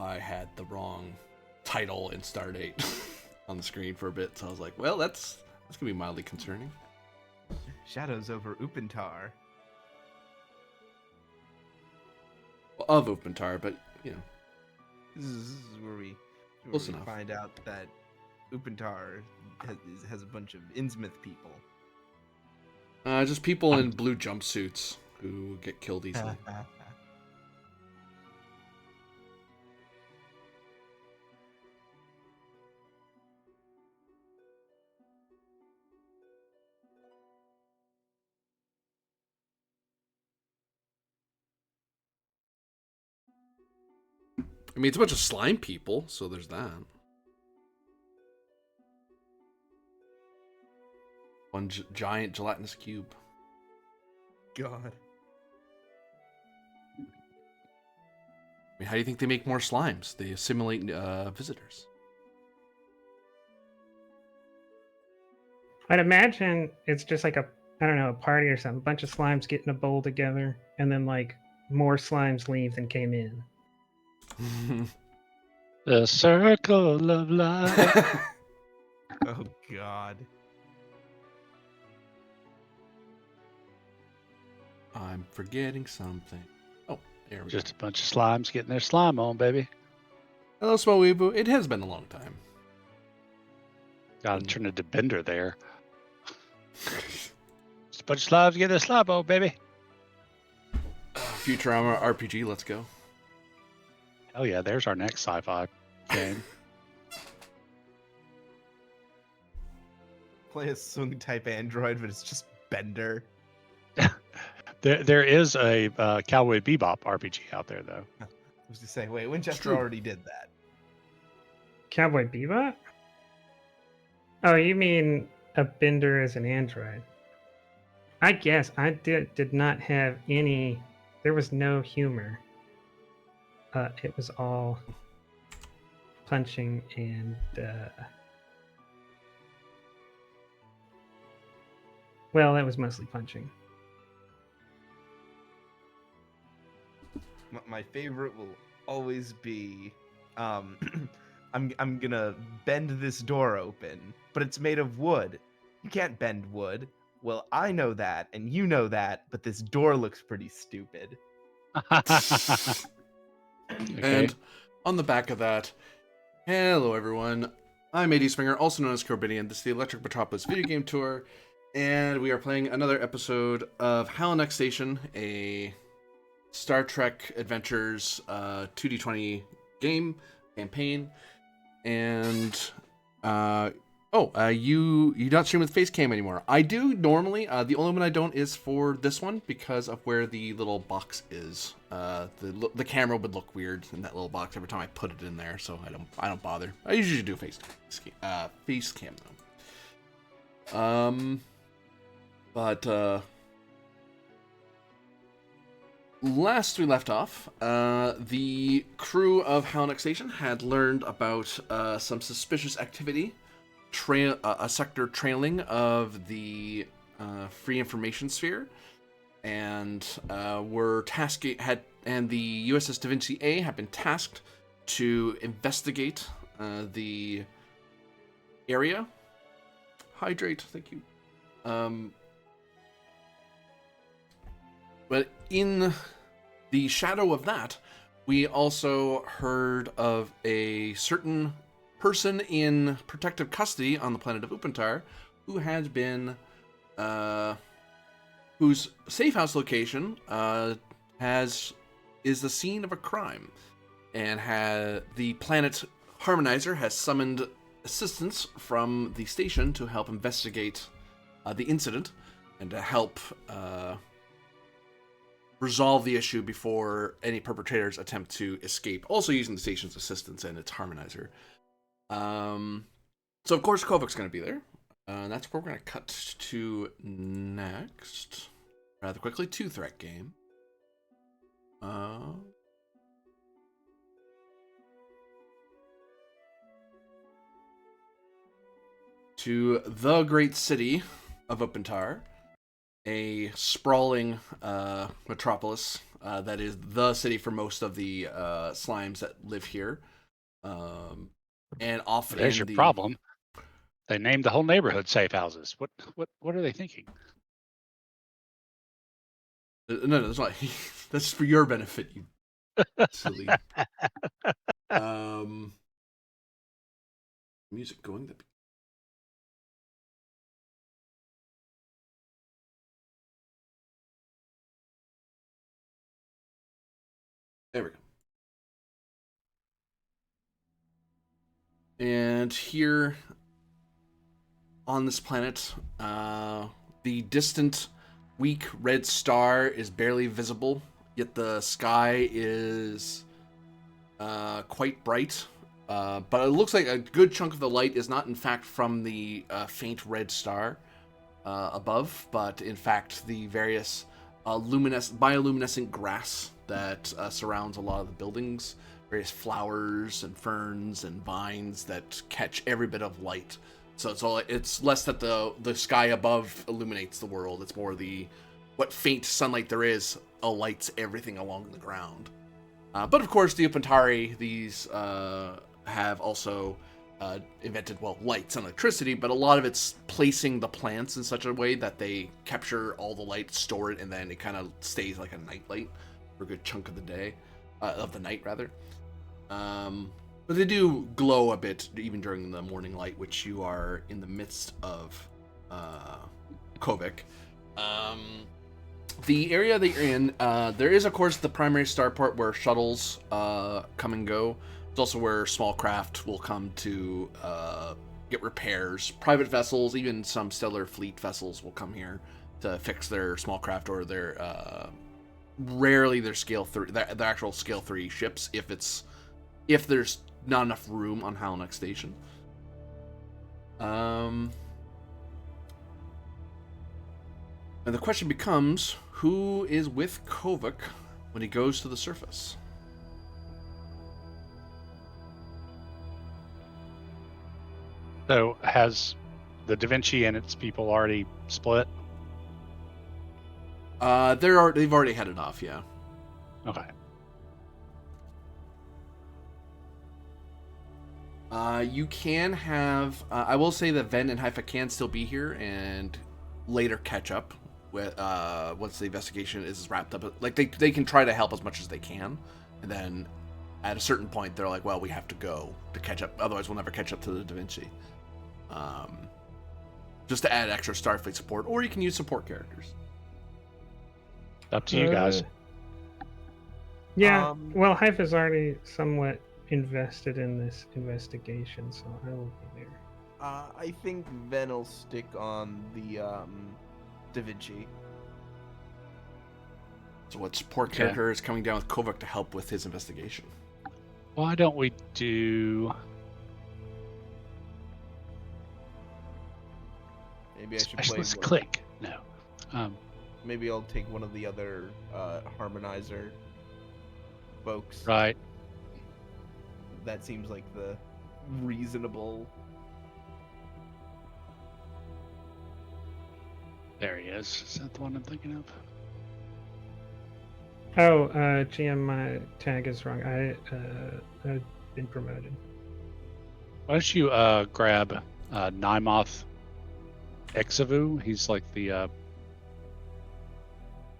I had the wrong title and start date on the screen for a bit. So I was like, well, that's gonna be mildly concerning. Shadows over Upentar. Well, of Upentar, but you know, This is where we close enough. find out that Upentar has a bunch of Innsmouth people. Just people in blue jumpsuits who get killed easily. I mean, it's a bunch of slime people, so there's that. One giant gelatinous cube. God. I mean, how do you think they make more slimes? They assimilate visitors. I'd imagine it's just like a party or something. A bunch of slimes get in a bowl together, and then like more slimes leave than came in. The circle of life. Oh God. I'm forgetting something. Oh, there we Just go. a bunch of slimes getting their slime on, baby. Hello, Small Weeaboo. It has been a long time. Gotta turn into Bender there. Just a bunch of slimes getting their slime on, baby. Futurama RPG, let's go. Hell yeah, there's our next sci-fi game. Play a swing type android, but it's just Bender. There is a Cowboy Bebop RPG out there, though. I was to say, wait, Winchester true. already did that. Cowboy Bebop? Oh, you mean a Bender as an android? I guess I did not have any. There was no humor. It was all punching and. Well, it was mostly punching. My favorite will always be, I'm gonna bend this door open, but it's made of wood. You can't bend wood. Well, I know that, and you know that, but this door looks pretty stupid. Okay. And on the back of that, hello everyone. I'm AD Springer, also known as Corbinian. This is the Electric Metropolis video game tour, and we are playing another episode of Halanak Station, a Star Trek Adventures 2D20 game campaign. And you don't stream with Facecam anymore. I do normally. The only one I don't is for this one because of where the little box is. The camera would look weird in that little box every time I put it in there, so I don't bother. I usually do Facecam though. But last we left off, the crew of Halanak Station had learned about some suspicious activity, a sector trailing of the free information sphere, and and the USS Da Vinci A had been tasked to investigate the area. Hydrate, thank you. But in the shadow of that, we also heard of a certain person in protective custody on the planet of Upentar who had been, whose safe house location is the scene of a crime, and the planet Harmonizer has summoned assistance from the station to help investigate the incident and to help resolve the issue before any perpetrators attempt to escape, also using the station's assistance and its harmonizer. So of course Kovac's going to be there. That's where we're going to cut to next. Rather quickly, 2-threat game. To the great city of Upentar, a sprawling metropolis that is the city for most of the slimes that live here. And off There's in your the problem. They named the whole neighborhood safe houses. What are they thinking? no, that's not. That's for your benefit, you silly. Music going. There we go. And here on this planet, the distant, weak red star is barely visible, yet the sky is quite bright. But it looks like a good chunk of the light is not, in fact, from the faint red star above, but in fact the various bioluminescent grass that surrounds a lot of the buildings, various flowers and ferns and vines that catch every bit of light. So it's less that the sky above illuminates the world. It's more what faint sunlight there is lights everything along the ground. But of course, the Upantari, these have also invented, lights and electricity, but a lot of it's placing the plants in such a way that they capture all the light, store it, and then it kind of stays like a night light for a good chunk of the day, of the night, rather. But they do glow a bit even during the morning light, which you are in the midst of Kovik. The area that you're in, there is, of course, the primary starport where shuttles come and go. It's also where small craft will come to get repairs. Private vessels, even some stellar fleet vessels, will come here to fix their small craft or their rarely their scale 3, their actual scale 3 ships if there's not enough room on Halanak Station. And the question becomes, who is with Kovik when he goes to the surface? So has the Da Vinci and its people already split? They've already headed off, yeah. Okay. You can have. I will say that Ven and Haifa can still be here and later catch up with once the investigation is wrapped up. Like they can try to help as much as they can, and then at a certain point they're like, well, we have to go to catch up. Otherwise, we'll never catch up to the Da Vinci. Just to add extra Starfleet support, or you can use support characters. Up to you guys. Yeah, well, Haifa's already somewhat invested in this investigation, so I will be there. I think Ven will stick on the Da Vinci. So what support character is coming down with Kovik to help with his investigation? Why don't we do... Maybe I should Specialist play Click? No. Maybe I'll take one of the other harmonizer folks. Right. That seems like the reasonable. There he is. Is that the one I'm thinking of? Oh, GM, my tag is wrong. I've been promoted. Why don't you grab Nymoth Exavu? He's like the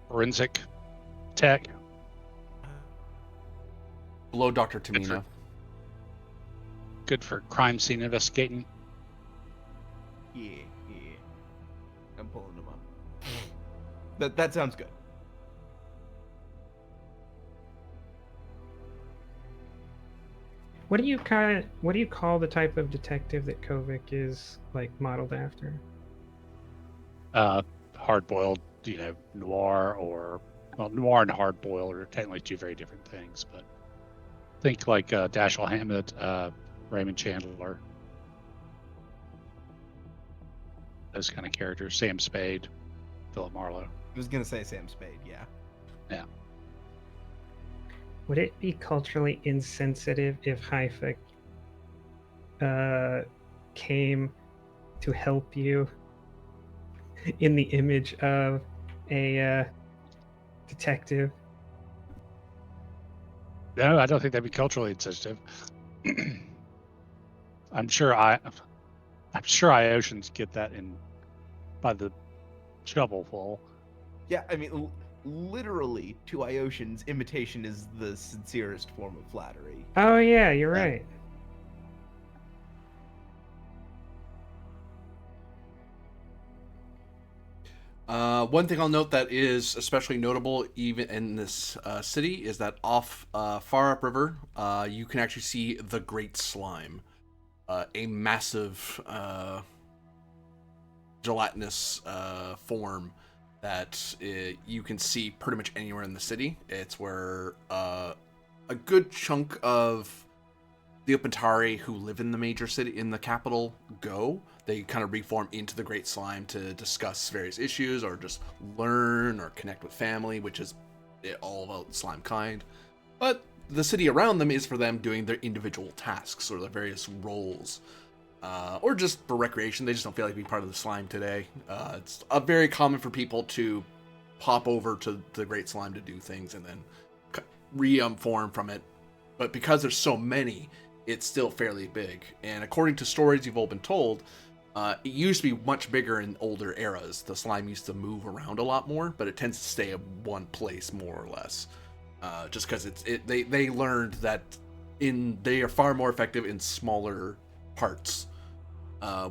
forensic tech. Below Dr. Tamina. Good for crime scene investigating. Yeah. I'm pulling them up. That sounds good. What do you call the type of detective that Kovik is like modeled after? Hard-boiled, noir, or noir and hard-boiled are technically two very different things, but think like Dashiell Hammett, Raymond Chandler, those kind of characters. Sam Spade, Philip Marlowe. I was gonna say Sam Spade, yeah. Yeah. Would it be culturally insensitive if Haifa came to help you in the image of a detective No, I don't think that'd be culturally insensitive. I'm sure Iosians get that in by the shovelful. Yeah, I mean, literally, to Iosians, imitation is the sincerest form of flattery. Oh yeah, you're Yeah. right. One thing I'll note that is especially notable even in this city is that off far upriver, you can actually see the Great Slime, a massive gelatinous form that you can see pretty much anywhere in the city. It's where a good chunk of the Opentari who live in the major city, in the capital, go. They kind of reform into the Great Slime to discuss various issues or just learn or connect with family, which is all about slime kind. But the city around them is for them doing their individual tasks or their various roles. Or just for recreation. They just don't feel like being part of the slime today. It's very common for people to pop over to the Great Slime to do things and then reform from it. But because there's so many, it's still fairly big. And according to stories you've all been told, it used to be much bigger in older eras. The slime used to move around a lot more, but it tends to stay in one place more or less. Just because they learned that they are far more effective in smaller parts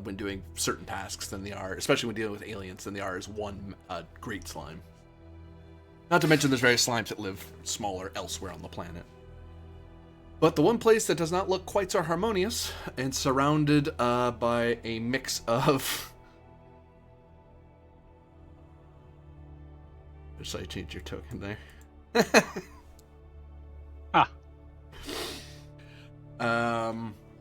when doing certain tasks than they are, especially when dealing with aliens, than they are as one great slime. Not to mention there's various slimes that live smaller elsewhere on the planet. But the one place that does not look quite so harmonious and surrounded by a mix of... Just so I changed your token there.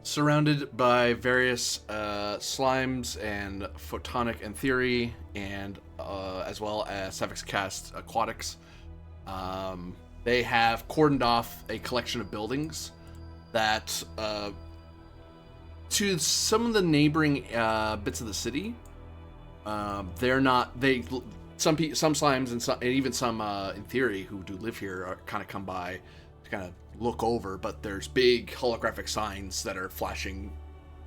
Surrounded by various slimes and photonic and theory, and as well as Savix Cast aquatics. They have cordoned off a collection of buildings that, to some of the neighboring bits of the city, they're not. Some slimes and even some in theory who do live here are kind of come by to kind of look over. But there's big holographic signs that are flashing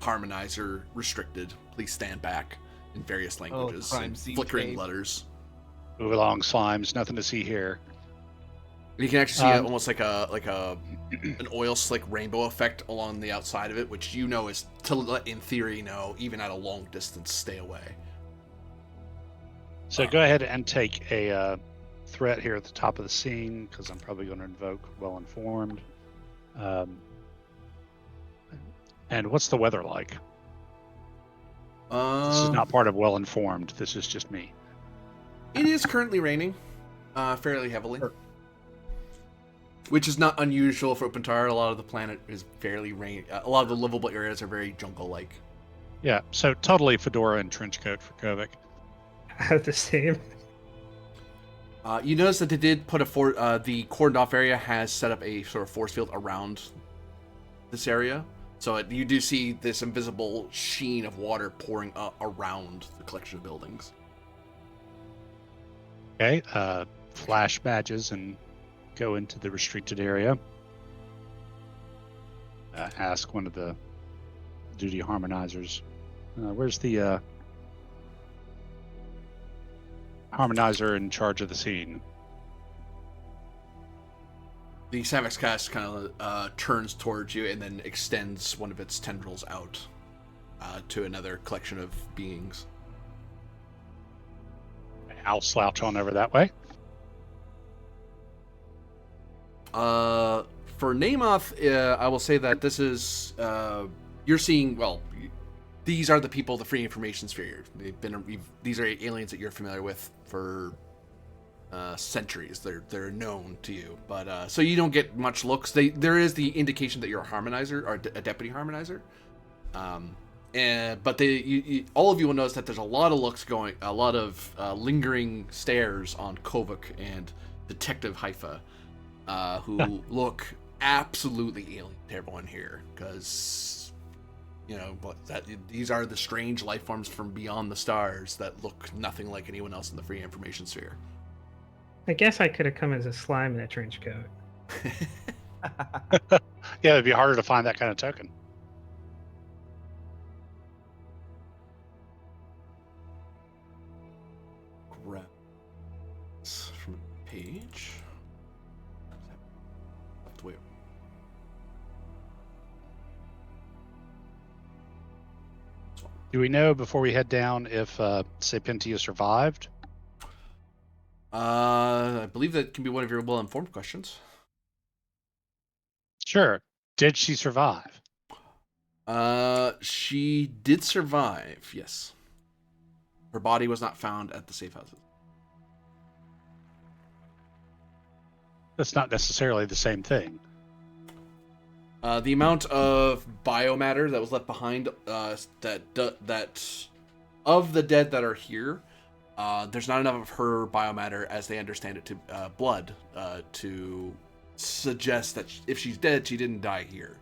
harmonizer restricted. Please stand back in various languages and flickering letters. Move along, slimes. Nothing to see here. You can actually see almost like an oil slick rainbow effect along the outside of it, which you know is to let, in theory, know even at a long distance, stay away. So go ahead and take a threat here at the top of the scene, because I'm probably going to invoke well-informed. And what's the weather like? This is not part of well-informed. This is just me. It is currently raining, fairly heavily. Which is not unusual for Opentara. A lot of the planet is fairly rain. A lot of the livable areas are very jungle-like. Yeah, so totally fedora and trench coat for Kovic. The same. You notice that they did put the cordoned-off area has set up a sort of force field around this area. So you do see this invisible sheen of water pouring around the collection of buildings. Okay, flash badges and go into the restricted area. Ask one of the duty harmonizers. Where's the harmonizer in charge of the scene? The Savix Cast kind of turns towards you and then extends one of its tendrils out to another collection of beings. I'll slouch on over that way. For Namoth, I will say that this is you're seeing. Well, these are the people, the free information sphere. These are aliens that you're familiar with for centuries. They're known to you, but so you don't get much looks. There is the indication that you're a harmonizer or a deputy harmonizer. But all of you will notice that there's a lot of looks going, a lot of lingering stares on Kovic and Detective Haifa. Who look absolutely alien to everyone here, because these are the strange life forms from beyond the stars that look nothing like anyone else in the free information sphere. I guess I could have come as a slime in a trench coat. Yeah, it'd be harder to find that kind of token. Grab this from a page. Wait. Do we know before we head down if Sapientia survived? I believe that can be one of your well-informed questions. Sure. Did she survive? She did survive, yes. Her body was not found at the safe houses. That's not necessarily the same thing. The amount of biomatter that was left behind, that of the dead that are here, there's not enough of her biomatter, as they understand it, to blood, to suggest that if she's dead, she didn't die here,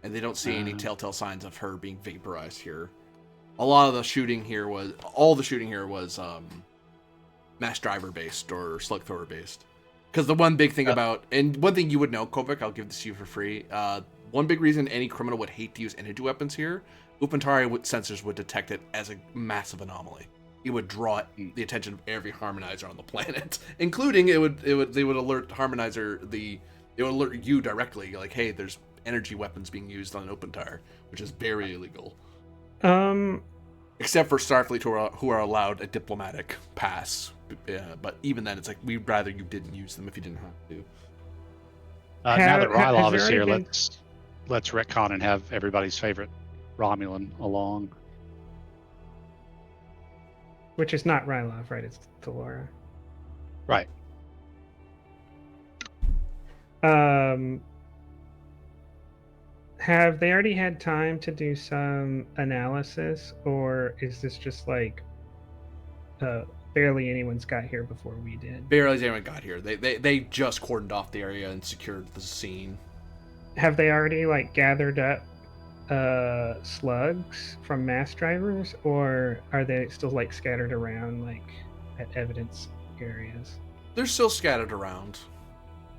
and they don't see any telltale signs of her being vaporized here. All the shooting here was mass driver based or slug thrower based. Because the one big thing about, and one thing you would know, Kovic, I'll give this to you for free. One big reason any criminal would hate to use energy weapons here, Upantari sensors would detect it as a massive anomaly. It would draw the attention of every harmonizer on the planet, including they would alert harmonizer it would alert you directly, like, hey, there's energy weapons being used on Upantari, which is very illegal. Except for Starfleet, who are allowed a diplomatic pass. But even then, it's like, we'd rather you didn't use them if you didn't have to. Now that Rylov is here, let's retcon and have everybody's favorite Romulan along. Which is not Rylov, right? It's Delora. Right. Have they already had time to do some analysis, or is this just like barely anyone's got here before we did? Barely anyone got here. They just cordoned off the area and secured the scene. Have they already like gathered up slugs from mass drivers, or are they still like scattered around like at evidence areas? They're still scattered around.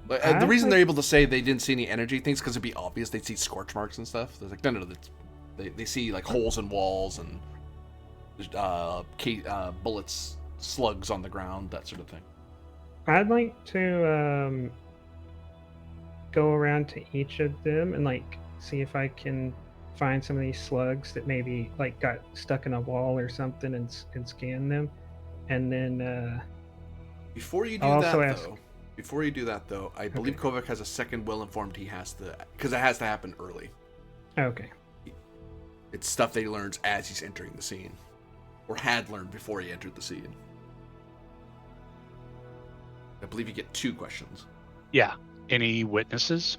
But the reason they're able to say they didn't see any energy things, because it'd be obvious they'd see scorch marks and stuff. They're like, no, they see like holes in walls and bullets, slugs on the ground, that sort of thing. I'd like to go around to each of them and like see if I can find some of these slugs that maybe like got stuck in a wall or something, and scan them, and then Before you do that though, I believe Kovac has a second well-informed he has to, because it has to happen early. Okay. It's stuff that he learns as he's entering the scene, or had learned before he entered the scene. I believe you get 2 questions. Yeah. Any witnesses?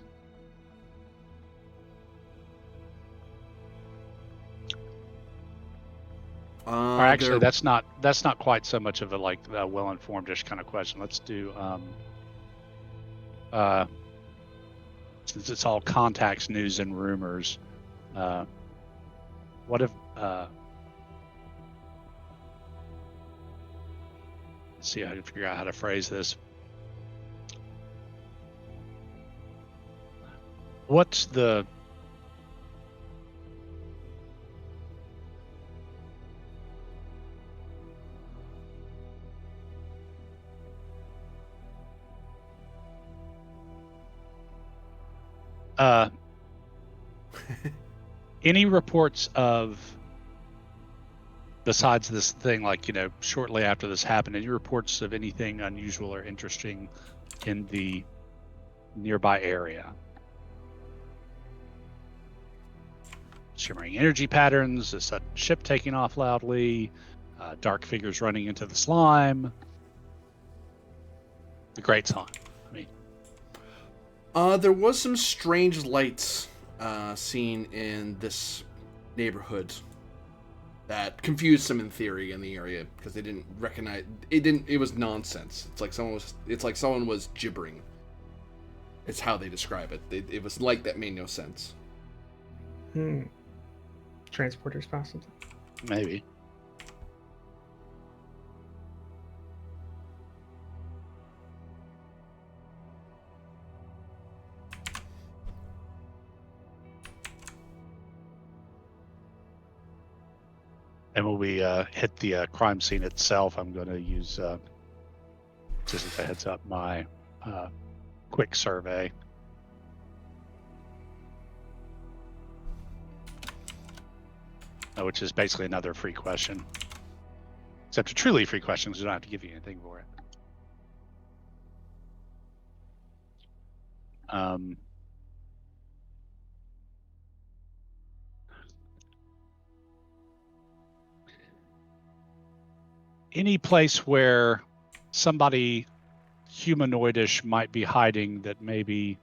Or actually, that's not quite so much of a like well-informed-ish kind of question. Let's do since it's all contacts, news, and rumors. What if let's see how to figure out how to phrase this. What's the any reports of, besides this thing, like, shortly after this happened, any reports of anything unusual or interesting in the nearby area? Shimmering energy patterns, a sudden ship taking off loudly, dark figures running into the slime. The Great Slime. There was some strange lights seen in this neighborhood that confused some in theory in the area, because they didn't recognize it. It was nonsense. It's like someone was gibbering. It's how they describe it. It was light that made no sense. Transporters, possibly. Maybe. And when we hit the crime scene itself, I'm going to use, just as a heads up, my quick survey. Which is basically another free question. Except a truly free question, because we don't have to give you anything for it. Any place where somebody humanoidish might be hiding that maybe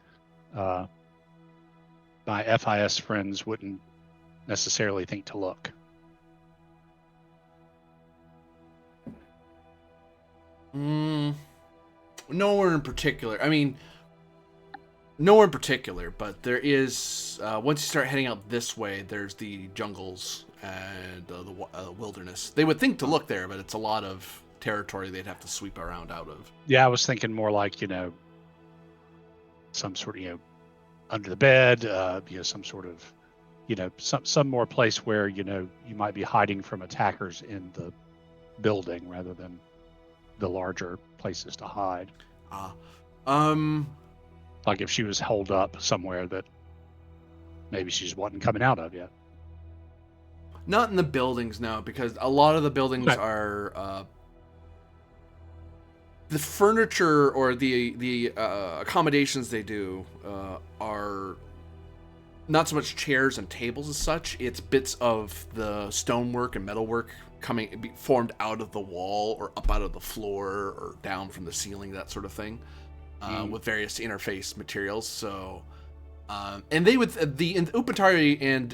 my FIS friends wouldn't necessarily think to look. Nowhere in particular. I mean, nowhere in particular, but there is, once you start heading out this way, there's the jungles and the wilderness. They would think to look there, but it's a lot of territory they'd have to sweep around out of. Yeah, I was thinking more like, some sort of, under the bed, some sort of, some more place where, you might be hiding from attackers in the building rather than the larger places to hide. Like if she was holed up somewhere that maybe she just wasn't coming out of yet. Not in the buildings, no, because a lot of the buildings are the furniture or the accommodations they do are not so much chairs and tables as such. It's bits of the stonework and metalwork formed out of the wall or up out of the floor or down from the ceiling, that sort of thing, with various interface materials. So, and they would the Upentari and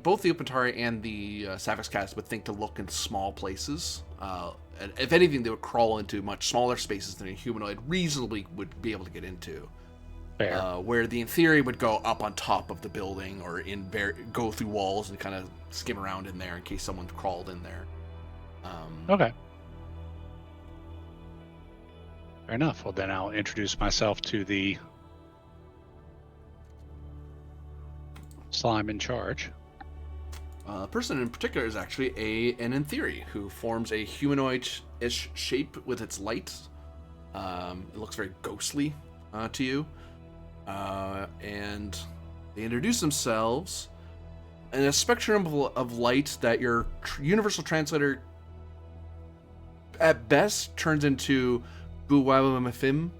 both the Upentari and the Sapphic cast would think to look in small places. And if anything, they would crawl into much smaller spaces than a humanoid reasonably would be able to get into. Where the in theory would go up on top of the building or go through walls and kind of skim around in there in case someone crawled in there. Okay. Fair enough. Well, then I'll introduce myself to the slime in charge. The person in particular is actually an in theory who forms a humanoid-ish shape with its light. It looks very ghostly to you. And they introduce themselves in a spectrum of light that your universal translator at best turns into Buwawamafim,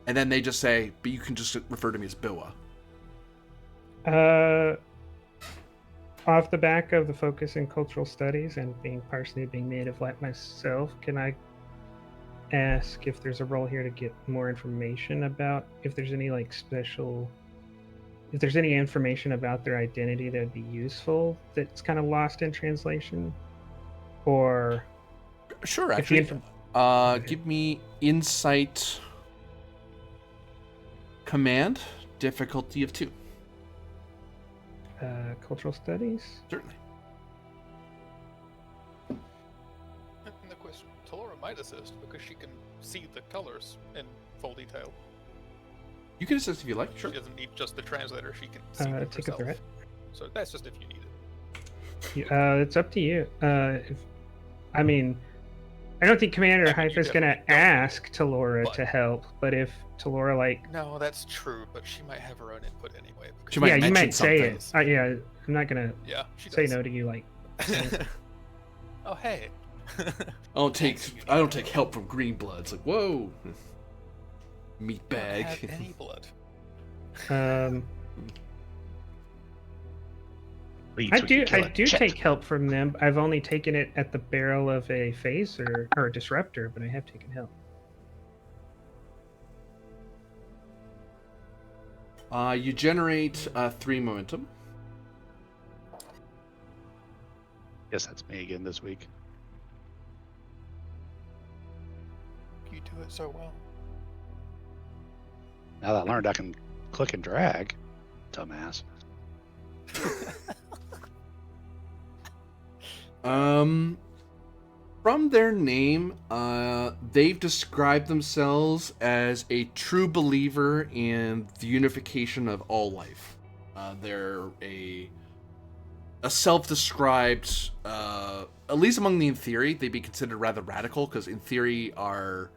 and then they just say, but you can just refer to me as Biwa. Off the back of the focus in cultural studies and being native like myself, can I ask if there's a role here to get more information about if there's any if there's any information about their identity that would be useful that's kind of lost in translation? Or sure, actually, give me insight command, difficulty of 2. Cultural studies? Certainly. And the question, Talora might assist because she can see the colors in full detail. You can assist if you like, sure. She doesn't need just the translator, she can see them take herself. a threat. So that's just if you need it. It's up to you. I don't think Commander Haifa's gonna ask Talora to help, but if Talora No, that's true, but she might have her own input anyway. She might you might say something. it. I'm not gonna say no to you Oh hey. I don't take help from green bloods. Like, whoa. Meat Don't bag. have any blood. I do take help from them. I've only taken it at the barrel of a phaser or a disruptor, but I have taken help. You generate 3 momentum. Guess that's me again this week. You do it so well. Now that I learned I can click and drag, dumbass. From their name, they've described themselves as a true believer in the unification of all life. They're a self-described, at least among the in theory, they'd be considered rather radical, because in theory are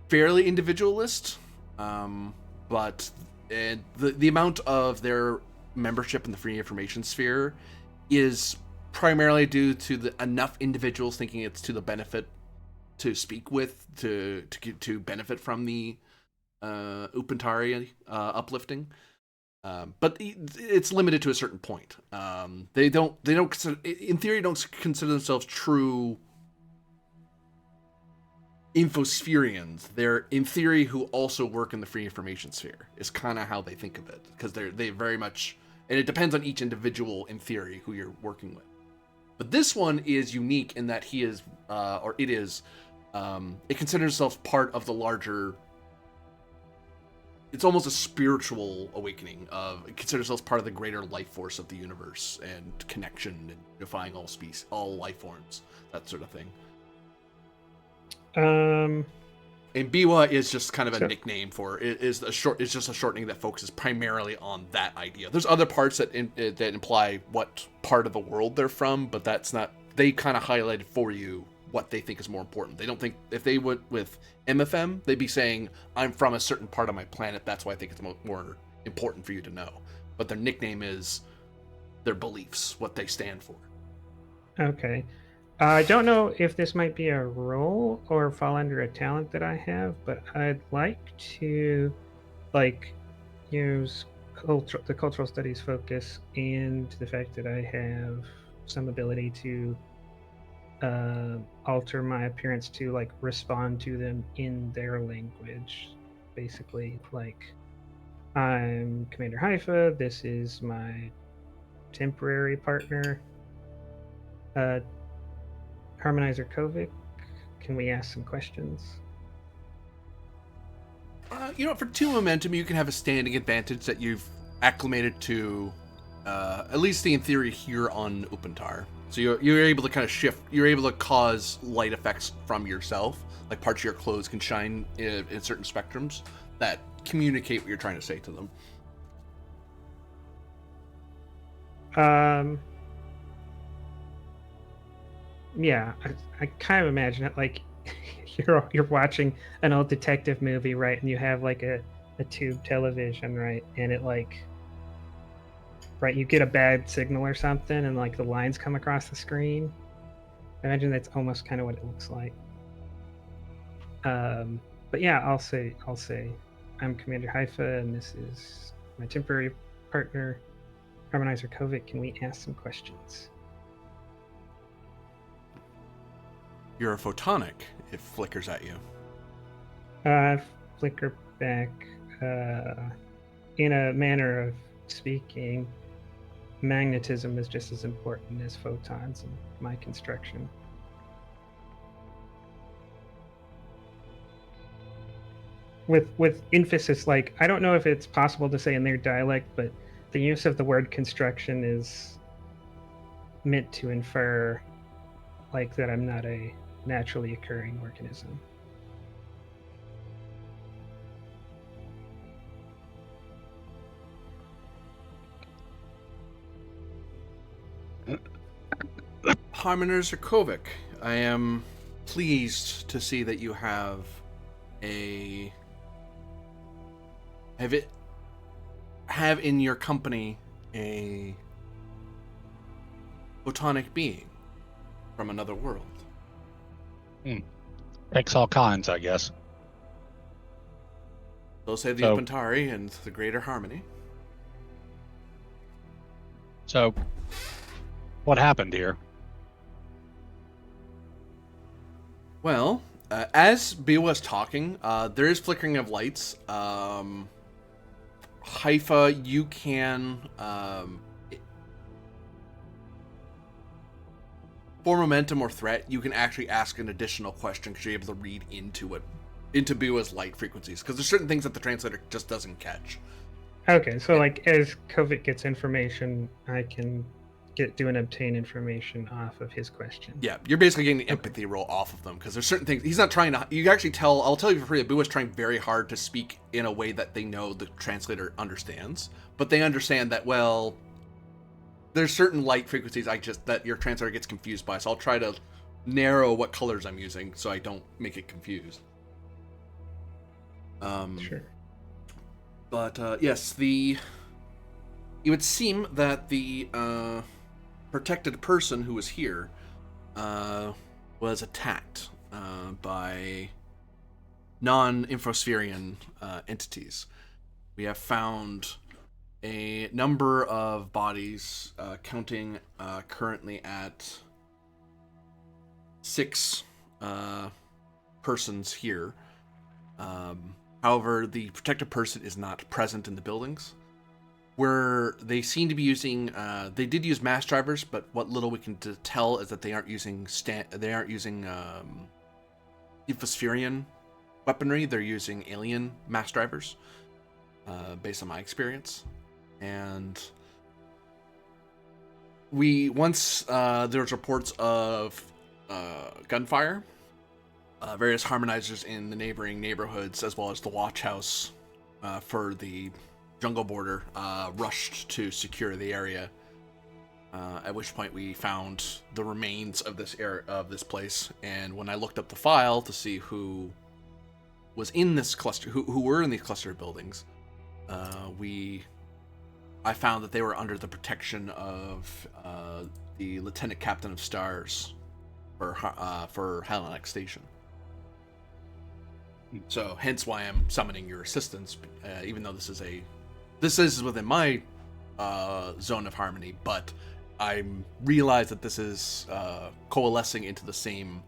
fairly individualist, but the amount of their membership in the free information sphere is primarily due to enough individuals thinking it's to the benefit to speak with, to benefit from the Upantari uplifting. But it's limited to a certain point. They don't consider, in theory, don't consider themselves true infospherians. They're, in theory, who also work in the free information sphere, is kind of how they think of it, because they very much, and it depends on each individual, in theory, who you're working with. But this one is unique in that he is, or it is, it considers itself part of the larger, it's almost a spiritual awakening of, it considers itself part of the greater life force of the universe and connection and unifying all species, all life forms, that sort of thing. And Biwa is just kind of a nickname for it. Is it's just a shortening that focuses primarily on that idea. There's other parts that imply what part of the world they're from, but that's not, they kind of highlighted for you what they think is more important. They don't think, if they went with MFM, they'd be saying, I'm from a certain part of my planet, that's why I think it's more important for you to know. But their nickname is their beliefs, what they stand for. Okay. I don't know if this might be a role or fall under a talent that I have, but I'd like to use the cultural studies focus and the fact that I have some ability to alter my appearance to respond to them in their language. Basically, I'm Commander Haifa, this is my temporary partner, Harmonizer Kovic. Can we ask some questions? For 2 momentum, you can have a standing advantage that you've acclimated to, at least in theory, here on Upantar. So you're able to kind of shift, you're able to cause light effects from yourself, like parts of your clothes can shine in certain spectrums that communicate what you're trying to say to them. Yeah, I kind of imagine it like you're watching an old detective movie, right? And you have a tube television, right? And it right, you get a bad signal or something, and the lines come across the screen. I imagine that's almost kind of what it looks like. But yeah, I'll say I'm Commander Haifa, and this is my temporary partner, Harmonizer Kovic. Can we ask some questions? You're a photonic. It flickers at you. Flicker back. In a manner of speaking, magnetism is just as important as photons in my construction. With emphasis, I don't know if it's possible to say in their dialect, but the use of the word construction is meant to infer that I'm not a naturally occurring organism. Harmonizer Kovic, I am pleased to see that you have have in your company a photonic being from another world. Takes all kinds, I guess. They'll say the Upantari and the Greater Harmony. So, what happened here? Well, as Bill was talking, there is flickering of lights. Haifa, you can, for momentum or threat, you can actually ask an additional question because you're able to read into Biwa's light frequencies. Because there's certain things that the translator just doesn't catch. Okay, so as Kovic gets information, I can obtain information off of his question. Yeah, you're basically getting the empathy roll off of them because there's certain things he's not trying to. You actually tell. I'll tell you for free that Biwa's trying very hard to speak in a way that they know the translator understands, but they understand that there's certain light frequencies that your translator gets confused by, so I'll try to narrow what colors I'm using so I don't make it confused. Sure. But yes, it would seem that the protected person who was here was attacked by non-infospherian entities. We have found a number of bodies, counting currently at 6 persons here. However, the protected person is not present in the buildings. Where they seem to be using, they did use mass drivers, but what little we can tell is that they aren't using infospherian weaponry. They're using alien mass drivers, based on my experience. And once there was reports of gunfire, various harmonizers in the neighboring neighborhoods, as well as the watch house for the jungle border, rushed to secure the area. At which point we found the remains of this place. And when I looked up the file to see who was in this cluster, who were in these cluster of buildings, I found that they were under the protection of the Lieutenant Captain of Stars for Halanak Station. So, hence why I'm summoning your assistance, even though this is within my zone of harmony, but I realize that this is coalescing into the same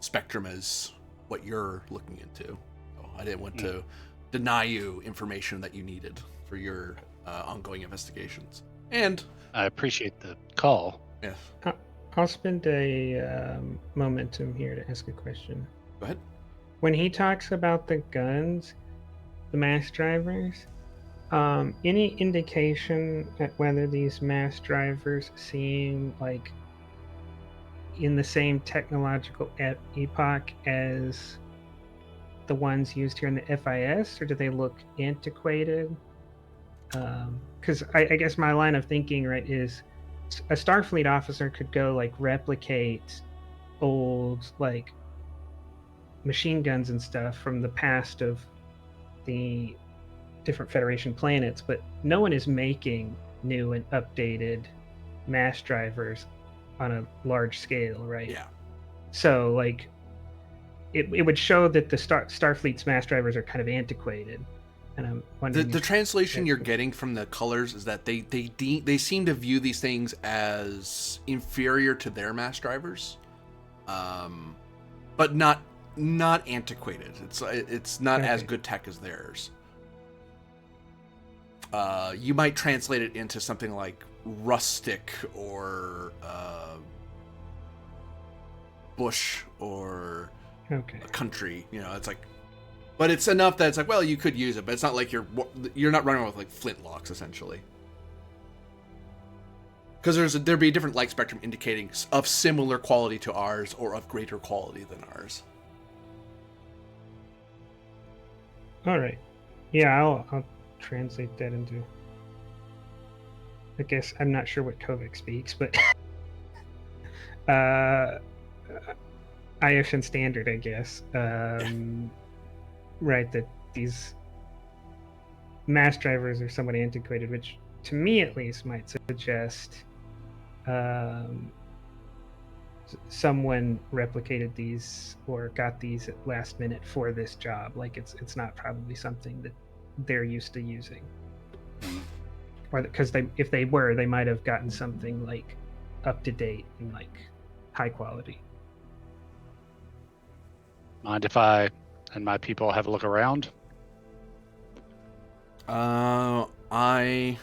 spectrum as what you're looking into. So I didn't want to deny you information that you needed for your ongoing investigations. And I appreciate the call. yeah, I'll spend a momentum here to ask a question. go ahead. When he talks about the guns, the mass drivers, any indication at whether these mass drivers seem like in the same technological epoch as the ones used here in the FIS, or do they look antiquated? Because I guess my line of thinking, right, is a Starfleet officer could go like replicate old like machine guns and stuff from the past of the different Federation planets, but no one is making new and updated mass drivers on a large scale, right? Yeah. So like it would show that the Starfleet's mass drivers are kind of antiquated. And I'm wondering The translation you're getting from the colors is that they seem to view these things as inferior to their mass drivers, but not antiquated. It's not as good tech as theirs. You might translate it into something like rustic or bush or country. You know, it's like. But it's enough that it's like, well, you could use it, but it's not like you're not running around with like flintlocks, essentially. Because there'd be a different light spectrum indicating of similar quality to ours or of greater quality than ours. All right. Yeah, I'll translate that into. I guess I'm not sure what Kovic speaks, but Ioshan Standard, I guess. Right, that these mass drivers are somewhat antiquated, which to me at least might suggest someone replicated these or got these at last minute for this job. Like it's not probably something that they're used to using, or because if they were, they might have gotten something like up to date and like high quality. Mind if I and my people have a look around? I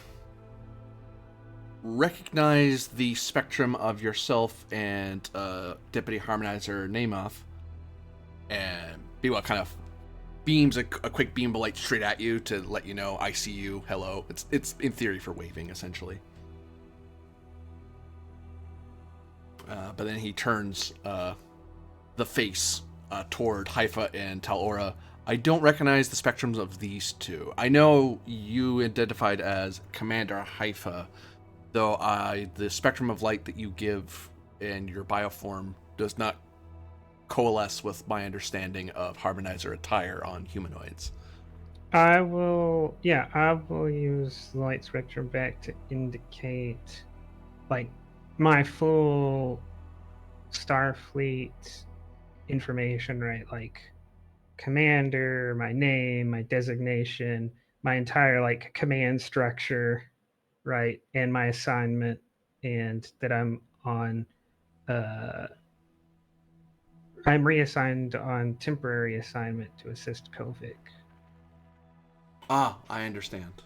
recognize the spectrum of yourself and Deputy Harmonizer Namoth, and Biwa kind of beams a quick beam of light straight at you to let you know, I see you, hello. It's in theory for waving, essentially. But then he turns the face toward Haifa and Talora. I don't recognize the spectrums of these two. I know you identified as Commander Haifa. though the spectrum of light that you give in your bioform does not coalesce with my understanding of harmonizer attire on humanoids. I will use the light spectrum back to indicate like my full Starfleet information, right? Like commander, my name, my designation, my entire like command structure, right? And my assignment, and that uh I'm reassigned on temporary assignment to assist Kovic. Ah, I understand.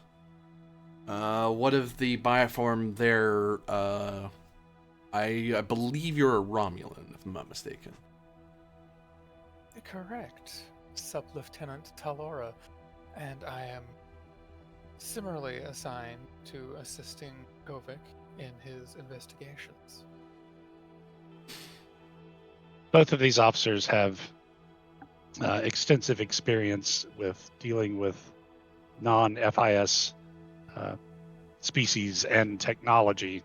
What of the bioform there? I believe you're a Romulan, if I'm not mistaken. Correct, Sub-Lieutenant Talora, and I am similarly assigned to assisting Kovic in his investigations. Both of these officers have extensive experience with dealing with non-FIS species and technology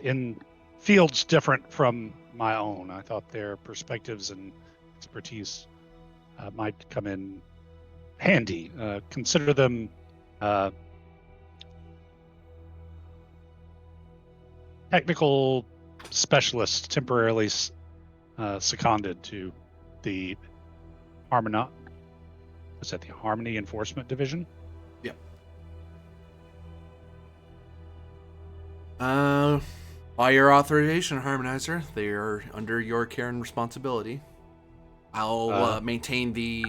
in fields different from my own. I thought their perspectives and expertise might come in handy. Consider them technical specialists temporarily seconded to the Harmony Enforcement Division? Yep. By your authorization, Harmonizer, they are under your care and responsibility. I'll maintain the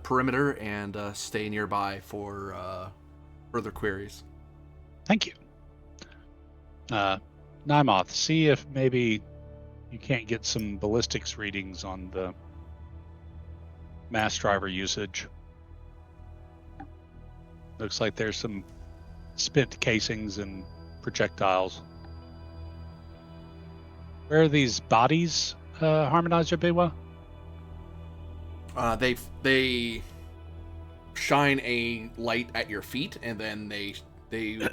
perimeter and stay nearby for further queries. Thank you. Nymoth, see if maybe you can't get some ballistics readings on the mass driver usage. Looks like there's some spent casings and projectiles. Where are these bodies, Harmonizer Biwa? They shine a light at your feet, and then they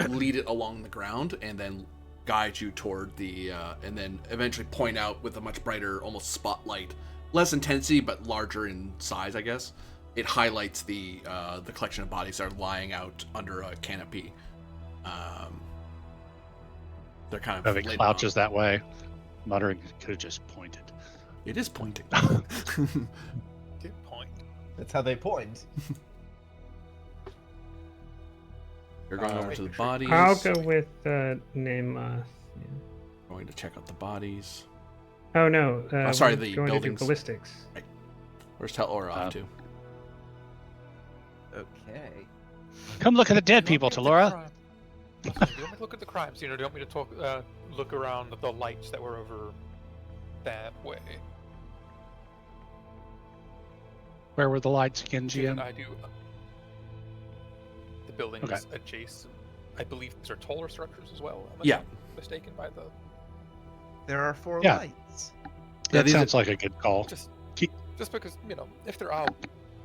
lead it along the ground, and then guide you toward the and then eventually point out with a much brighter, almost spotlight, less intensity but larger in size, I guess. It highlights the collection of bodies that are lying out under a canopy. They're kind of It crouches that way, muttering, could have just pointed. It is pointing. Good point. That's how they point. You're going over to the bodies. I'll go with Nima. Yeah. Going to check out the bodies. Oh no! Sorry, we're the going buildings. to do ballistics. Right. Where's Talora off to? Okay. Come look at the dead Do you people, want me to Talora. Do you want me to look at the crime scene, or do you want me to look around the lights that were over that way? Where were the lights again, Given GM? I do. The buildings Okay. adjacent. I believe these are taller structures as well. Am I Yeah. not mistaken by the. There are 4 Yeah. lights. That these sounds like a good call. Just Keep- because, if there are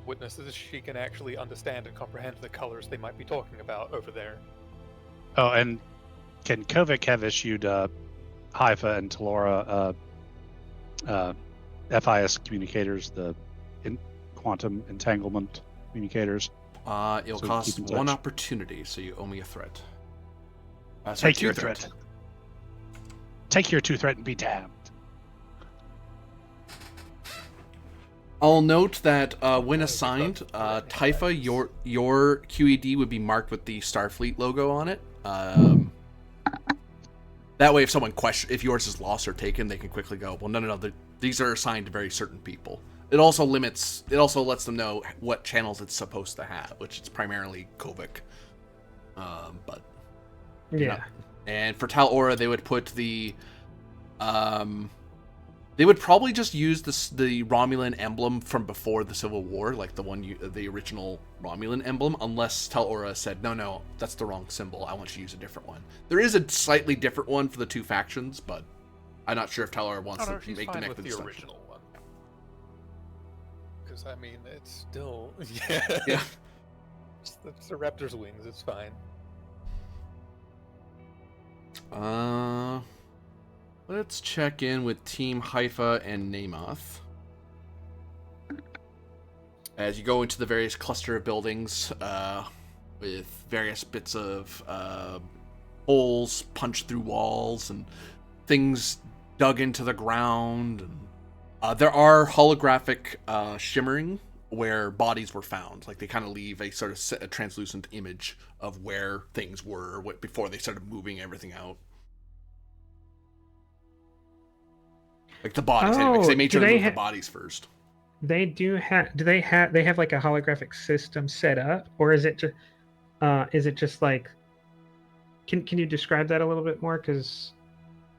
witnesses, she can actually understand and comprehend the colors they might be talking about over there. Oh, and can Kovic have issued Haifa and Talora FIS communicators, the quantum entanglement communicators? It'll So cost keep in one touch. opportunity, so you owe me a threat. Take two your threat. Take your 2 threat and be damned. I'll note that when assigned, Taifa, your QED would be marked with the Starfleet logo on it. That way, if someone if yours is lost or taken, they can quickly go, well, no, these are assigned to very certain people. It also lets them know what channels it's supposed to have, which is primarily Kovic. But Yeah. and for Tal Aura, they would put the they would probably just use the Romulan emblem from before the Civil War, like the original Romulan emblem, unless Tal Aura said, no, that's the wrong symbol. I want you to use a different one. There is a slightly different one for the two factions, but I'm not sure if Tal Aura wants to She's make the fine next with the distinction. original one. Because it's still Yeah. It's the raptor's wings. It's fine. Let's check in with Team Haifa and Namoth. As you go into the various cluster of buildings, with various bits of holes punched through walls and things dug into the ground. And, there are holographic shimmering where bodies were found. Like they kind of leave a sort of a translucent image of where things were before they started moving everything out. Like the bodies, anyway, because they made sure to move the bodies first. They do have. Do they have? They have like a holographic system set up, or is it just? Is it just like? Can you describe that a little bit more? Because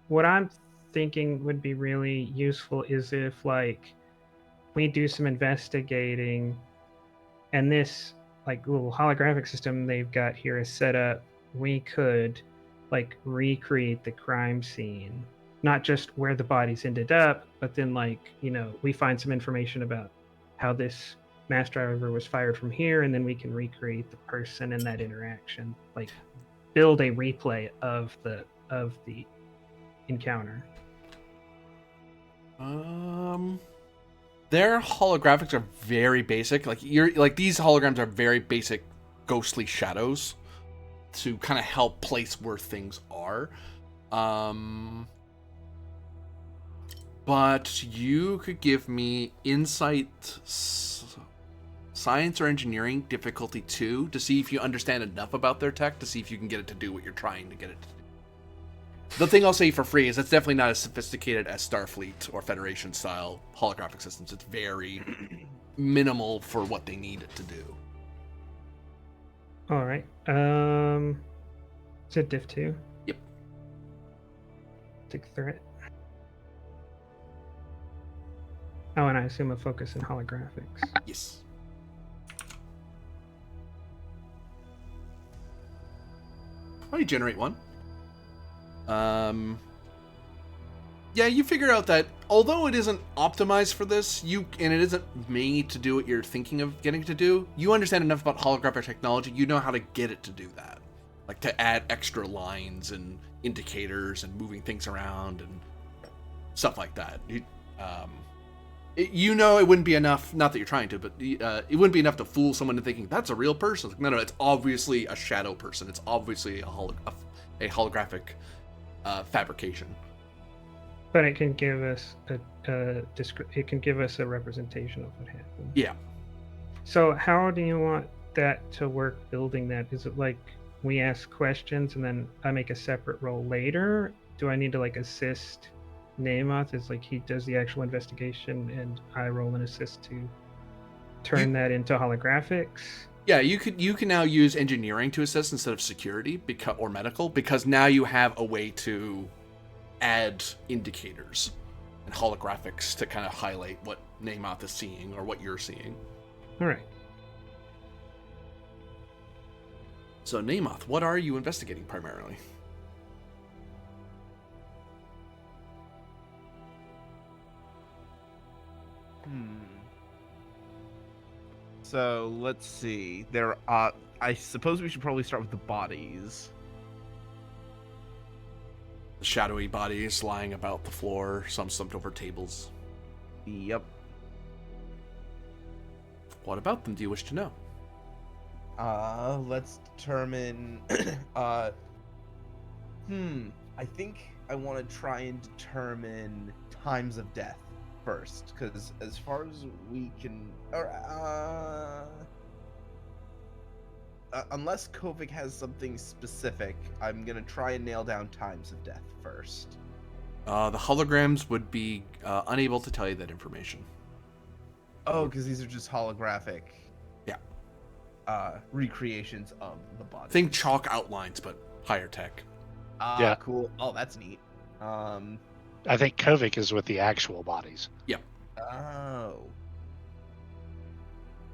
what I'm thinking would be really useful is if like we do some investigating, and this like little holographic system they've got here is set up. We could like recreate the crime scene, not just where the bodies ended up, but then like, you know, we find some information about how this mass driver was fired from here, and then we can recreate the person and that interaction, like build a replay of the encounter. Their holographics are very basic. Like these holograms are very basic ghostly shadows to kind of help place where things are. But you could give me insight, science or engineering difficulty 2 to see if you understand enough about their tech to see if you can get it to do what you're trying to get it to do. The thing I'll say for free is it's definitely not as sophisticated as Starfleet or Federation style holographic systems. It's very minimal for what they need it to do. All right. Is it Div 2? Yep. Take threat. Oh, and I assume a focus in holographics. Yes. How do you generate one? Yeah, you figure out that although it isn't optimized for this, and it isn't made to do what you're thinking of getting it to do, you understand enough about holographic technology, you know how to get it to do that. Like to add extra lines and indicators and moving things around and stuff like that. You know it wouldn't be enough, not that you're trying to, but it wouldn't be enough to fool someone into thinking that's a real person. No, it's obviously a shadow person. It's obviously a holographic fabrication. But it can give us it can give us a representation of what happened. Yeah. So how do you want that to work building that? Is it like we ask questions and then I make a separate roll later? Do I need to like assist Namoth? Is like he does the actual investigation and I roll an assist to turn that into holographics? Yeah, you can now use engineering to assist instead of security or medical, because now you have a way to add indicators and holographics to kind of highlight what Namoth is seeing or what you're seeing. All right. So Namoth, what are you investigating primarily? So let's see. I suppose we should probably start with the bodies. The shadowy bodies lying about the floor, some slumped over tables. Yep. What about them do you wish to know? Let's determine. I think I want to try and determine times of death first, because as far as we can, unless Kovic has something specific, I'm gonna try and nail down times of death first. The holograms would be unable to tell you that information. Oh, because these are just holographic. Yeah. Recreations of the body. Think chalk outlines, but higher tech. Yeah. Cool. Oh, that's neat. I think Kovic is with the actual bodies. Yep. Oh.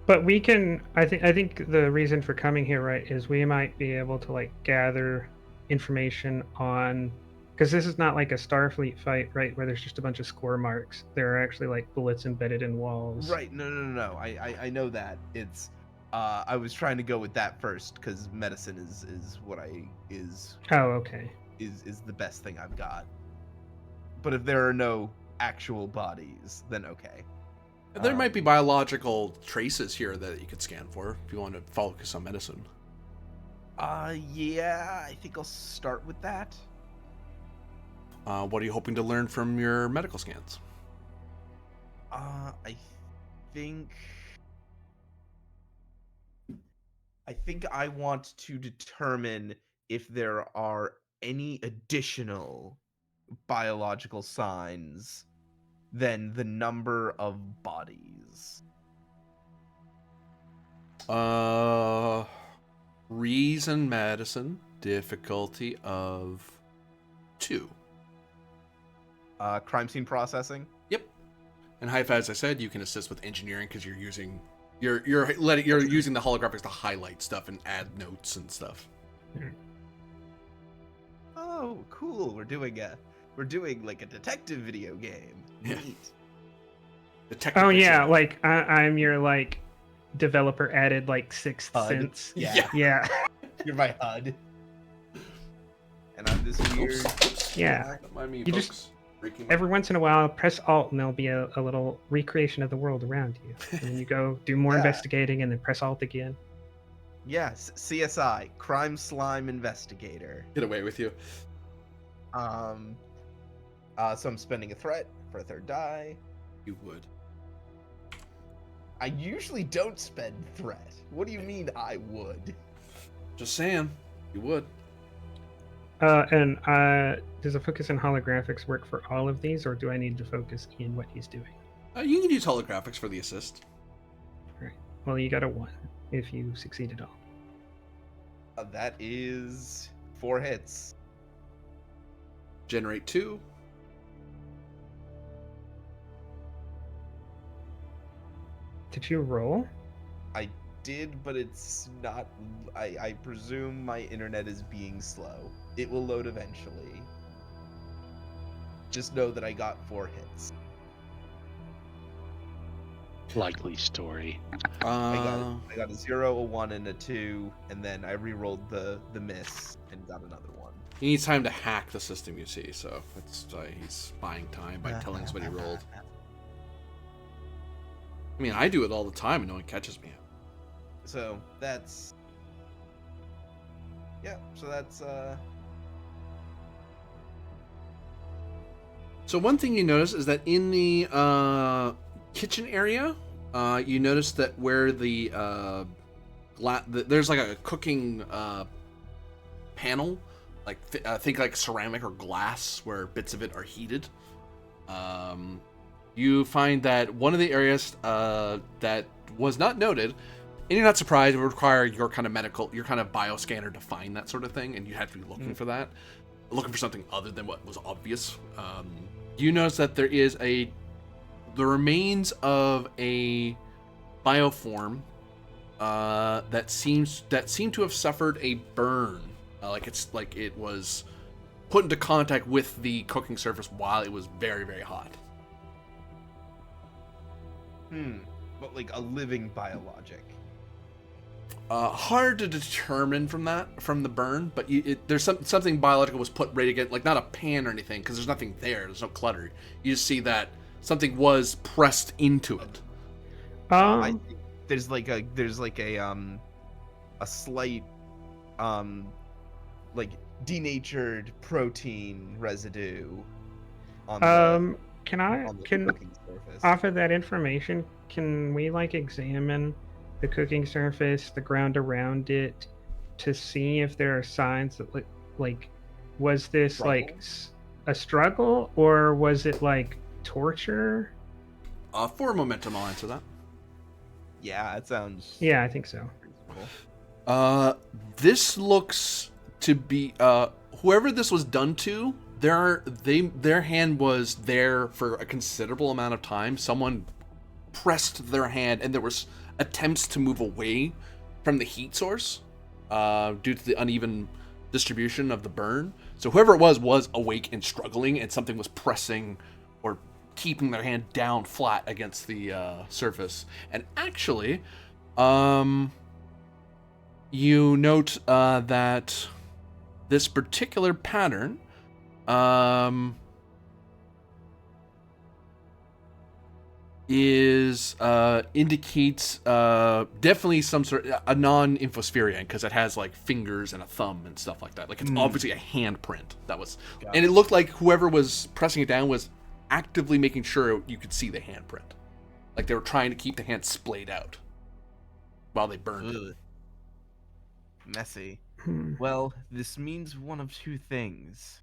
But we can. I think the reason for coming here, right, is we might be able to like gather information on, because this is not like a Starfleet fight, right, where there's just a bunch of score marks. There are actually like bullets embedded in walls. Right. No. I know that. It's. I was trying to go with that first because medicine is what I is. Oh, okay. is the best thing I've got. But if there are no actual bodies, then okay. There might be biological traces here that you could scan for if you want to focus on medicine. Yeah, I think I'll start with that. What are you hoping to learn from your medical scans? I think I want to determine if there are any additional biological signs than the number of bodies. Reason medicine, difficulty of 2. Crime scene processing. Yep. And Haifa, as I said, you can assist with engineering because you're using you're using the holographics to highlight stuff and add notes and stuff. Oh, cool! We're doing like a detective video game. Yeah. Neat. Detective Oh yeah, vision. like I'm your like developer added like Sixth HUD. Sense. Yeah. Yeah. You're my HUD. And I'm this weird. Oops. Yeah. Don't mind me, You folks. just- Breaking my- Every once in a while, press Alt and there'll be a little recreation of the world around you. And then you go do more Yeah. investigating and then press Alt again. Yes, CSI, Crime Slime Investigator. Get away with you. So I'm spending a threat for a 3rd die. You would. I usually don't spend threat. What do you mean I would? Just saying. You would. And does a focus on holographics work for all of these, or do I need to focus in what he's doing? You can use holographics for the assist. Well, you got a 1 if you succeed at all. That is 4 hits. Generate 2. Did you roll? I did, but it's not. I presume my internet is being slow. It will load eventually. Just know that I got 4 hits. Likely story. I got a 0, a 1, and a 2, and then I re-rolled the miss and got another 1. He needs time to hack the system, you see, so that's why he's buying time by telling us what he rolled. I mean, I do it all the time and no one catches me. So that's. Yeah, so that's. So one thing you notice is that in the kitchen area, you notice that where the there's like a cooking panel, like think like ceramic or glass, where bits of it are heated. You find that one of the areas that was not noted, and you're not surprised, it would require your kind of bioscanner to find that sort of thing, and you have to be looking for that, looking for something other than what was obvious. You notice that there is the remains of a bioform that seem to have suffered a burn, like it was put into contact with the cooking surface while it was very, very hot. But like a living biologic. Hard to determine from the burn, but there's something biological was put right against, like not a pan or anything, because there's nothing there. There's no clutter. You just see that something was pressed into it. I think there's like a slight like denatured protein residue on the cooking surface. Off of that information, can we like examine the cooking surface, the ground around it, to see if there are signs that like was this like a struggle, or was it like torture? For momentum, I'll answer that. Yeah, it sounds. Yeah, I think so. reasonable. This looks to be whoever this was done to. Their hand was there for a considerable amount of time. Someone pressed their hand, and there was attempts to move away from the heat source due to the uneven distribution of the burn. So whoever it was awake and struggling, and something was pressing or keeping their hand down flat against the surface. And actually, you note that this particular pattern indicates definitely some sort of a non-infospherian, because it has like fingers and a thumb and stuff like that. Like it's obviously a handprint that was, and it looked like whoever was pressing it down was actively making sure you could see the handprint. Like they were trying to keep the hand splayed out while they burned it. Messy. Well, this means one of two things.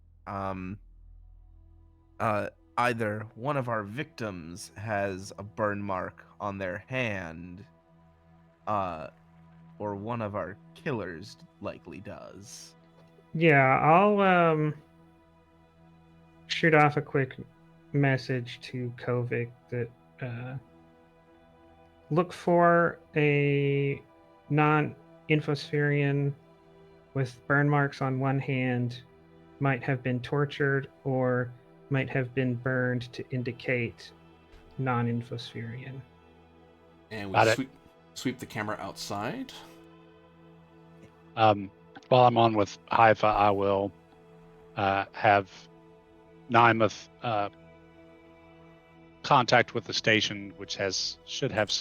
Either one of our victims has a burn mark on their hand, or one of our killers likely does. Yeah, I'll shoot off a quick message to Kovic that look for a non-infospherian with burn marks on one hand, might have been tortured or might have been burned to indicate non-infospherian. And we sweep the camera outside. While I'm on with Haifa, I will have Nymuth contact with the station, which should have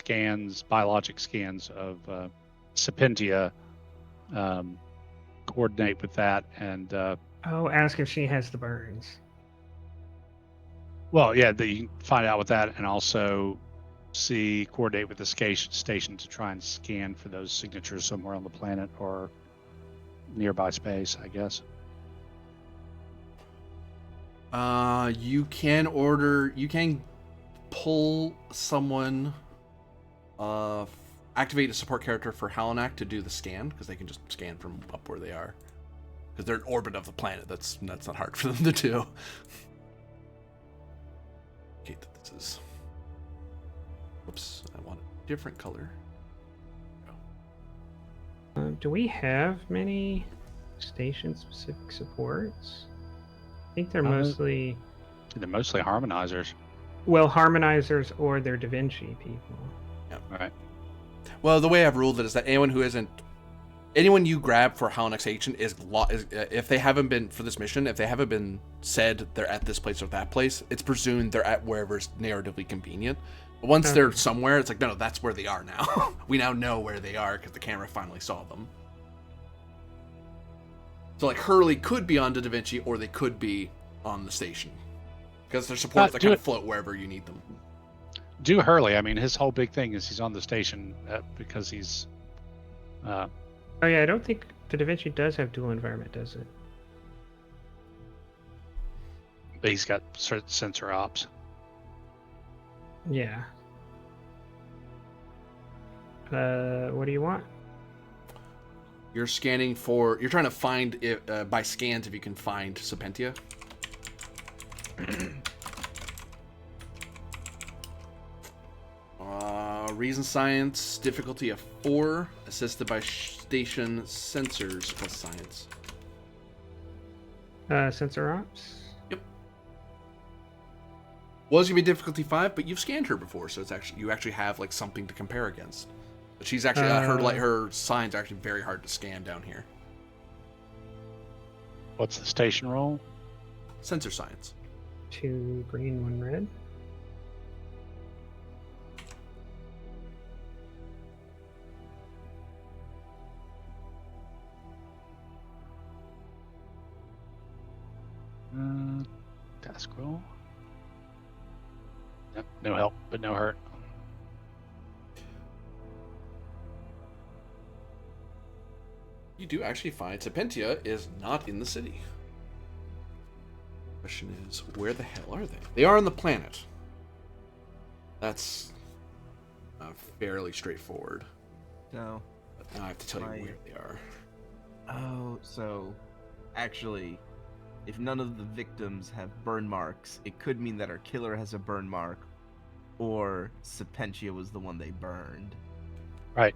biologic scans of Serpentia. Coordinate with that and ask if she has the burns. Well, yeah, you can find out with that, and also coordinate with the station to try and scan for those signatures somewhere on the planet or nearby space, I guess. You can pull someone, activate a support character for Halanak to do the scan, because they can just scan from up where they are. Because they're in orbit of the planet. That's not hard for them to do. Okay, this is... Whoops, I want a different color. Do we have many station-specific supports? I think they're mostly... They're mostly harmonizers. Well, harmonizers or they're Da Vinci people. Yeah. Right. Well, the way I've ruled it is that anyone you grab for Halanak's agent is if they haven't been for this mission, if they haven't been said they're at this place or that place, it's presumed they're at wherever's narratively convenient. But once they're somewhere, it's like, no, that's where they are now. We now know where they are because the camera finally saw them. So like Hurley could be on Da Vinci, or they could be on the station, because they're supports that kind of float wherever you need them. Do Hurley. I mean, his whole big thing is he's on the station because he's... Oh yeah, I don't think the Da Vinci does have dual environment, does it? But he's got sensor ops. Yeah. What do you want? You're trying to find by scans if you can find Serpentia. Reason science, difficulty of 4, assisted by station sensors plus science. Sensor ops? Yep. Was gonna be difficulty 5, but you've scanned her before, so you actually have like something to compare against. But she's actually her signs are actually very hard to scan down here. What's the station roll? Sensor science. 2 green, 1 red. Task roll. Yep, no help, but no hurt. You do actually find Serpentia is not in the city. Question is, where the hell are they? They are on the planet. That's fairly straightforward. No. But now I have to tell you where they are. Oh, so actually, if none of the victims have burn marks, it could mean that our killer has a burn mark, or Serpentia was the one they burned. Right.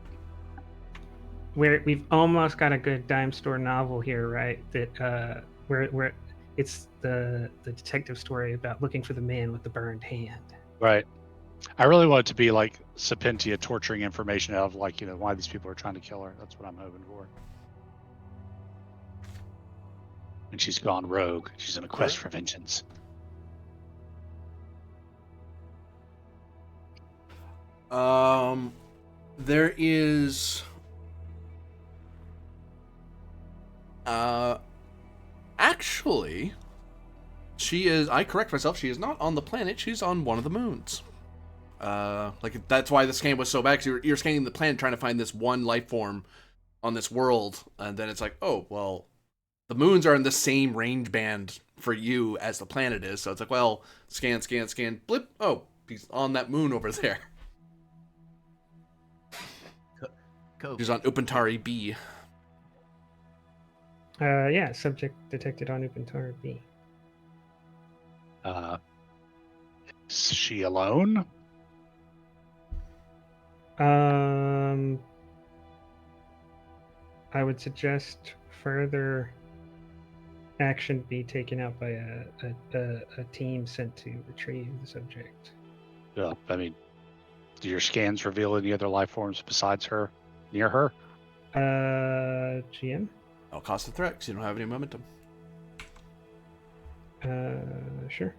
We've almost got a good dime store novel here, right? That where it's the detective story about looking for the man with the burned hand. Right. I really want it to be like Serpentia torturing information out of, like, why these people are trying to kill her. That's what I'm hoping for. and she's gone rogue. She's on a quest for vengeance. There is actually she is, I correct myself, she is not on the planet, she's on one of the moons. Like that's why the scan was so bad, 'cause you're scanning the planet trying to find this one life form on this world, and then it's like, oh well, the moons are in the same range band for you as the planet is, so it's like, well, scan, blip, oh, he's on that moon over there. Cool. He's on Upantari B. Yeah, subject detected on Upantari B. Is she alone? I would suggest further action be taken out by a team sent to retrieve the subject. Yeah, I mean, do your scans reveal any other life forms besides her, near her? GM? I'll cost the threat because you don't have any momentum. Sure.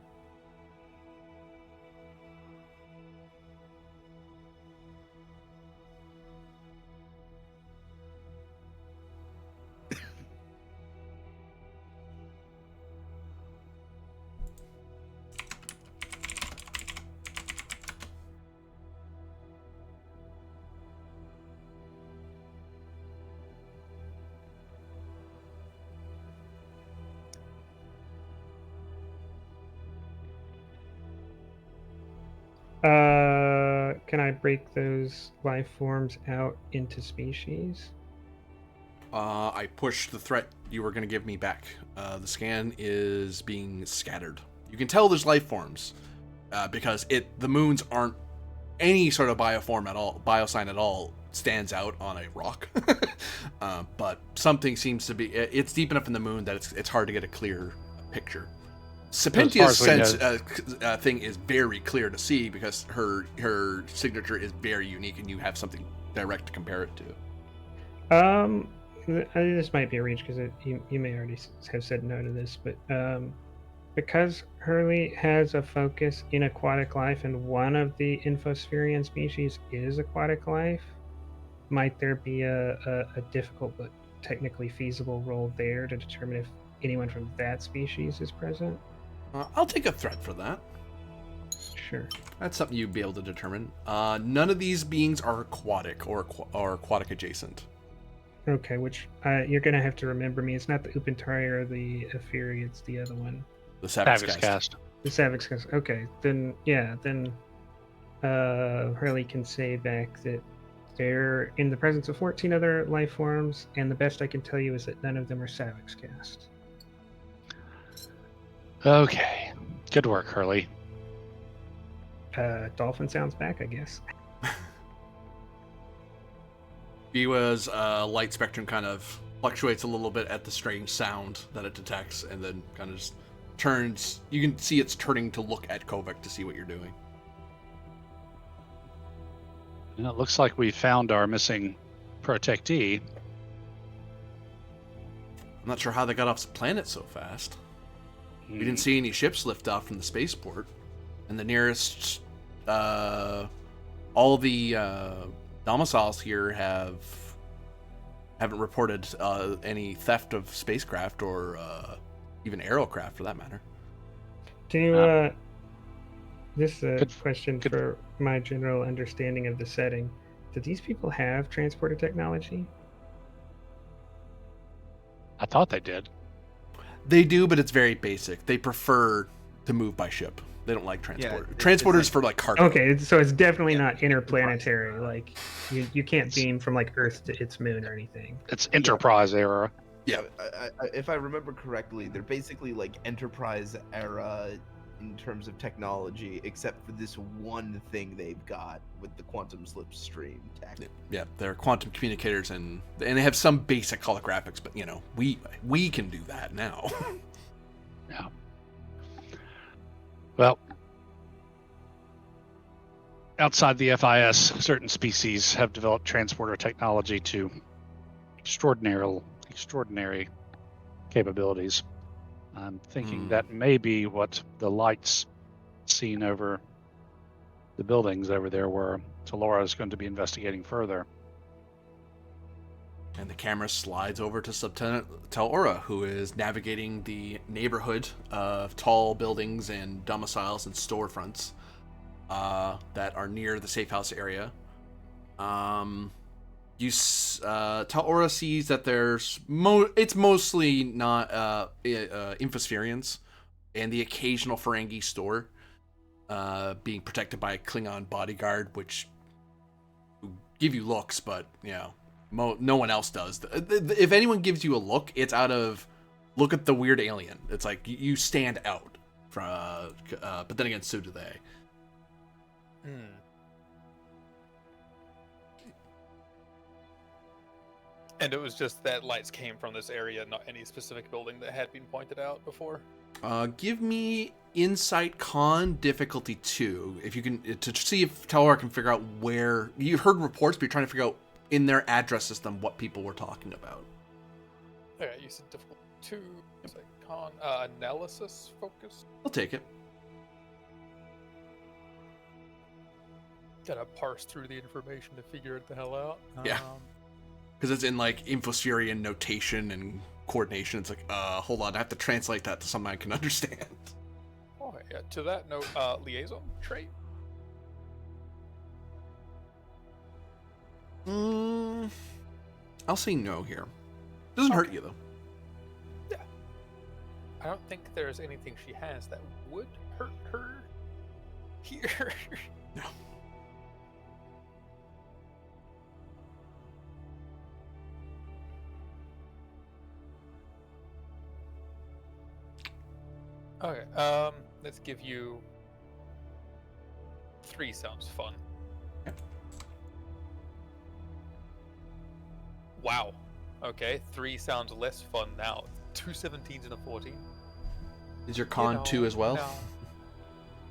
Can I break those life forms out into species? I pushed the threat you were going to give me back. The scan is being scattered. You can tell there's life forms because the moons aren't any sort of bioform at all, biosign at all stands out on a rock. But something seems to be. It's deep enough in the moon that it's hard to get a clear picture. Serpentia's sense thing is very clear to see because her signature is very unique, and you have something direct to compare it to. This might be a reach because you may already have said no to this, but because Hurley has a focus in aquatic life, and one of the Infospherian species is aquatic life, might there be a difficult but technically feasible role there to determine if anyone from that species is present? I'll take a threat for that. Sure. That's something you'd be able to determine. None of these beings are aquatic or aquatic adjacent. Okay, which you're going to have to remember me. It's not the Upantari or the Aphiri, it's the other one. The Savix Savix cast. cast. The Savix cast. Okay, then Hurley can say back that they're in the presence of 14 other life forms, and the best I can tell you is that none of them are Savix cast. Okay. Good work, Hurley. Dolphin sounds back, I guess. Biwa's light spectrum kind of fluctuates a little bit at the strange sound that it detects, and then kind of just turns. You can see it's turning to look at Kovac to see what you're doing. And it looks like we found our missing protectee. I'm not sure how they got off the planet so fast. We didn't see any ships lift off from the spaceport, and the nearest, all the domiciles here haven't reported any theft of spacecraft or even aerocraft for that matter. Do you, this is a Good- question good- for my general understanding of the setting. Do these people have transporter technology? I thought they did. They do, but it's very basic. They prefer to move by ship. They don't like transporter. it's Transporters like- for like cargo. Okay, so it's definitely Yeah, not interplanetary. Like you can't beam from like Earth to its moon or anything. It's Enterprise era. Yeah. If I remember correctly, they're basically like Enterprise era in terms of technology, except for this one thing they've got with the quantum slipstream tech. Yeah, they're quantum communicators and they have some basic holographics, but you know, we can do that now. Yeah. Well, outside the FIS, certain species have developed transporter technology to extraordinary capabilities. I'm thinking that may be what the lights seen over the buildings over there where Talora is going to be investigating further. And the camera slides over to Lieutenant Talora, who is navigating the neighborhood of tall buildings and domiciles and storefronts that are near the safe house area. Talora sees that there's it's mostly not Infospherians and the occasional Ferengi store being protected by a Klingon bodyguard, which give you looks, but no one else does. If anyone gives you a look, it's out of look at the weird alien. It's like you stand out from, but then again, so do they. And it was just that lights came from this area, not any specific building that had been pointed out before. Give me Insight Con difficulty 2, if you can, to see if Talora can figure out where you've heard reports, but you're trying to figure out in their address system what people were talking about. Okay, you said difficulty 2, Insight Con, analysis focus. I'll take it. Gotta parse through the information to figure it the hell out. Yeah. Because it's in like Infospherian notation and coordination. It's like, hold on, I have to translate that to something I can understand. Oh yeah. To that note, liaison trait. I'll say no here. Doesn't hurt you though. Yeah. I don't think there's anything she has that would hurt her here. No. Okay, let's give you 3 sounds fun. Yeah. Wow. Okay, 3 sounds less fun now. 2 17s and a 14. Is your con 2 as well? No.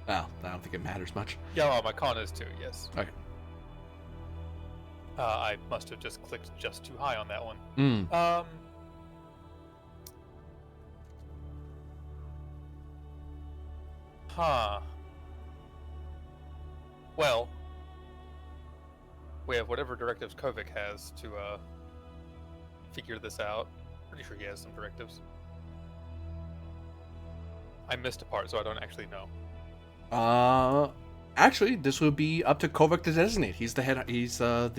Oh, I don't think it matters much. Yeah, well, my con is 2, yes. Okay. I must have just clicked just too high on that one. Huh. Well, we have whatever directives Kovic has to figure this out. Pretty sure he has some directives. I missed a part, so I don't actually know. Actually, this would be up to Kovac to designate. He's the head. He's the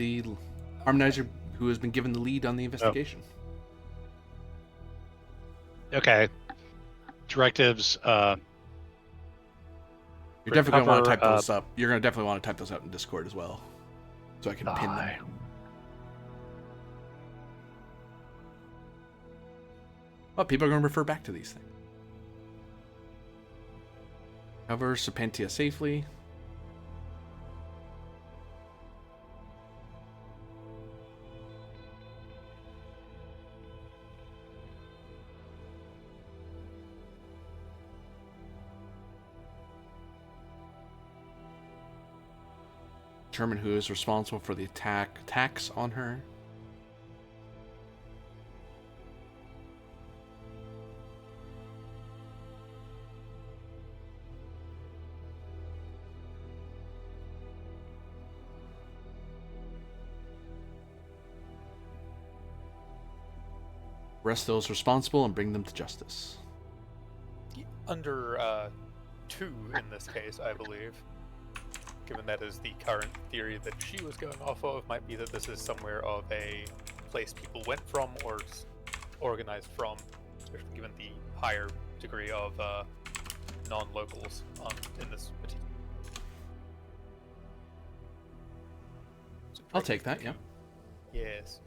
harmonizer who has been given the lead on the investigation. Okay. Directives. You're definitely going to want to type Recover, those up. You're going to definitely want to type those out in Discord as well, so I can pin them. Well, people are going to refer back to these things. Cover Serpentia safely. Determine who is responsible for the attacks on her. Arrest those responsible and bring them to justice. Under 2 in this case, I believe. Given that is the current theory that she was going off of, might be that this is somewhere of a place people went from or organized from, especially given the higher degree of non-locals in this particular. I'll take that, yeah. Yes.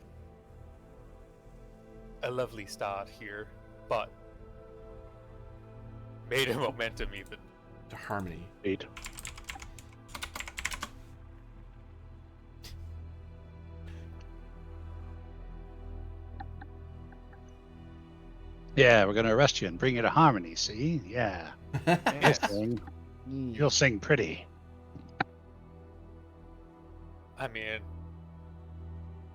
A lovely start here, but made a momentum even. To harmony. 8. Yeah, we're going to arrest you and bring you to Harmony, see? Yeah. You'll sing pretty. I mean,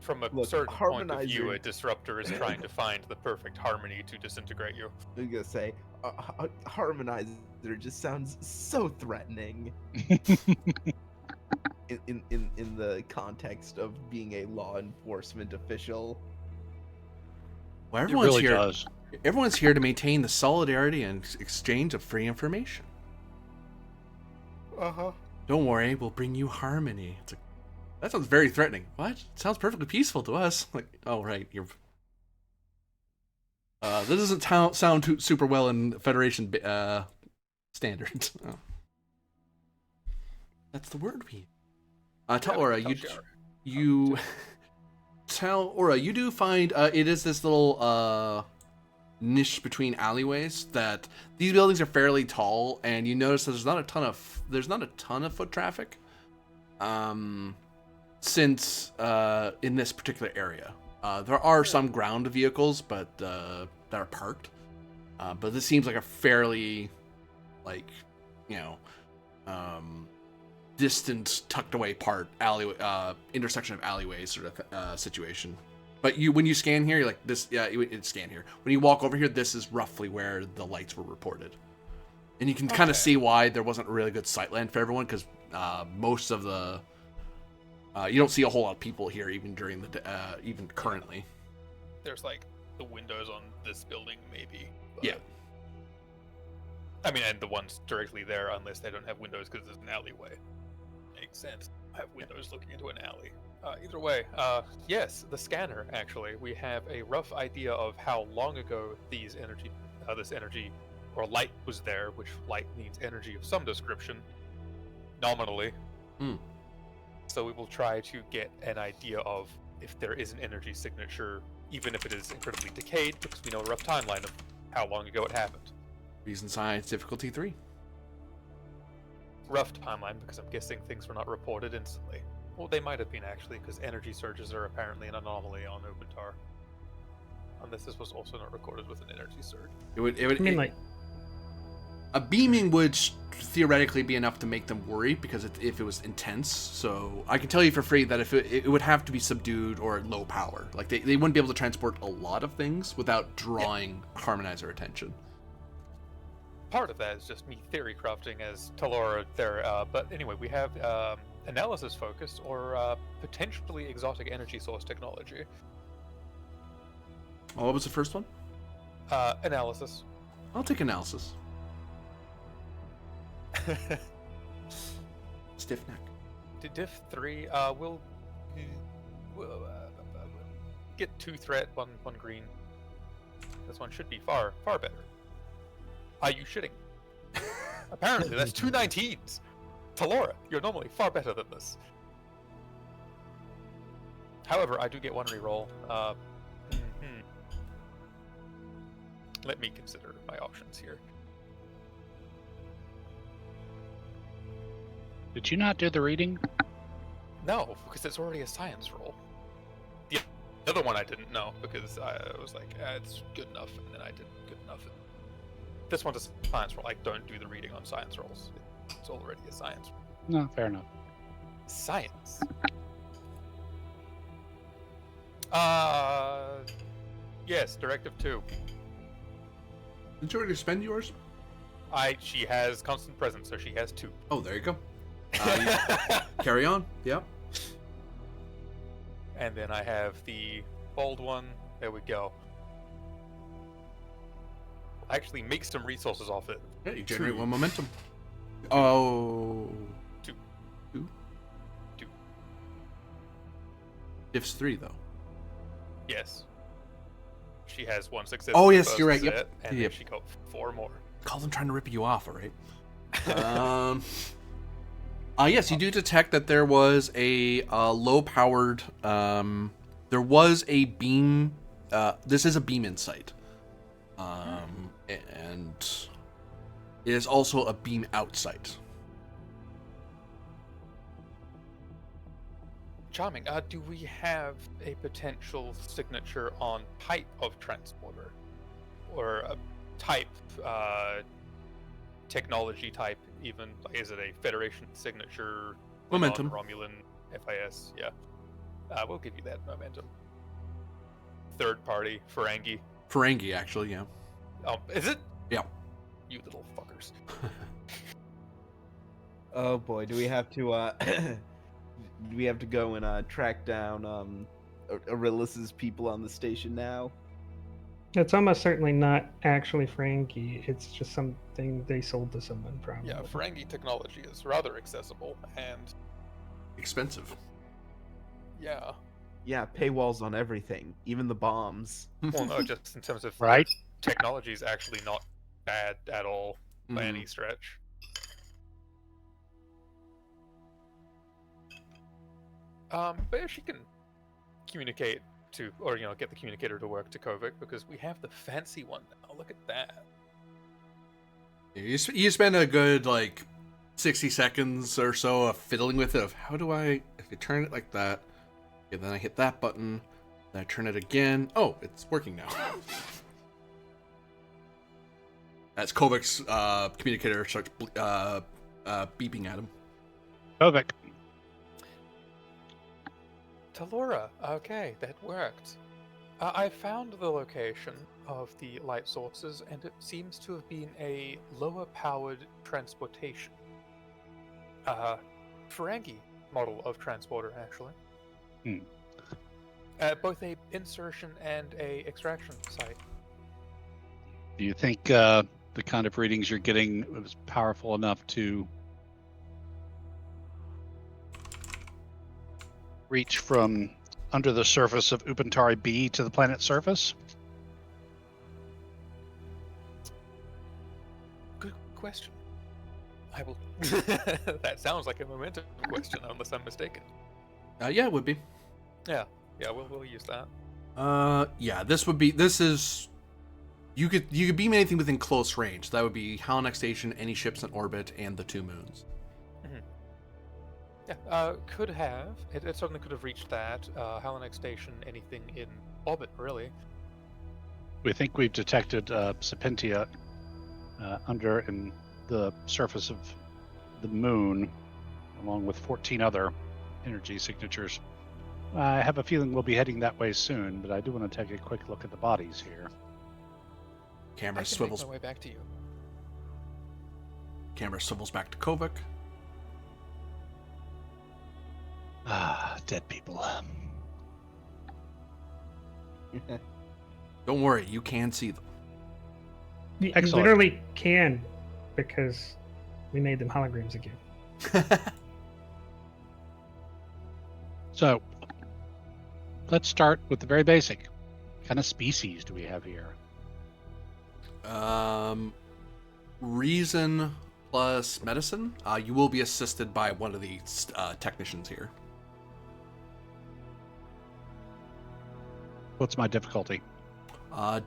From a Look, certain point of view, harmonizer- a disruptor is trying to find the perfect harmony to disintegrate you. I'm gonna say, harmonizer just sounds so threatening in the context of being a law enforcement official. Well, It really does. Everyone's here to maintain the solidarity and exchange of free information. Uh-huh. Don't worry, we'll bring you harmony. It's like, that sounds very threatening. What? It sounds perfectly peaceful to us. Like, oh right, you're. This doesn't sound super well in Federation standards. Oh. That's the word we. Tell Aura, you tell Aura, you do find it is this little niche between alleyways that these buildings are fairly tall, and you notice that there's not a ton of foot traffic since in this particular area. There are some ground vehicles but that are parked, but this seems like a fairly distant, tucked away intersection of alleyways sort of situation. But when you scan here, you're like, this, yeah, it's scan here. When you walk over here, this is roughly where the lights were reported. And you can kind of see why there wasn't a really good sightline for everyone, because most of the... you don't see a whole lot of people here, even during even currently. There's like the windows on this building, maybe. But... Yeah. I mean, and the ones directly there, unless they don't have windows because there's an alleyway. Makes sense. I have windows looking into an alley. Either way, yes, the scanner, actually. We have a rough idea of how long ago this energy or light was there, which light means energy of some description, nominally. So we will try to get an idea of if there is an energy signature, even if it is incredibly decayed, because we know a rough timeline of how long ago it happened. Reason Science difficulty 3. Rough timeline, because I'm guessing things were not reported instantly. Well, they might have been, actually, because energy surges are apparently an anomaly on Opentar. Unless this was also not recorded with an energy surge. A beaming would theoretically be enough to make them worry, because if it was intense. So I can tell you for free that if it would have to be subdued or low power. Like they wouldn't be able to transport a lot of things without drawing harmonizer attention. Part of that is just me theory crafting as Talora there. But anyway, we have analysis focused or potentially exotic energy source technology. Oh, what was the first one? Analysis. I'll take analysis. Stiff neck. Diff 3, we'll get 2 threat, 1 green. This one should be far better. Are you shitting? Apparently, that's 2 19s. Talora, you're normally far better than this. However, I do get 1 reroll. Let me consider my options here. Did you not do the reading? No, because it's already a science roll. The other one I didn't know, because I was like, it's good enough, and then I did good enough. This one's a science roll. I don't do the reading on science rolls. It's already a science roll. No, fair enough. Science. Yes, Directive 2. Did you already spend yours? She has constant presence, so she has 2. Oh, there you go. Carry on. Yep. And then I have the bold one. There we go. Actually make some resources off it. Yeah, you generate 1 momentum. Oh. 2. 2? 2. Diff's 3, though. Yes. She has 1 success. Oh, in the yes, first you're right. set, Yep. And Yep. then she got 4 more. Call them trying to rip you off, all right? Yes, you do detect that there was a low-powered... there was a beam... this is a beam in sight. And it is also a beam outside. Charming. Do we have a potential signature on type of transporter? Or a type, technology type, even? Like, is it a Federation signature? Momentum. Romulan, FIS, yeah. We'll give you that momentum. Third party, Ferengi. Ferengi, actually, yeah. Is it? Yeah. You little fuckers. Oh boy, do we have to do we have to go and track down Arilys's people on the station now? It's almost certainly not actually Frankie. It's just something they sold to someone, probably. Yeah, Ferengi technology is rather accessible, and Expensive. yeah. Yeah, paywalls on everything, even the bombs. Well, no, just in terms of Right? technology is actually not bad at all by Mhm. any stretch. But if she can communicate to, or get the communicator to work to Kovic, because we have the fancy one now. Look at that. You spend a good, 60 seconds or so of fiddling with it, of how do I, if you turn it like that, okay, then I hit that button, then I turn it again. Oh, it's working now. As Kovic's communicator starts beeping at him. Kovic. Talora, okay, that worked. I found the location of the light sources, and it seems to have been a lower-powered transportation. Ferengi model of transporter, actually. Both a insertion and a extraction site. Do you think the kind of readings you're getting was powerful enough to reach from under the surface of Upantari B to the planet's surface? Good question. I will. That sounds like a momentum question, unless I'm mistaken. Yeah, it would be. Yeah, we'll use that. Yeah, this is. You could beam anything within close range. That would be Halanak Station, any ships in orbit, and the 2 moons. Yeah, could have. It certainly could have reached that. Halanak Station, anything in orbit, really. We think we've detected Serpentia under in the surface of the moon, along with 14 other energy signatures. I have a feeling we'll be heading that way soon, but I do want to take a quick look at the bodies here. Camera I can swivels. make my way back to you. Camera swivels back to Kovic. Ah, dead people. Don't worry, you can see them. You Excellent. literally can, because we made them holograms again. So, let's start with the very basic. What kind of species do we have here? Reason plus medicine. You will be assisted by one of the technicians here. What's my difficulty?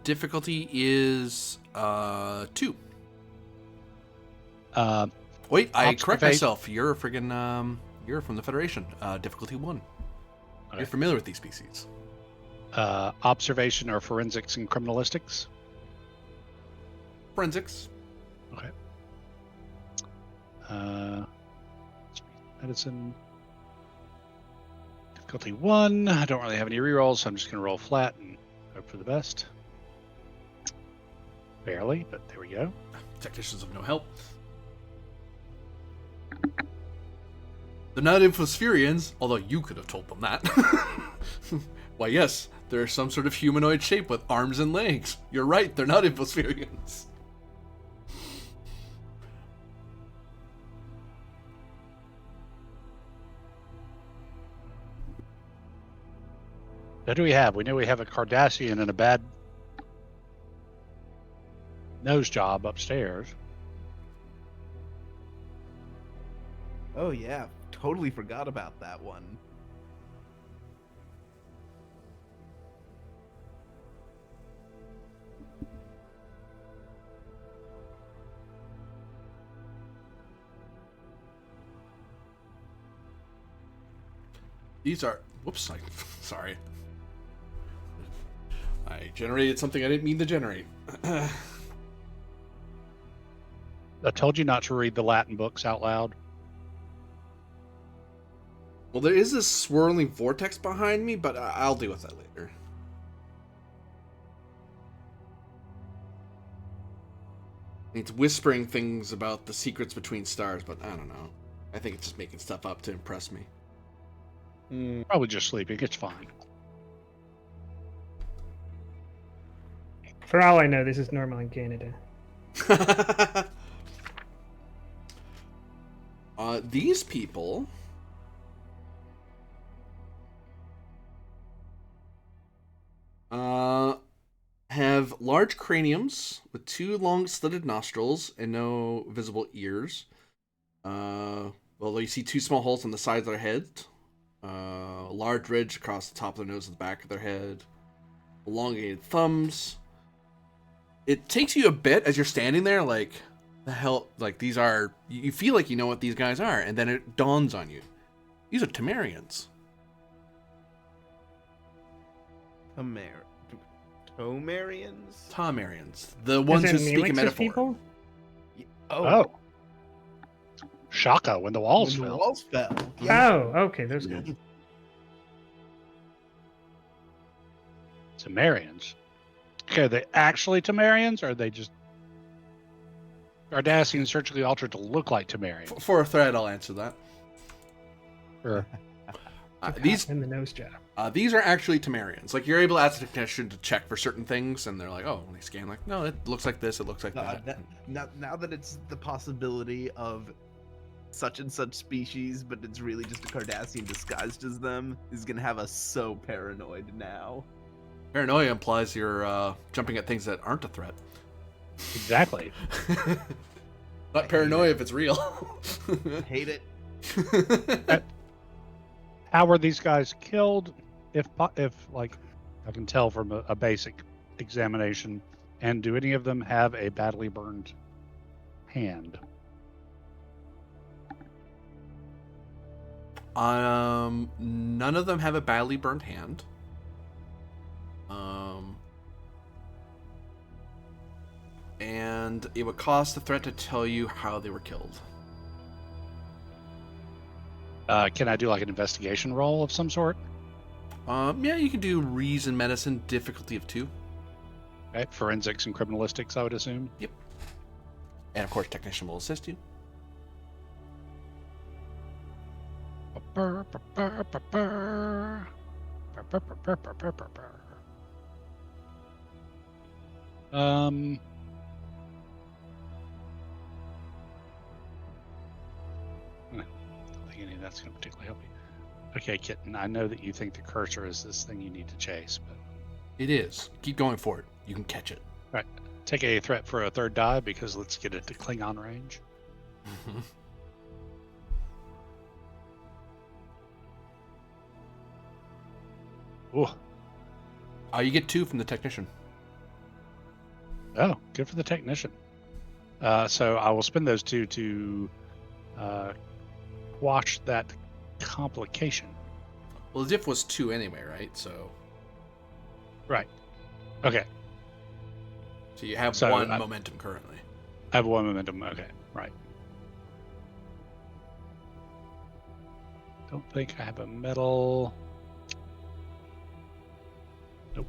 Difficulty is 2. Wait, I correct observation- myself. You're a friggin' you're from the Federation. Difficulty 1. Okay. You're familiar with these species. Observation or forensics and criminalistics? Forensics. Okay. Medicine. Difficulty 1. I don't really have any rerolls, so I'm just going to roll flat and hope for the best. Barely, but there we go. Technicians of no help. They're not Infospherians, although you could have told them that. Why, yes, they're some sort of humanoid shape with arms and legs. You're right, they're not Infospherians. What do we have? We know we have a Cardassian and a bad nose job upstairs. Oh yeah, totally forgot about that one. These are... Whoops, sorry. I generated something I didn't mean to generate. I told you not to read the Latin books out loud. Well, there is this swirling vortex behind me, but I'll deal with that later. It's whispering things about the secrets between stars, but I don't know. I think it's just making stuff up to impress me. Probably just sleeping. It's fine. For all I know, this is normal in Canada. These people have large craniums with 2 long slitted nostrils and no visible ears. Well, you see 2 small holes on the sides of their head, a large ridge across the top of their nose and the back of their head, elongated thumbs. It takes you a bit as you're standing there, like, the hell, like, these are, you feel like you know what these guys are, and then it dawns on you. These are Temerians. Tomarians? Tomarians. The ones who speak in metaphor. People? Oh. Shaka when the walls When the fell. walls fell. Oh, okay, those guys. Temerians. Okay, are they actually Temerians, or are they just Cardassian surgically altered to look like Temerians? For a thread, I'll answer that. Sure. These in the nose job. These are actually Temerians. Like, you're able to ask the technician to check for certain things, and they're like, oh, when they scan, like, no, it looks like this, it looks like that. Now that it's the possibility of such and such species, but it's really just a Cardassian disguised as them, is gonna have us so paranoid now. Paranoia implies you're jumping at things that aren't a threat. Exactly. Not paranoia if it's real. Hate it. How were these guys killed? If like, I can tell from a basic examination. And do any of them have a badly burned hand? None of them have a badly burned hand. And it would cost the threat to tell you how they were killed. Can I do like an investigation roll of some sort? Yeah, you can do reason medicine, difficulty of 2. Okay, forensics and criminalistics, I would assume. Yep. And of course, technician will assist you. I don't think any of that's going to particularly help you. Okay, Kitten, I know that you think the cursor is this thing you need to chase, but... It is. Keep going for it. You can catch it. All right. Take a threat for a 3rd die, because let's get it to Klingon range. Ooh. You get 2 from the technician. Oh, good for the technician. So I will spend those 2 to quash that complication. Well, the diff was 2 anyway, right? So. Right. Okay. So you have So 1 momentum currently. I have 1 momentum. Okay. Right. Don't think I have a medal. Nope.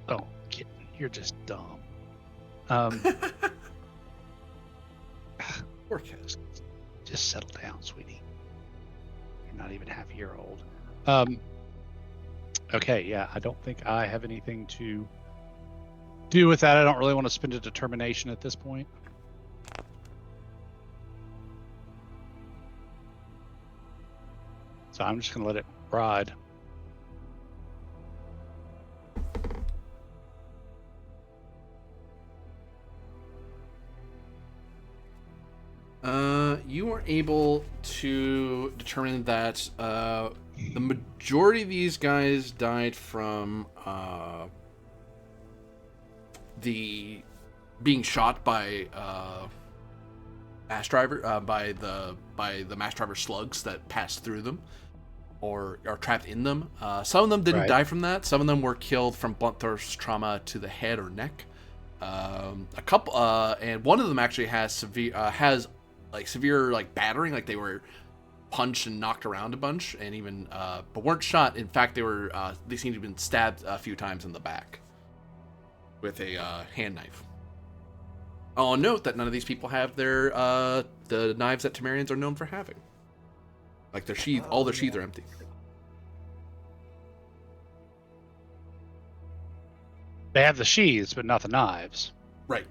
Oh, Kitten, you're just dumb. Poor kid. Just settle down, sweetie. You're not even half a year old. Okay, yeah, I don't think I have anything to do with that. I don't really want to spend a determination at this point. So I'm just going to let it ride. You were able to determine that the majority of these guys died from the being shot by mass driver by the mass driver slugs that passed through them or are trapped in them. Some of them didn't die from that. Some of them were killed from blunt force trauma to the head or neck. A couple, and one of them actually has severe battering, like they were punched and knocked around a bunch, and even but weren't shot. In fact, they seemed to have been stabbed a few times in the back with a hand knife. I'll note that none of these people have their the knives that Temerians are known for having. Like their sheath, all their sheaths are empty. They have the sheaths, but not the knives. Right.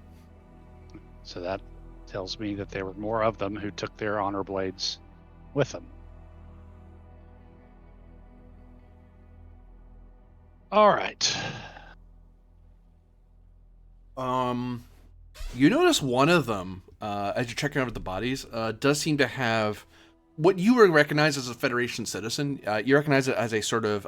So that tells me that there were more of them who took their honor blades with them. All right. You notice one of them, as you're checking over the bodies, does seem to have what you would recognize as a Federation citizen. You recognize it as a sort of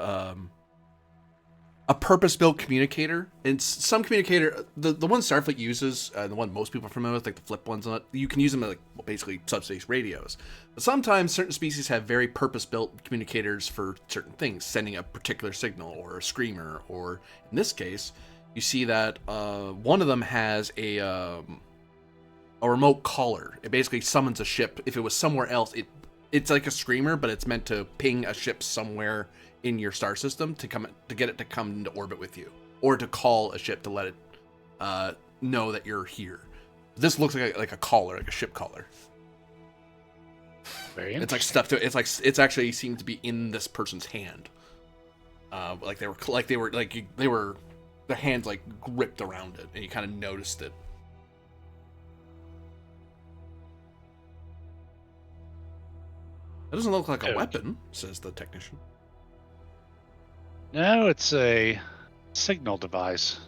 a purpose-built communicator. And some communicator, the one Starfleet uses, the one most people are familiar with, like the flip ones, you can use them as like basically subspace radios. But sometimes certain species have very purpose-built communicators for certain things, sending a particular signal or a screamer, or in this case, you see that one of them has a remote caller. It basically summons a ship. If it was somewhere else, it's like a screamer, but it's meant to ping a ship somewhere in your star system to get it to come into orbit with you, or to call a ship to let it know that you're here. This looks like a caller, like a ship caller. Very It's interesting. like stuff to. It's actually seemed to be in this person's hand. Their hands like gripped around it, and you kind of noticed it. That doesn't look like a Okay. weapon, says the technician. No, it's a signal device.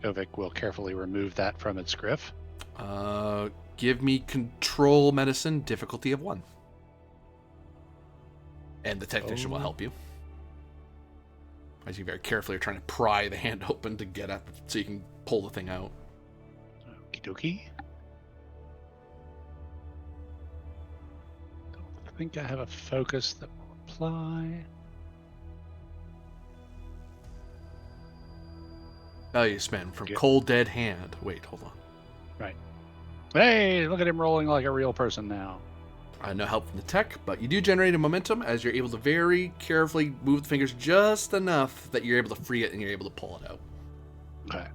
Kovic will carefully remove that from its griff. Give me control medicine, difficulty of 1. And the technician will help you. As you very carefully are trying to pry the hand open to get at it so you can pull the thing out. Okie dokie. Don't think I have a focus that will apply. Value spend from Good. cold dead hand. Wait, hold on. Hey, look at him rolling like a real person now. No help from the tech, but you do generate a momentum as you're able to very carefully move the fingers just enough that you're able to free it and you're able to pull it out. Okay.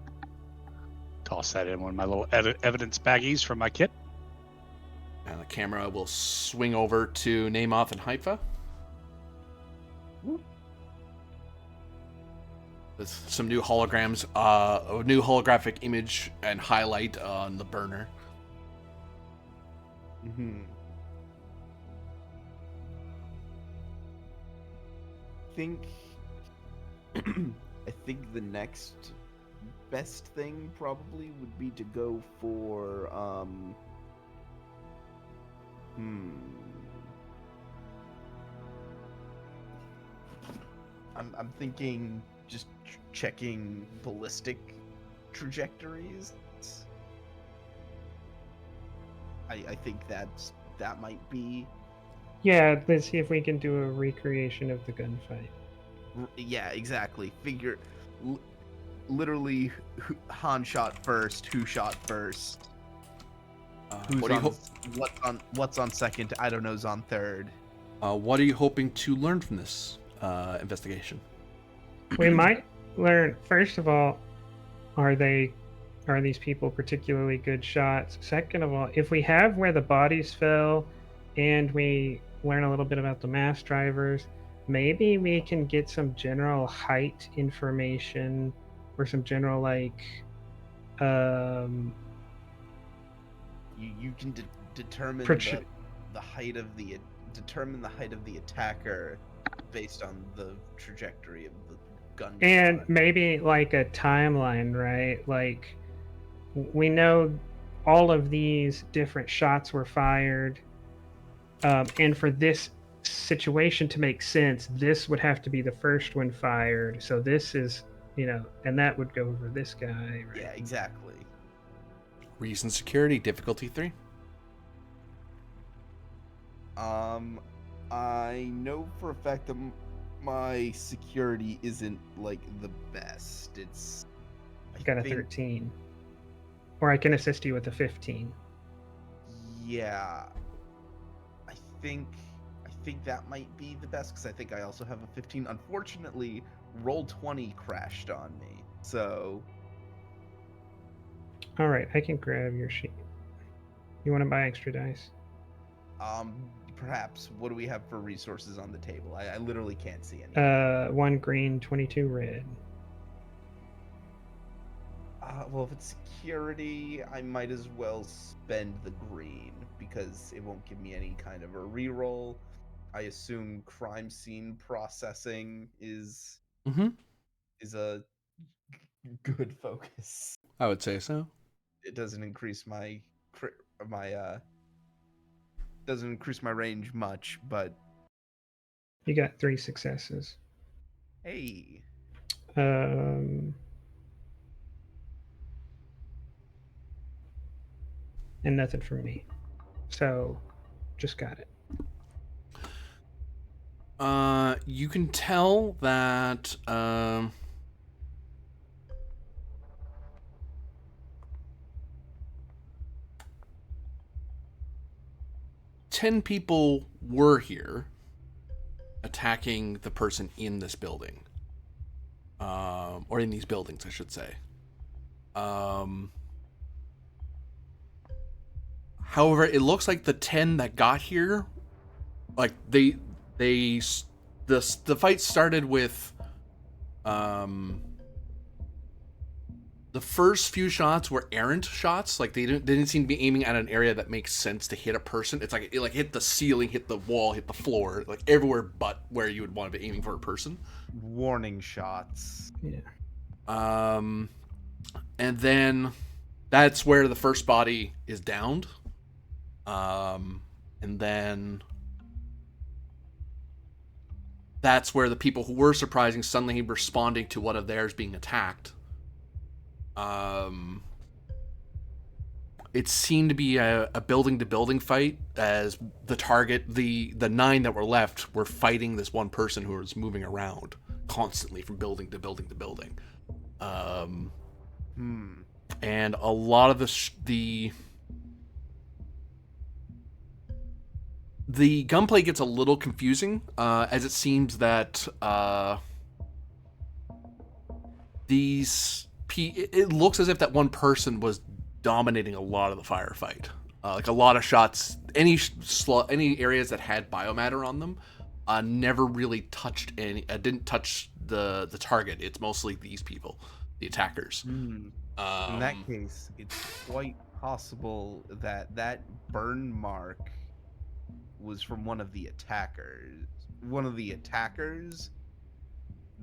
Toss that in one of my little evidence baggies from my kit. And the camera will swing over to Namoth and Haifa. With some new holograms, a new holographic image and highlight on the burner. Mm-hmm. I think the next best thing probably would be to go for I'm thinking just checking ballistic trajectories. I think that might be. Yeah, let's see if we can do a recreation of the gunfight. Yeah, exactly. Literally, Han shot first. Who shot first? What's on second? I don't know's on third. What are you hoping to learn from this investigation? We might learn, first of all, are these people particularly good shots? Second of all, if we have where the bodies fell and we learn a little bit about the mass drivers, maybe we can get some general height information or some general You can determine the height of the attacker based on the trajectory of the gun. And maybe like a timeline, right? Like we know all of these different shots were fired, and for this situation to make sense, this would have to be the first one fired. So this is, and that would go over this guy, right? Yeah, exactly. Reason security, difficulty 3. I know for a fact that my security isn't like the best. I got a 13. Or I can assist you with a 15. Yeah. I think that might be the best because I think I also have a 15. Unfortunately, roll 20 crashed on me. So All right, I can grab your sheet. You want to buy extra dice? perhaps what do we have for resources on the table? I literally can't see any. 1 green, 22 red. Well, if it's security, I might as well spend the green because it won't give me any kind of a reroll. I assume crime scene processing is Mm-hmm. a good focus. I would say so. It doesn't increase my doesn't increase my range much, but You got 3 successes. hey, Um, and nothing from me. So, just got it. You can tell that 10 people were here attacking the person in this building. Or in these buildings, I should say. However, it looks like the 10 that got here, like the fight started with the first few shots were errant shots. Like they didn't seem to be aiming at an area that makes sense to hit a person. It's like it like hit the ceiling, hit the wall, hit the floor, like everywhere but where you would want to be aiming for a person. warning shots. Yeah. And then that's where the first body is downed. And then that's where the people who were surprising suddenly responding to one of theirs being attacked. It seemed to be a building to building fight as the target, the 9 that were left were fighting this one person who was moving around constantly from building to building to building. And a lot of the gunplay gets a little confusing, as it seems that it looks as if that one person was dominating a lot of the firefight. Like a lot of shots, any areas that had biomatter on them, never really touched didn't touch the target. It's mostly these people, the attackers. In that case, it's quite possible that that burn mark was from one of the attackers. One of the attackers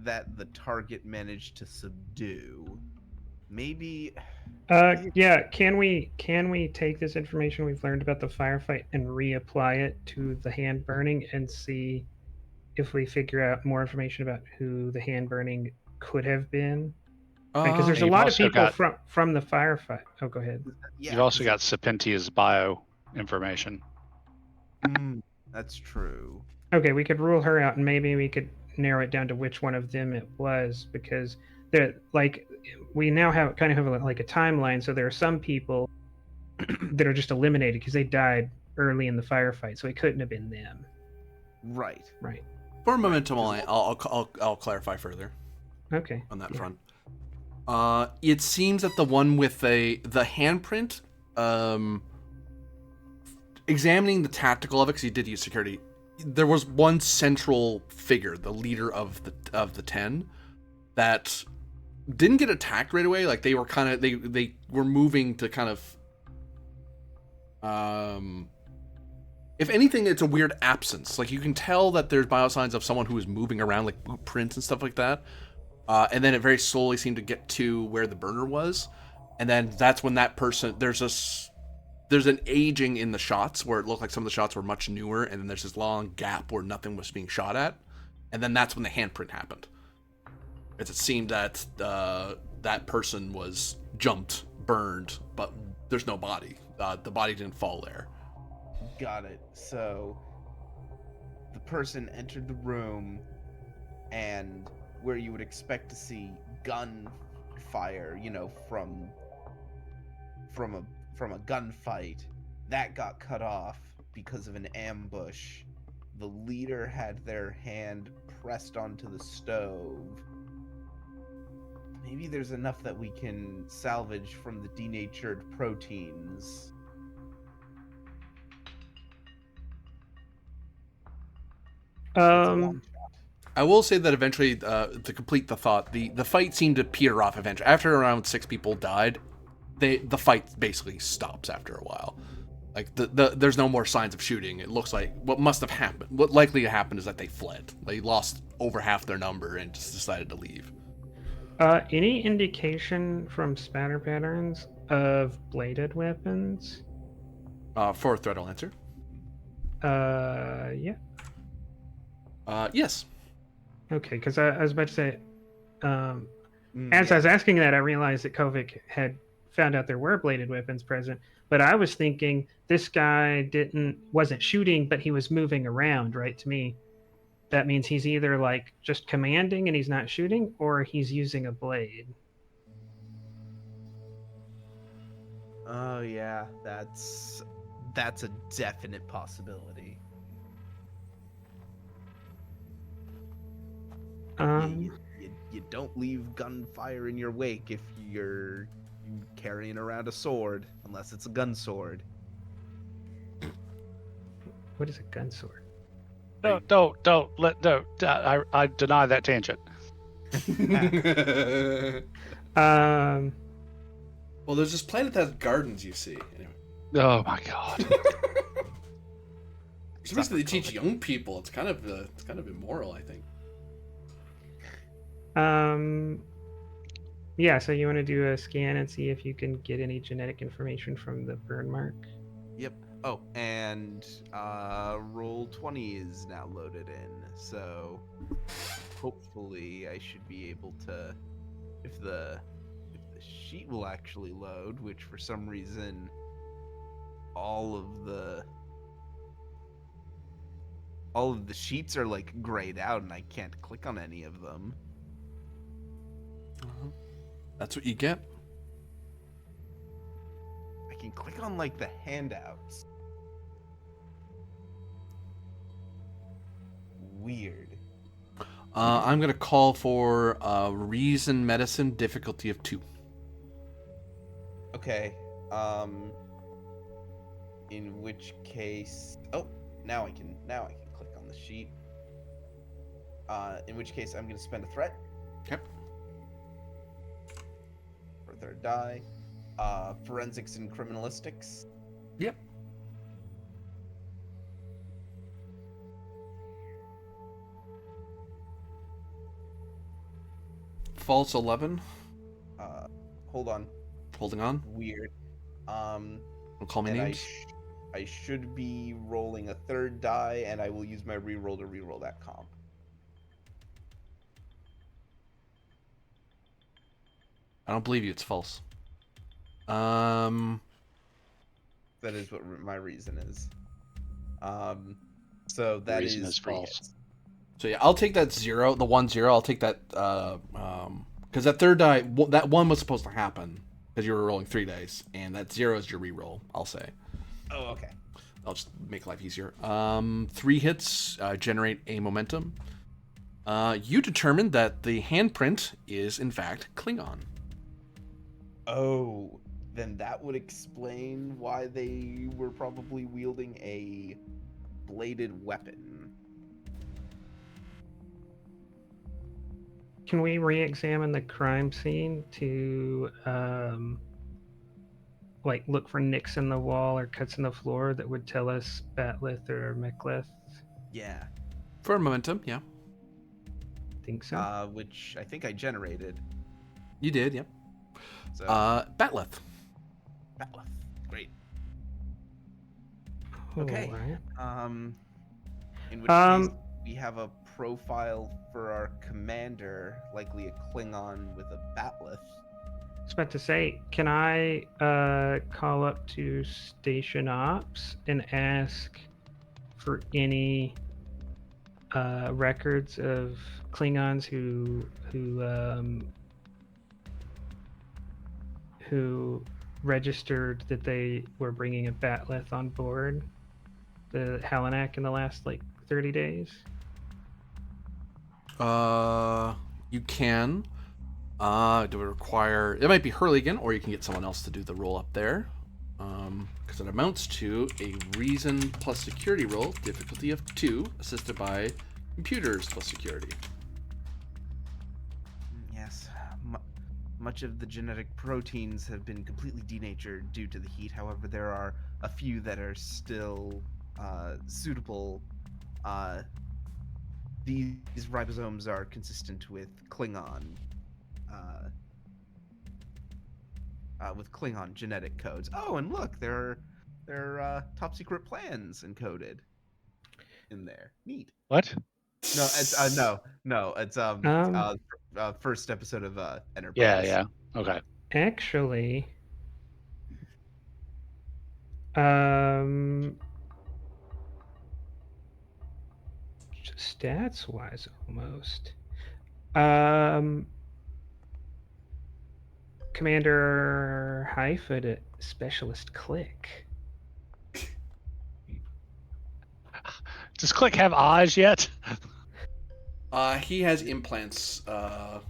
that the target managed to subdue. Maybe. Yeah. Can we take this information we've learned about the firefight and reapply it to the hand burning and see if we figure out more information about who the hand burning could have been? Because there's a you've lot of also people got- from the firefight. Oh, go ahead. Yeah, You've also got Serpentia's bio information. that's true. Okay, we could rule her out, and maybe we could narrow it down to which one of them it was, because they're like we now have kind of have like a timeline. So there are some people that are just eliminated because they died early in the firefight, so it couldn't have been them. Right. Right. For momentum, I'll clarify further. Okay. On that front. It seems that the one with the handprint, examining the tactical of it, because he did use security, there was one central figure, the leader of the 10, that didn't get attacked right away. Like they were kind of they were moving to kind of if anything, it's a weird absence. Like you can tell that there's biosigns of someone who is moving around, like boot prints and stuff like that. And then it very slowly seemed to get to where the burner was. And then that's when that person, there's an aging in the shots where it looked like some of the shots were much newer. And then there's this long gap where nothing was being shot at. And then that's when the handprint happened. As it seemed that that person was jumped, burned, but there's no body. The body didn't fall there. Got it. So the person entered the room, and where you would expect to see gunfire, from a gunfight, that got cut off because of an ambush. The leader had their hand pressed onto the stove. Maybe there's enough that we can salvage from the denatured proteins. It's a long shot. I will say that eventually, to complete the thought, the fight seemed to peter off eventually. After around 6 people died, the fight basically stops after a while. Like there's no more signs of shooting. It looks like what must have happened. What likely happened is that they fled. They lost over half their number and just decided to leave. Any indication from spatter patterns of bladed weapons? For a threat, I'll answer. Yeah. Yes. Okay, because I was about to say, as I was asking that, I realized that Kovic had found out there were bladed weapons present. But I was thinking this guy wasn't shooting, but he was moving around. Right, to me, that means he's either like just commanding and he's not shooting, or he's using a blade. Oh yeah, that's a definite possibility. You don't leave gunfire in your wake if you're carrying around a sword, unless it's a gun sword. What is a gun sword? No, I deny that tangent. Well, there's this planet that has gardens, you see. Anyway. Oh my god. For some reason they teach young people. It's kind of immoral, I think. Yeah, so you want to do a scan and see if you can get any genetic information from the burn mark? Yep. Oh, and roll 20 is now loaded in, so hopefully I should be able to, if the sheet will actually load, which for some reason all of the sheets are like grayed out and I can't click on any of them. That's what you get. I can click on like the handouts. Weird. I'm gonna call for reason medicine difficulty of 2. Okay. In which case, now I can click on the sheet. In which case I'm gonna spend a threat. Yep. For a third die. Forensics and criminalistics. Yep. False 11. Hold on. Holding on. Weird. Don't call me and names. I should be rolling a third die, and I will use my reroll to reroll that comp. I don't believe you. It's false. That is what my reason is. So that Reason is is 3 false. hits. So yeah, I'll take that 0, the 1-0. I'll take that because that third die, that 1 was supposed to happen because you were rolling 3 dice, and that 0 is your reroll. I'll say. Oh, okay. I'll just make life easier. 3 hits generate a momentum. You determined that the handprint is in fact Klingon. Oh, then that would explain why they were probably wielding a bladed weapon. Can we re-examine the crime scene to like look for nicks in the wall or cuts in the floor that would tell us Batleth or Mechleth? Yeah. For momentum, yeah. Think so. Which I think I generated. You did, yep. So Batleth. Batleth. Great. Okay. Alright. In which case we have a profile for our commander, likely a Klingon with a Batleth. I was about to say, can I call up to Station Ops and ask for any records of Klingons who registered that they were bringing a batleth on board the Halanak in the last 30 days? You can. Do it require? It might be Hurligan, or you can get someone else to do the roll up there. Because it amounts to a reason plus security roll, difficulty of 2, assisted by computers plus security. Yes. Much of the genetic proteins have been completely denatured due to the heat. However, there are a few that are still suitable. These ribosomes are consistent with Klingon genetic codes. Oh, and look, there are top secret plans encoded in there. Neat. What? No, it's no, it's first episode of Enterprise. Yeah. Okay. Actually, stats wise, almost. Commander Highfoot at Specialist Click. Does Click have eyes yet? He has implants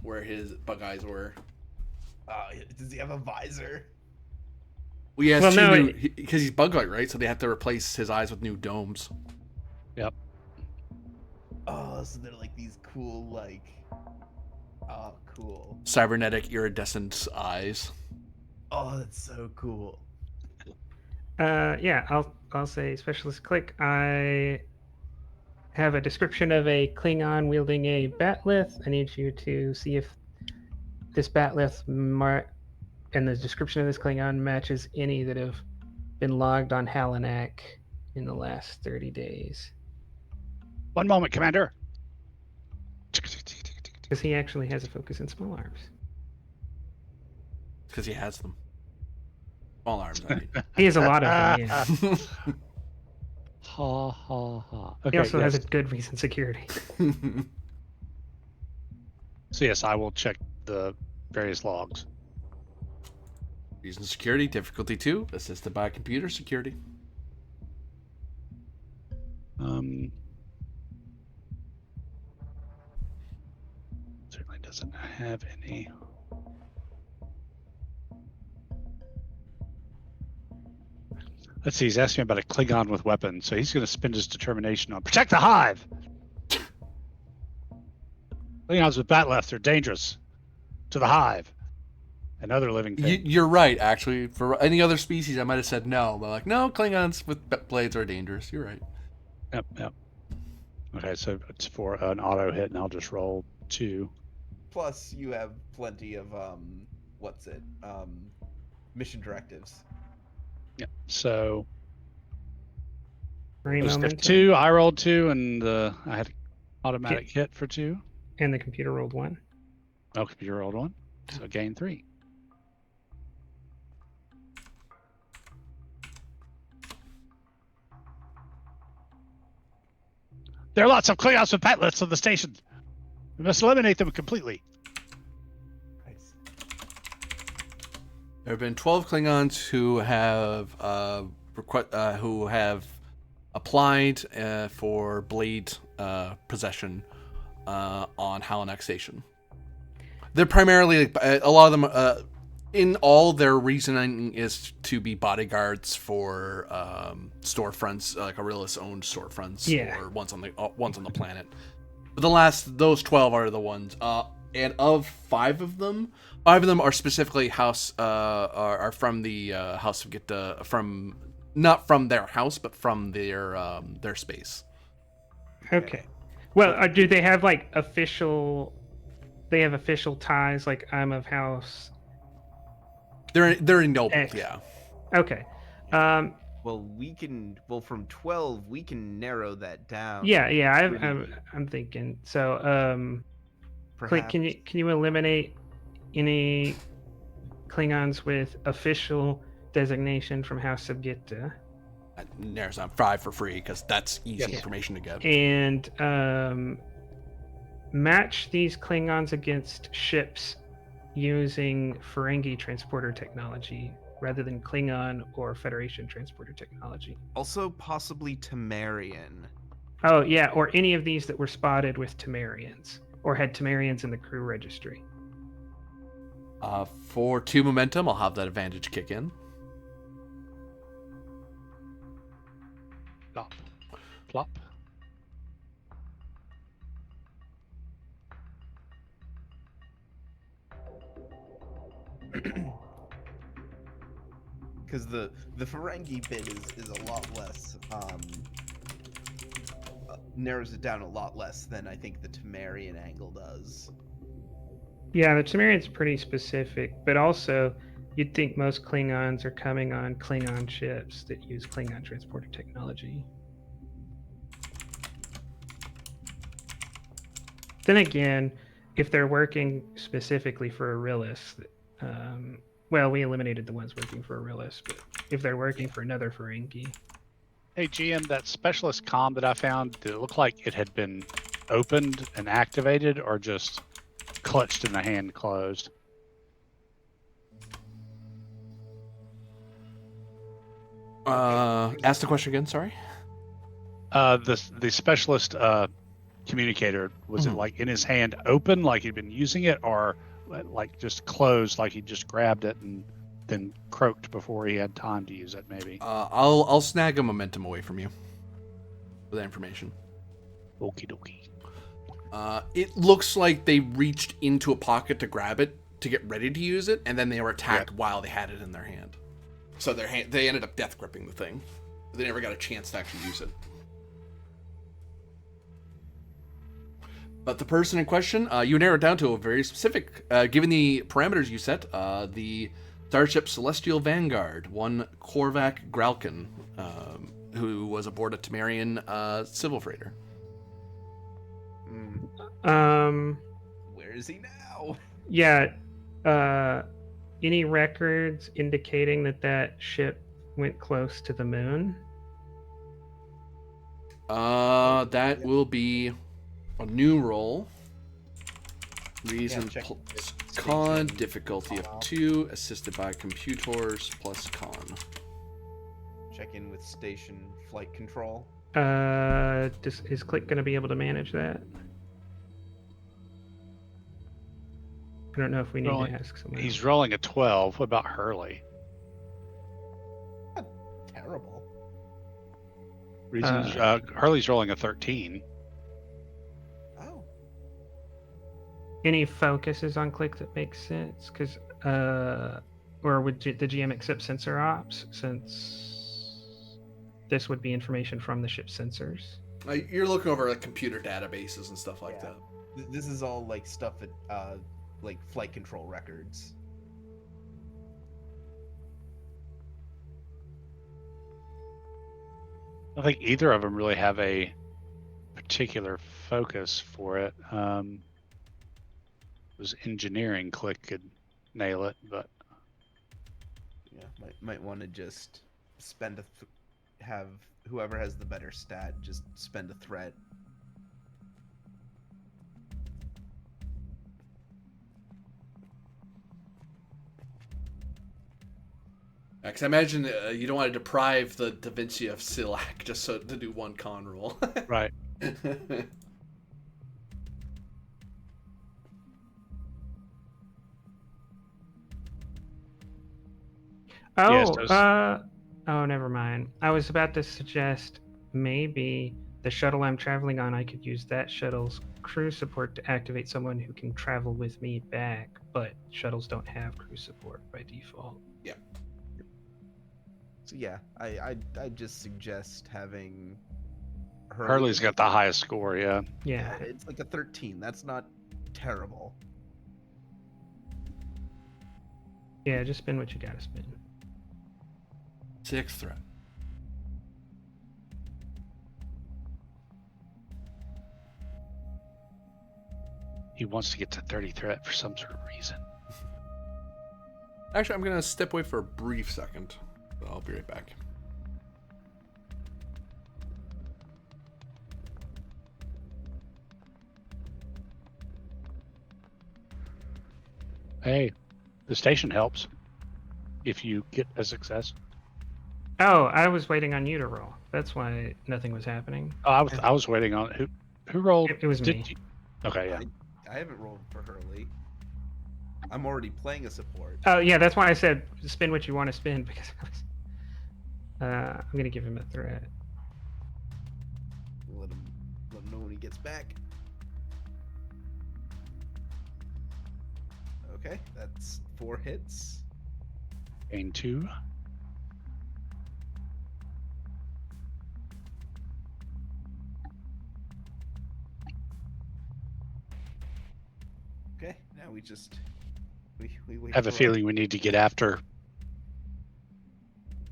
where his bug eyes were. Does he have a visor? Well, he has Well, two no, new, because he's bug eyed, right? So they have to replace his eyes with new domes. Yep. Oh, so they're like these cool, oh, cool. Cybernetic iridescent eyes. Oh, that's so cool. Yeah, I'll say Specialist Click. I have a description of a Klingon wielding a batleth. I need you to see if this batleth and the description of this Klingon matches any that have been logged on Halanak in the last 30 days. One moment, Commander. Because he actually has a focus in small arms. Because he has them. Small arms, I mean. He has a lot of them, yeah. Ha ha ha. Okay, He also has yes. a good reason security. So yes, I will check the various logs. Reason security, difficulty 2, assisted by computer security. Certainly doesn't have any. Let's see, he's asking about a Klingon with weapons, so he's going to spend his determination on protect the hive. Klingons with batleth are dangerous to the hive and other living things. You're right, actually. For any other species, I might have said no. But no, Klingons with blades are dangerous. You're right. Yep. Okay, so it's for an auto hit, and I'll just roll 2. Plus, you have plenty of mission directives. Yep. So Free it was momentum. 2. I rolled 2, and I had an automatic hit for 2. And the computer rolled 1. Oh, computer rolled 1, so gain 3. There are lots of Klingons with batleths on the station. We must eliminate them completely. Nice. There have been 12 Klingons who have applied for blade possession on Halanak Station. They're primarily a lot of them. In all, their reasoning is to be bodyguards for storefronts, like Aurelius-owned storefronts, or ones on the planet. But those 12 are the ones. And of 5 of them are specifically are from the House of Gitta, from not from their house, but from their space. Okay. Well, do they have official? They have official ties, like I'm of House. They're ennobled, X. yeah. Okay. Well, from 12, we can narrow that down. Yeah. I'm thinking. So, Click, Perhaps. can you eliminate any Klingons with official designation from House of Gitta? That narrows down 5 for free because that's easy Yes. information to get. And match these Klingons against ships using Ferengi transporter technology rather than Klingon or Federation transporter technology. Also, possibly Temerian. Oh, yeah, or any of these that were spotted with Temerians or had Temerians in the crew registry. For 2 momentum, I'll have that advantage kick in. Plop. Plop. Because the Ferengi bit is a lot less, narrows it down a lot less than I think the Temerian angle does. Yeah, the Temerian's pretty specific, but also you'd think most Klingons are coming on Klingon ships that use Klingon transporter technology. Then again, if they're working specifically for Arillis, well, we eliminated the ones working for Arillis, but if they're working for another Ferengi. Hey, GM, that specialist comm that I found, did it look like it had been opened and activated or just clutched in the hand closed? Ask the question again, sorry. The specialist communicator, was it like in his hand open like he'd been using it, or like just closed like he just grabbed it and then croaked before he had time to use it? Maybe. I'll snag a momentum away from you with that information. Okie dokie. It looks like they reached into a pocket to grab it to get ready to use it, and then they were attacked while they had it in their hand. So they ended up death gripping the thing. They never got a chance to actually use it. But the person in question, you narrowed down to a very specific, given the parameters you set, the Starship Celestial Vanguard, one Korvac Gralkin, who was aboard a Temerian civil freighter. Where is he now? Yeah, any records indicating that ship went close to the moon? That will be a new roll. Reason plus con, difficulty of 2, assisted by computers plus con. Check in with station flight control. Is Click going to be able to manage that? I don't know if we need to ask someone. He's rolling a 12. What about Hurley? Not terrible. Hurley's rolling a 13. Oh. Any focuses on Click that makes sense? Because, or would the GM accept sensor ops, since this would be information from the ship's sensors? You're looking over like computer databases and stuff like that. This is all like stuff at like flight control records. I don't think either of them really have a particular focus for it. It was engineering. Click could nail it, but Yeah, might want to just spend have whoever has the better stat just spend a threat. Because I imagine you don't want to deprive the Da Vinci of Silac just so to do one con roll. right. Oh, never mind. I was about to suggest maybe the shuttle I'm traveling on, I could use that shuttle's crew support to activate someone who can travel with me back, but shuttles don't have crew support by default. Yeah. So yeah, I just suggest having Hurley's got the highest score, yeah. Yeah. It's like a 13. That's not terrible. Yeah, just spin what you gotta spin. 6th threat. He wants to get to 30 threat for some sort of reason. Actually, I'm going to step away for a brief second. So I'll be right back. Hey, the station helps. if you get a success. Oh, I was waiting on you to roll. That's why nothing was happening. Oh, I was waiting on who rolled. It was me. Okay, yeah. I haven't rolled for Hurley. I'm already playing a support. Oh yeah, that's why I said spin what you want to spin because I was, I'm gonna give him a threat. Let him know when he gets back. Okay, that's 4 hits. Gain 2. Okay, now we just we wait. I have a for feeling we need to get after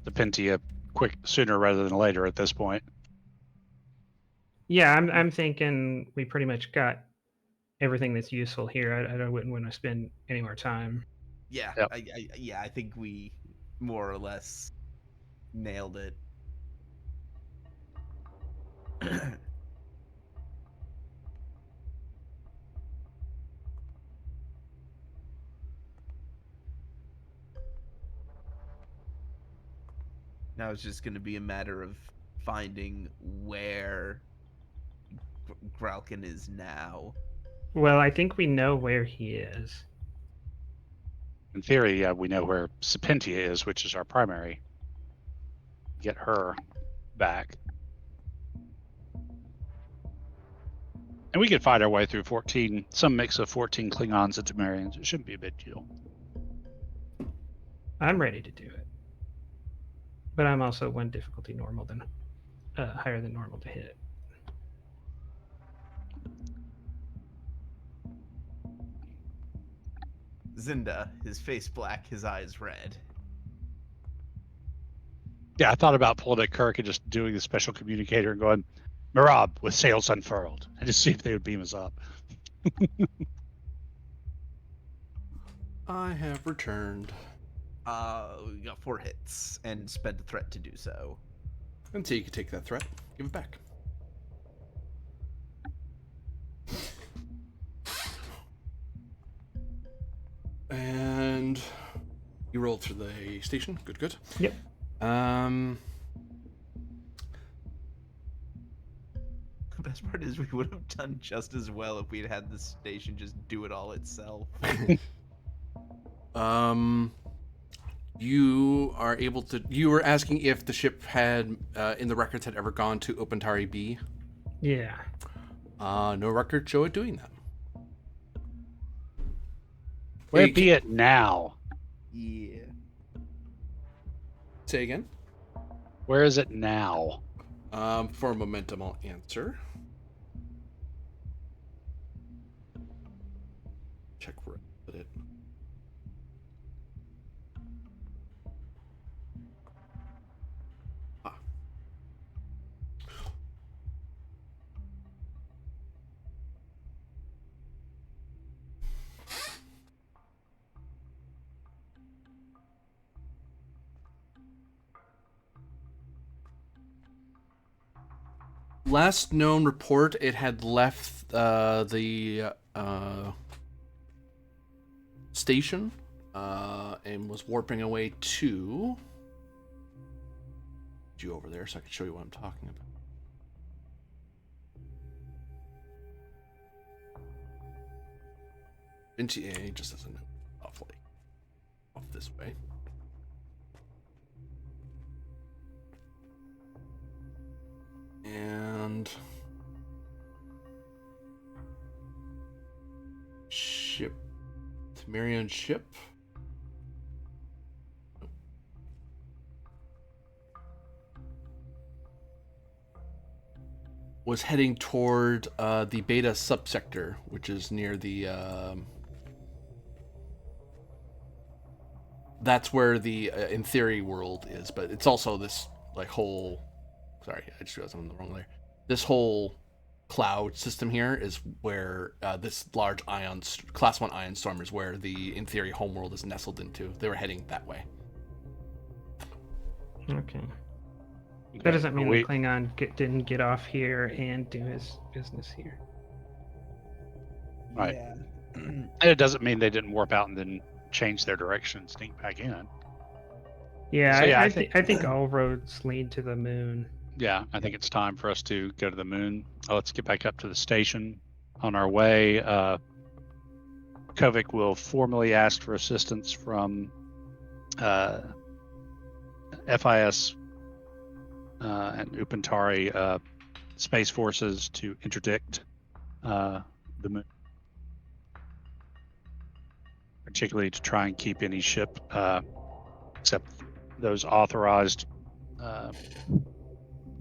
the Pentia sooner rather than later at this point. Yeah, I'm thinking we pretty much got everything that's useful here. I wouldn't want to spend any more time. Yeah, Yep. I think we more or less nailed it. Now it's just going to be a matter of finding where Gralkin is now. Well, I think we know where he is. In theory, yeah, we know where Sapentia is, which is our primary. Get her back. And we could fight our way through 14, some mix of 14 Klingons and Temerians. It shouldn't be a big deal. I'm ready to do it, but I'm also one difficulty higher than normal to hit. Zinda, his face black, his eyes red. Yeah, I thought about pulling a Kirk and just doing the special communicator and going, Marab with sails unfurled, and just see if they would beam us up. I have returned. We got 4 hits and spent a threat to do so. Until you can take that threat, give it back. And you rolled through the station. Good, good. Yep. The best part is we would have done just as well if we'd had the station just do it all itself. You are able to. You were asking if the ship had, in the records, had ever gone to Opentari B. Yeah. No record show it doing that. Where Hey, be it now? Yeah. Say again. Where is it now? For momentum, I'll answer. Check where I put it. Last known report, it had left the station and was warping away to you over there, so I can show you what I'm talking about. NTA just doesn't know off this way. And ship, Temerian ship. Was heading toward the Beta subsector, which is near the. That's where the in theory world is, but it's also this like whole. Sorry, I just realized I'm in the wrong layer. This whole cloud system here is where this large class 1 ion storm is where the in theory homeworld is nestled into. They were heading that way. Okay. That doesn't mean the Klingon didn't get off here and do his business here. Right. Yeah. And it doesn't mean they didn't warp out and then change their direction and sneak back in. Yeah, So, yeah, I think all roads lead to the moon. Yeah, I think it's time for us to go to the moon. Let's get back up to the station. On our way, Kovic will formally ask for assistance from FIS and Upantari space forces to interdict the moon, particularly to try and keep any ship, except those authorized,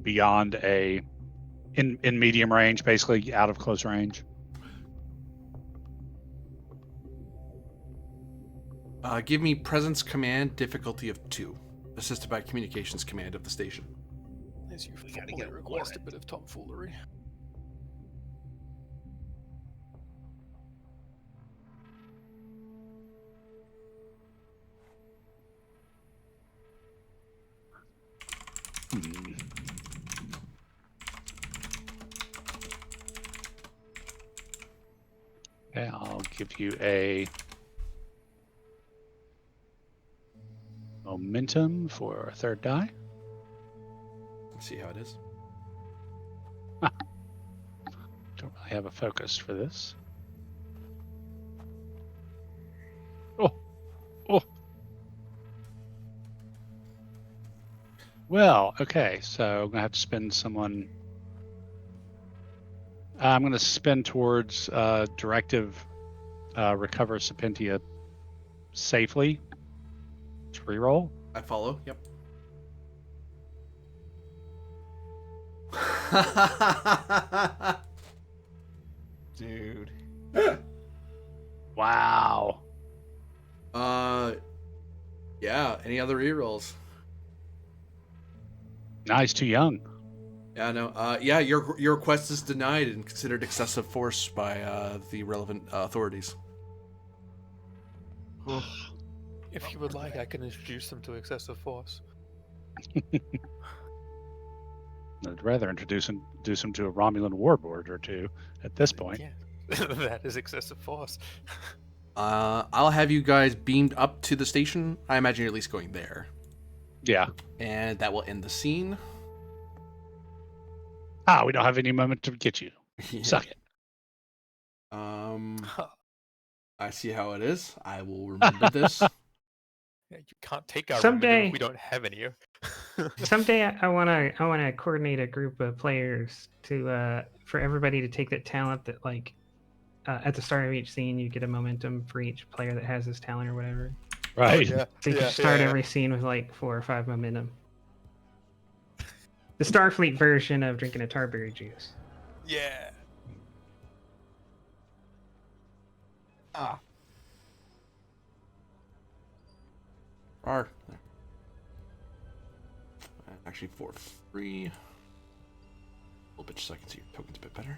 beyond in medium range, basically out of close range. Give me presence command difficulty of 2, assisted by communications command of the station. As you gotta formally get a request a warrant. bit of tomfoolery. Okay, I'll give you a momentum for a third die. Let's see how it is. Don't really have a focus for this. Oh. Well, okay, so I'm gonna have to spend someone. I'm gonna spend towards directive recover Serpentia safely. It's reroll. I follow. Yep. Dude. Wow. Yeah. Any other rerolls? No, he's too young. Yeah, no. Yeah, your request is denied and considered excessive force by the relevant authorities. If you would like, I can introduce them to excessive force. I'd rather introduce him to a Romulan warlord or two at this point. Yeah, that is excessive force. I'll have you guys beamed up to the station. I imagine you're at least going there. Yeah. And that will end the scene. We don't have any moment to get you. Yeah. Suck it. I see how it is. I will remember this. Yeah, you can't take our Someday- revenue if we don't have any. Someday I wanna coordinate a group of players to for everybody to take that talent that like at the start of each scene you get a momentum for each player that has this talent or whatever. Right. Oh, yeah. So you can start every scene with like 4 or 5 momentum. The Starfleet version of drinking a tarberry juice. Yeah. Ah. Are actually for free. A little bit so I can see your tokens a bit better.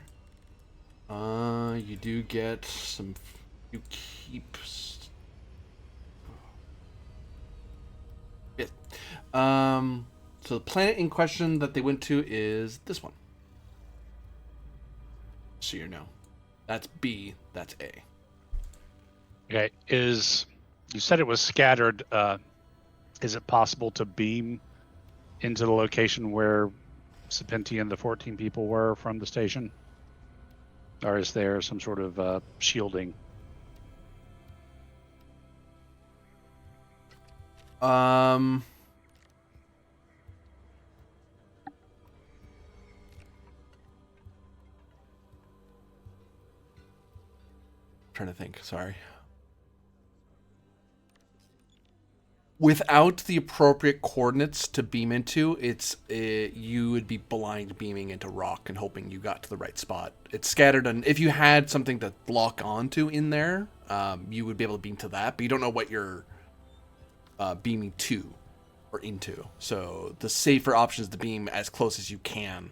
You do get some. You keep. Yeah. So the planet in question that they went to is this one. So you know, that's B. That's A. Okay. You said it was scattered. Is it possible to beam into the location where Serpentia and the 14 people were from the station? Or is there some sort of shielding? Trying to think. Sorry. Without the appropriate coordinates to beam into, you would be blind beaming into rock and hoping you got to the right spot. It's scattered, and if you had something to lock onto in there, you would be able to beam to that, but you don't know what you're beaming to or into. So the safer option is to beam as close as you can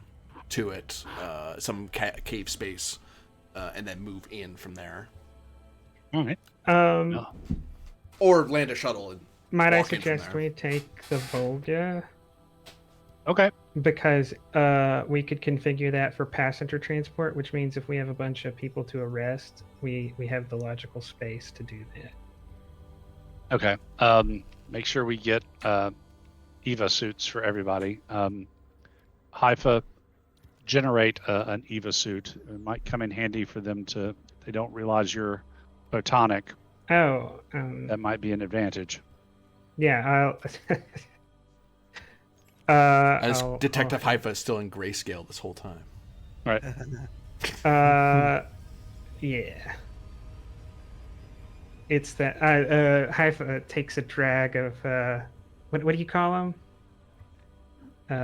to it, some cave space, and then move in from there. All right. No. Or land a shuttle and Might I walk in from suggest there. we take the Volga? Okay. Because we could configure that for passenger transport, which means if we have a bunch of people to arrest, we have the logical space to do that. Okay. Make sure we get EVA suits for everybody. Haifa, generate an EVA suit. It might come in handy for them to. They don't realize you're photonic. Oh, That might be an advantage. yeah. As I'll Detective Haifa is still in grayscale this whole time. Right. Yeah. It's that Haifa takes a drag of what do you call them?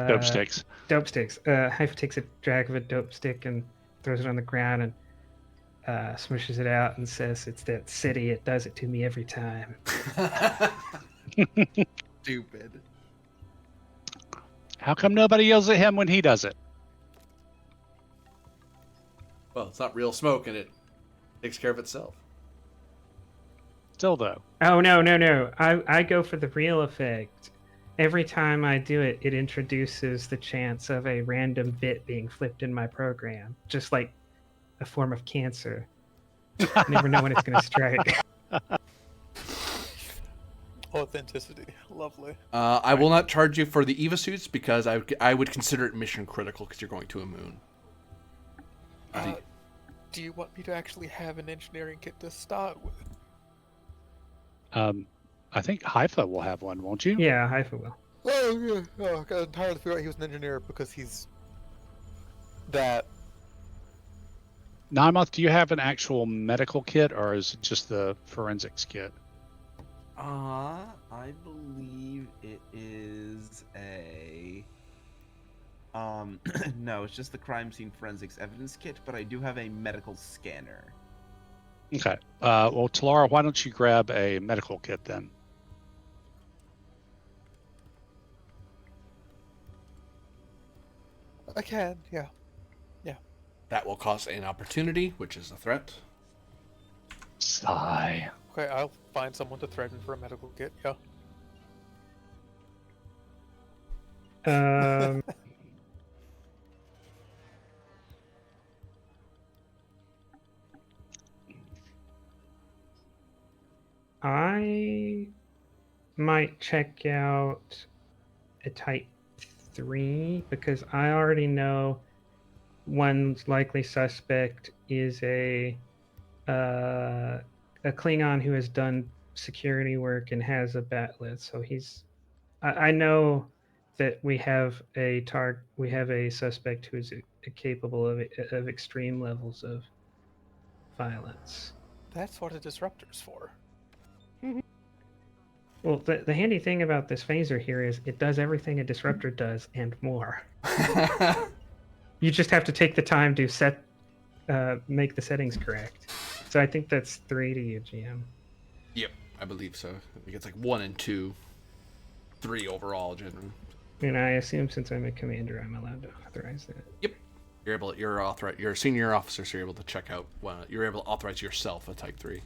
Dope sticks. Dope sticks. Haifa takes a drag of a dope stick and throws it on the ground and smushes it out and says, "It's that city. It does it to me every time." Stupid. How come nobody yells at him when he does it? Well, it's not real smoke, and it takes care of itself. Still, though. Oh no! I go for the real effect. Every time I do it, it introduces the chance of a random bit being flipped in my program, just like a form of cancer. I never know when it's going to strike. Authenticity, lovely. I will not charge you for the EVA suits because I would consider it mission critical because you're going to a moon. Do you want me to actually have an engineering kit to start with? I think Haifa will have one, won't you? Yeah, Haifa will. Oh, yeah. Oh, I entirely forgot he was an engineer because he's that. Nymoth, do you have an actual medical kit, or is it just the forensics kit? I believe it is a. No, it's just the crime scene forensics evidence kit, but I do have a medical scanner. Okay. Well, Talara, why don't you grab a medical kit then? I can, yeah. That will cost an opportunity, which is a threat. Sigh. Okay, I'll find someone to threaten for a medical kit, yeah. I might check out a Type 3 because I already know one likely suspect is a Klingon who has done security work and has a batleth. So I know that we have a suspect who is capable of extreme levels of violence. That's what a disruptor's for. Well, the handy thing about this phaser here is it does everything a disruptor does and more. You just have to take the time to make the settings correct. So I think that's 3 to you, GM. Yep, I believe so. I think it's like 1 and 2. 3 overall, generally. And I assume since I'm a commander, I'm allowed to authorize that. Yep. You're a senior officer, so you're able to check out. You're able to authorize yourself a Type 3.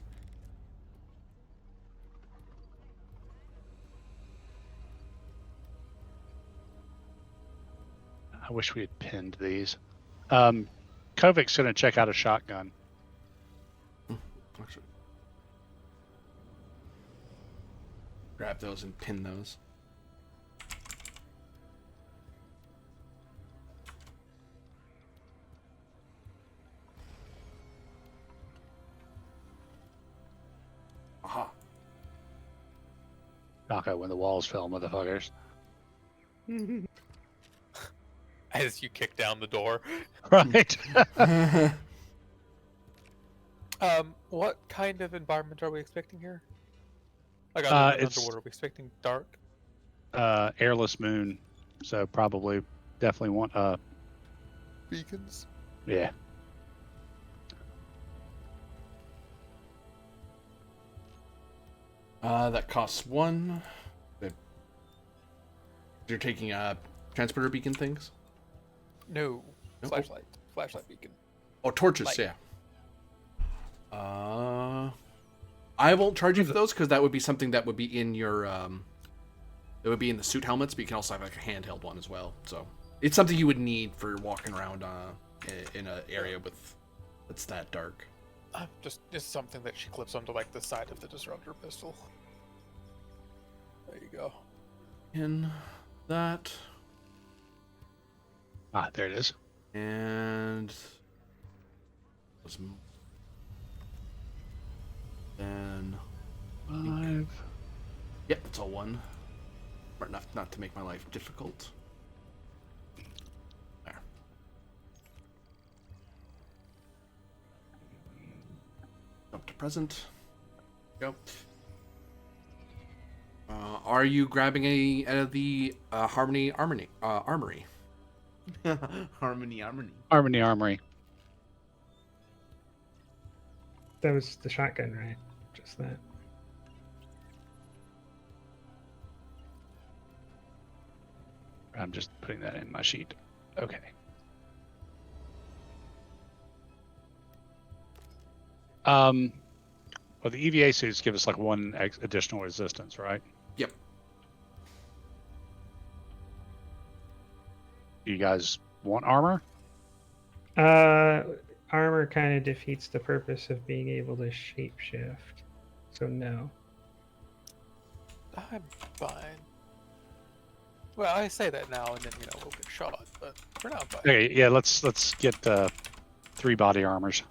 I wish we had pinned these. Kovic's going to check out a shotgun. Actually. Grab those and pin those. Aha. Knockout when the walls fell, motherfuckers. As you kick down the door. Right. What kind of environment are we expecting here? Like, It's underwater, are we expecting dark? airless moon, so probably definitely want Beacons? yeah. That costs 1. You're taking transporter beacon things? No. No? Flashlight beacon. Oh, torches, Light. yeah. I won't charge you for those because that would be something that would be in your it would be in the suit helmets, but you can also have like a handheld one as well. So it's something you would need for walking around in an area that's that dark. Just something that she clips onto like the side of the disruptor pistol. There you go. And that. Ah, there it is. And then 5. yep, it's all one. Smart enough not to make my life difficult. There. Up to present. Go. Are you grabbing a out of the Harmony Armory? Armory. Harmony. Armory. That was the shotgun, right? Just that. I'm just putting that in my sheet. Okay. Well, the EVA suits give us like 1 additional resistance, right? Yep. Do you guys want armor? Armor kind of defeats the purpose of being able to shapeshift. So no. I'm fine. Well, I say that now, and then we'll get shot. But for now, I'm fine. Okay, yeah. Let's get 3 body armors.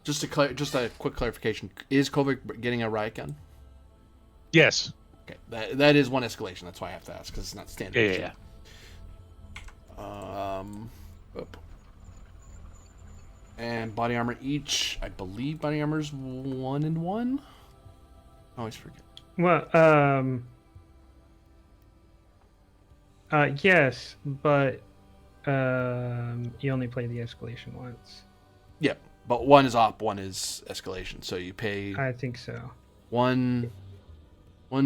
Just a quick clarification: is Kovic getting a riot gun? Yes. Okay, that is 1 escalation. That's why I have to ask, because it's not standard. Yeah. Oop. And body armor each. I believe body armor's 1 and 1. I always forget. Well, yes, but you only play the escalation once. Yep, but 1 is op, 1 is escalation. So you pay I think so. 1,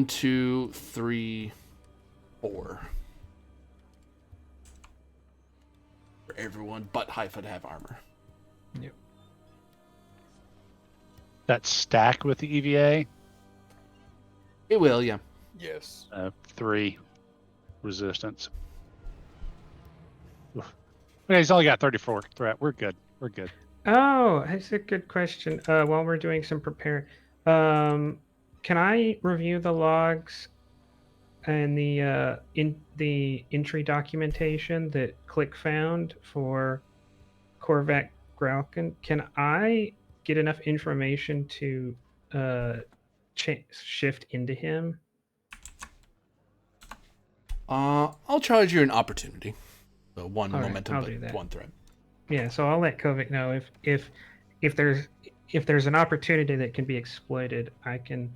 2, 3, 4 for everyone but Haifa to have armor. Yep. That stack with the EVA. It will, yeah. Yes. 3 resistance. Oof. Okay, he's only got 34 threat. We're good. Oh, that's a good question. While we're doing some prepare, can I review the logs and the entry documentation that Click found for Korvac Graukin? Can I get enough information to shift into him? I'll charge you an opportunity. So 1 All right, momentum, I'll but do that. 1 threat. Yeah, so I'll let Kovic know if there's an opportunity that can be exploited, I can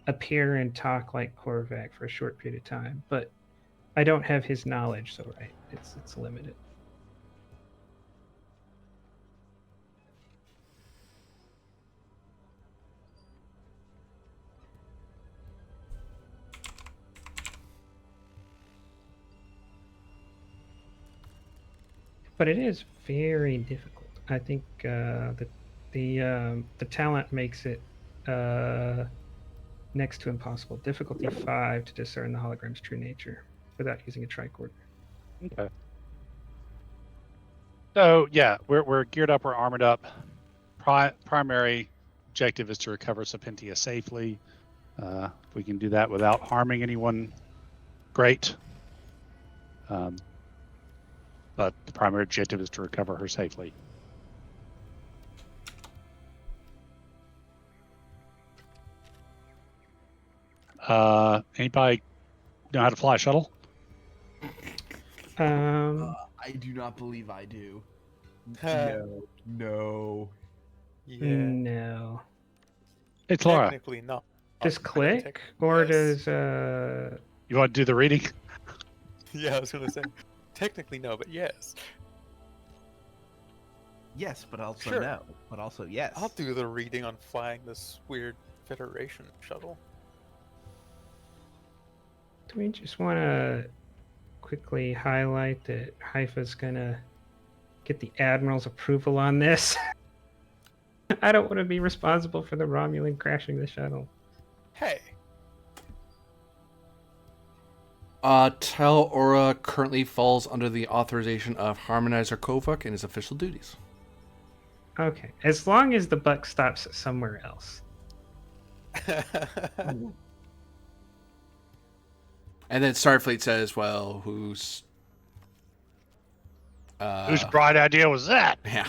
appear and talk like Korvac for a short period of time. But I don't have his knowledge, so right, it's limited. But it is very difficult. I think the talent makes it next to impossible. Difficulty 5 to discern the hologram's true nature without using a tricorder. Okay. So yeah, we're geared up. We're armored up. Primary objective is to recover Serpentia safely. If we can do that without harming anyone, great. But the primary objective is to recover her safely. Anybody know how to fly a shuttle? I do not believe I do. No. Yeah. No. It's Laura. Technically not. Does I mean, Click or yes. does You want to do the reading? Yeah, I was gonna say. Technically no, but yes. Yes, but also Sure. no. But also yes. I'll do the reading on flying this weird Federation shuttle. do we just want to quickly highlight that Haifa's gonna get the Admiral's approval on this? I don't want to be responsible for the Romulan crashing the shuttle. Hey. Tel Aura currently falls under the authorization of Harmonizer Kovac and his official duties. Okay, as long as the buck stops somewhere else. And then Starfleet says, well, whose bright idea was that? Yeah.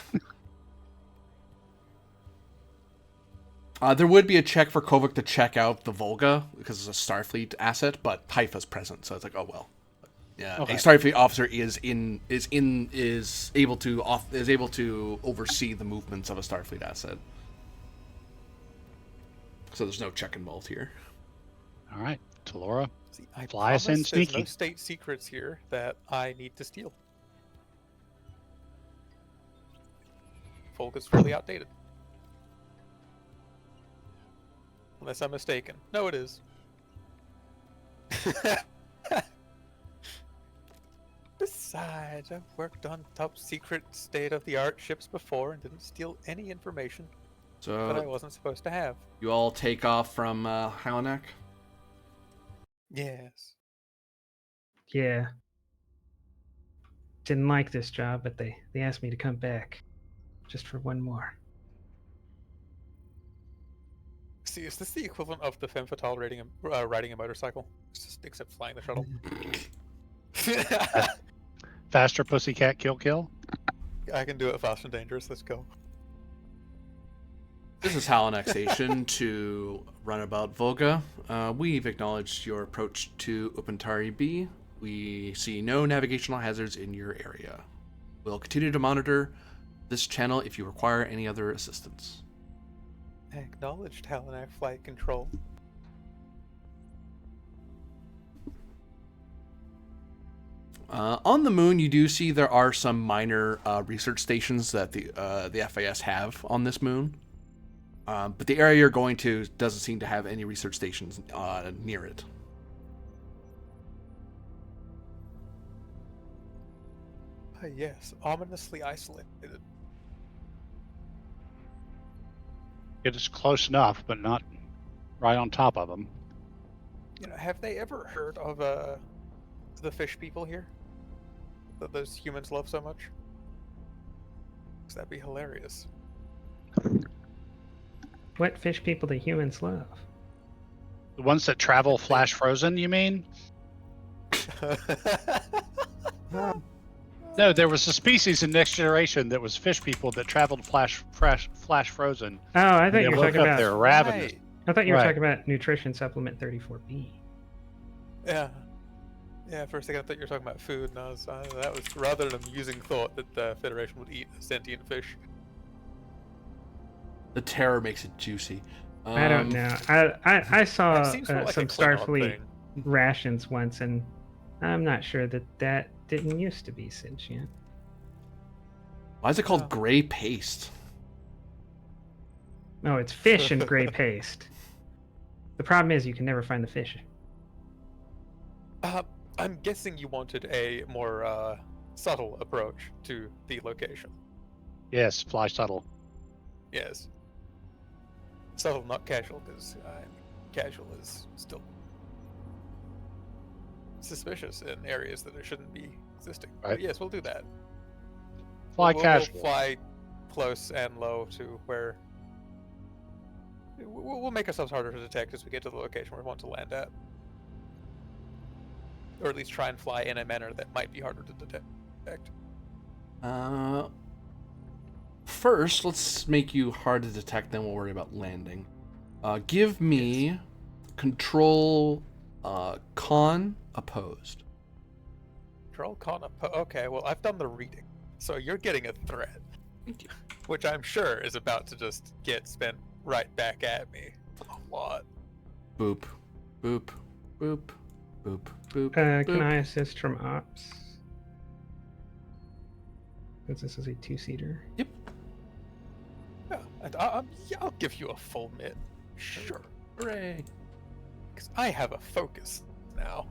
There would be a check for Kovac to check out the Volga because it's a Starfleet asset, but Haifa's present, so it's like, oh well. Yeah, Okay. a Starfleet officer is able to oversee the movements of a Starfleet asset. So there's no check involved here. All right, Talora. See, I Fly us in promise there's no sneaky. state secrets here that I need to steal. Volga's fairly outdated. Unless I'm mistaken. No, it is. Besides, I've worked on top secret state-of-the-art ships before and didn't steal any information that I So wasn't supposed to have. you all take off from Halanak. Yes. Yeah. Didn't like this job, but they asked me to come back. Just for one more. See, is this the equivalent of the femme fatale riding a motorcycle? Just except flying the shuttle. Faster pussycat kill. I can do it fast and dangerous. Let's go. This is Halanak Station to Runabout Volga. We've acknowledged your approach to Upantari B. We see no navigational hazards in your area. We'll continue to monitor this channel if you require any other assistance. Acknowledged Halanak Flight Control. On the moon, you do see there are some minor research stations that the FAS have on this moon. But the area you're going to doesn't seem to have any research stations near it. Yes, ominously isolated. It is close enough, but not right on top of them. You know, have they ever heard of the fish people here? That those humans love so much? 'Cause that'd be hilarious. What fish people do humans love? The ones that travel flash frozen, you mean? No, there was a species in Next Generation that was fish people that traveled flash frozen. Oh, I And thought they you were woke talking up about. there ravenous. Right. I thought you were Right. talking about nutrition supplement 34B. Yeah. Yeah, for a second I thought you were talking about food, and that was rather an amusing thought that the Federation would eat a sentient fish. The terror makes it juicy. I don't know. I saw That seems more like some a Klingon Starfleet thing. rations once, and I'm not sure that didn't used to be sentient. Why is it called Oh. gray paste? No, it's fish and gray paste. The problem is you can never find the fish. I'm guessing you wanted a more subtle approach to the location. Yes, fly subtle. Yes. Subtle, not casual, because casual is still suspicious in areas that it shouldn't be existing. Right. But yes, we'll do that. Fly we'll casual. fly close and low to where we'll make ourselves harder to detect as we get to the location we want to land at, or at least try and fly in a manner that might be harder to detect. First, let's make you hard to detect, then we'll worry about landing. Give me control con opposed. Control con. Okay, well I've done the reading, so you're getting a threat, Thank you. which I'm sure is about to just get spent right back at me a lot. Boop, boop, boop, boop, boop. Can boop. I assist from ops? Since this is a two-seater. Yep. Yeah, and I'll give you a full mid. Sure. Hooray. Because I have a focus now.